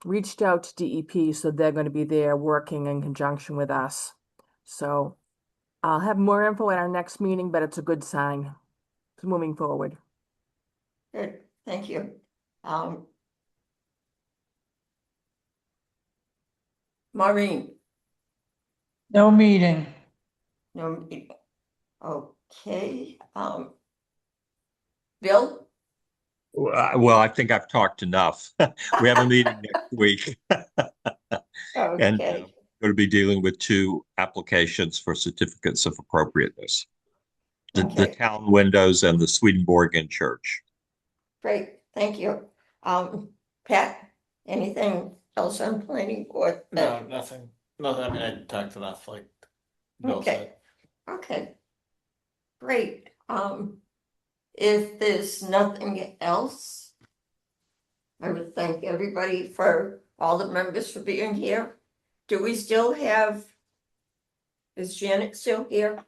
reached out to DEP, so they're going to be there working in conjunction with us. So I'll have more info at our next meeting, but it's a good sign. It's moving forward. Good, thank you. Maureen, No meeting. no, okay, Bill? Well, I think I've talked enough. We have a meeting next week. And Okay, going to be dealing with 2 applications for certificates of appropriateness. The Okay. town windows and the Swedenborgian church. great, thank you. Pat, anything else on planning board? No, nothing, I mean, I talked enough, like Bill Okay. said. Okay. Great, if there's nothing else, I would thank everybody for, all the members for being here. Do we still have, is Janet still here?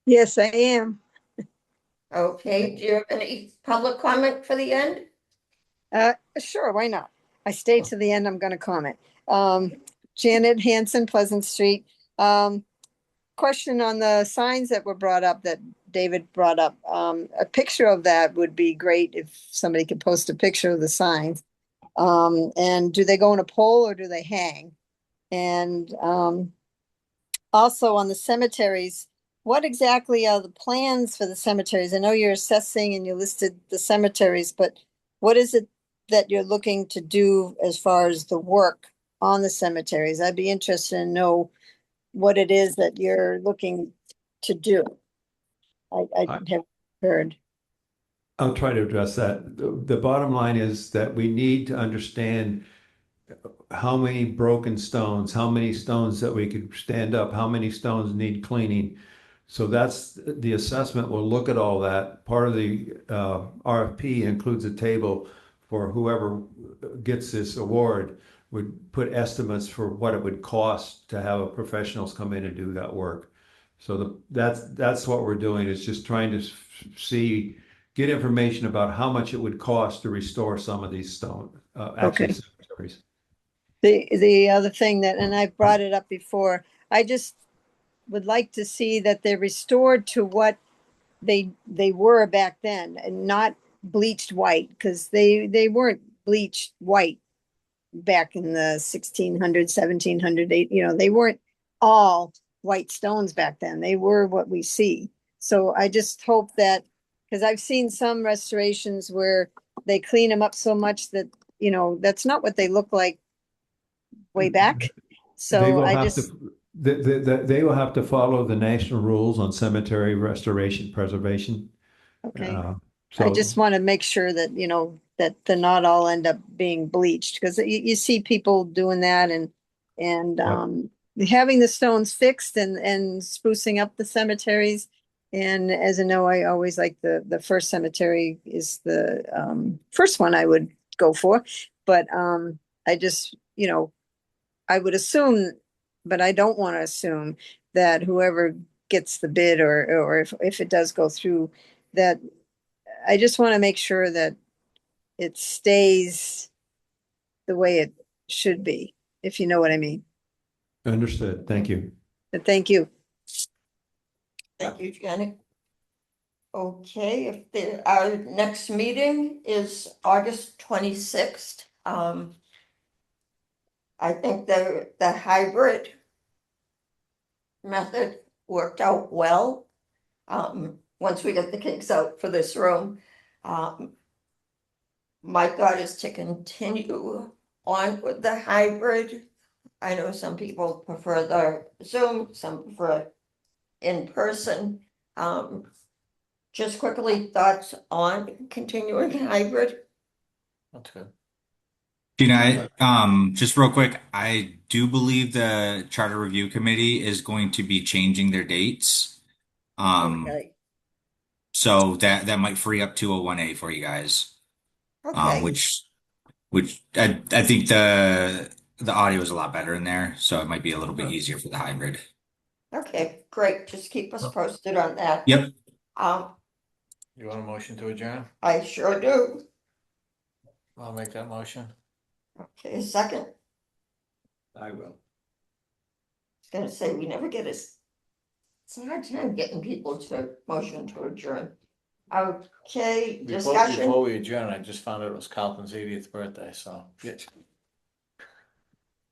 Yes, I am. Okay, do you have any public comment for the end? Sure, why not? I stayed to the end, I'm gonna comment. Janet Hanson, Pleasant Street. Question on the signs that were brought up, that David brought up. A picture of that would be great if somebody could post a picture of the signs. And do they go in a pole or do they hang? And also on the cemeteries, what exactly are the plans for the cemeteries? I know you're assessing and you listed the cemeteries, but what is it that you're looking to do as far as the work on the cemeteries? I'd be interested to know what it is that you're looking to do. I have heard. I'll try to address that. The bottom line is that we need to understand how many broken stones, how many stones that we could stand up, how many stones need cleaning. So that's the assessment. We'll look at all that. Part of the RFP includes a table for whoever gets this award would put estimates for what it would cost to have professionals come in and do that work. So that's what we're doing, is just trying to get information about how much it would cost to restore some of these Okay. cemeteries. The other thing that, and I've brought it up before, I just would like to see that they're restored to what they were back then and not bleached white, because they weren't bleached white back in the 1600, 1700, they weren't all white stones back then. They were what we see. So I just hope that, because I've seen some restorations where they clean them up so much that, that's not what they look like way back. So I just, they will have to follow the national rules on cemetery restoration preservation. okay. So I just want to make sure that, that they're not all end up being bleached, because you see people doing that and having the stones fixed and sprucing up the cemeteries. And as I know, I always like the first cemetery is the first one I would go for. But I just, I would assume, but I don't want to assume that whoever gets the bid or if it does go through, that I just want to make sure that it stays the way it should be, if you know what I mean. Understood. Thank you. But thank you. Thank you, Janet. Okay, our next meeting is August 26th. I think the hybrid method worked out well. Once we get the kinks out for this room. My thought is to continue on with the hybrid. I know some people prefer the Zoom, some prefer in person. Just quickly, thoughts on continuing hybrid? That's good. Gina, just real quick, I do believe the Charter Review Committee is going to be changing their dates. Okay, So that might free up 201A for you guys. okay, Which I think the audio is a lot better in there, so it might be a little bit easier for the hybrid. okay, great. Just keep us posted on that. Yep. You want a motion to adjourn? I sure do. I'll make that motion. Okay, a second. I will. I was gonna say, we never get it's a hard time getting people to motion to adjourn. Okay, discussion. Before we adjourn, I just found out it was Carlton's 80th birthday, so.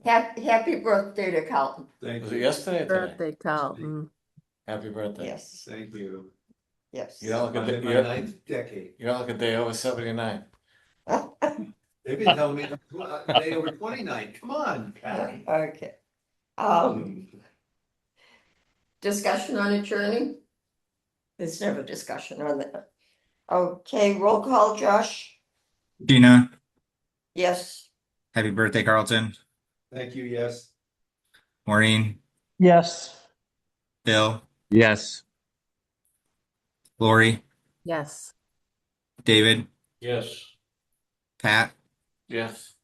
Happy birthday to Carlton. Thank Was it you. yesterday or today? Birthday, Carlton. Happy birthday. Yes, Thank you. yes. You don't look a I'm in my day, ninth decade. you don't look a day over 79. They've been telling me a day over 29. Come on, Patty. Okay. Discussion on adjourning? There's never discussion on that. Okay, roll call, Josh? Gina, Yes. happy birthday, Carlton. Thank you, yes. Maureen, Yes. Bill, Yes. Lori, Yes. David, Yes. Pat. Yes.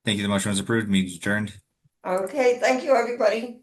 Thank you. The motion was approved. Meeting adjourned. Okay, thank you, everybody.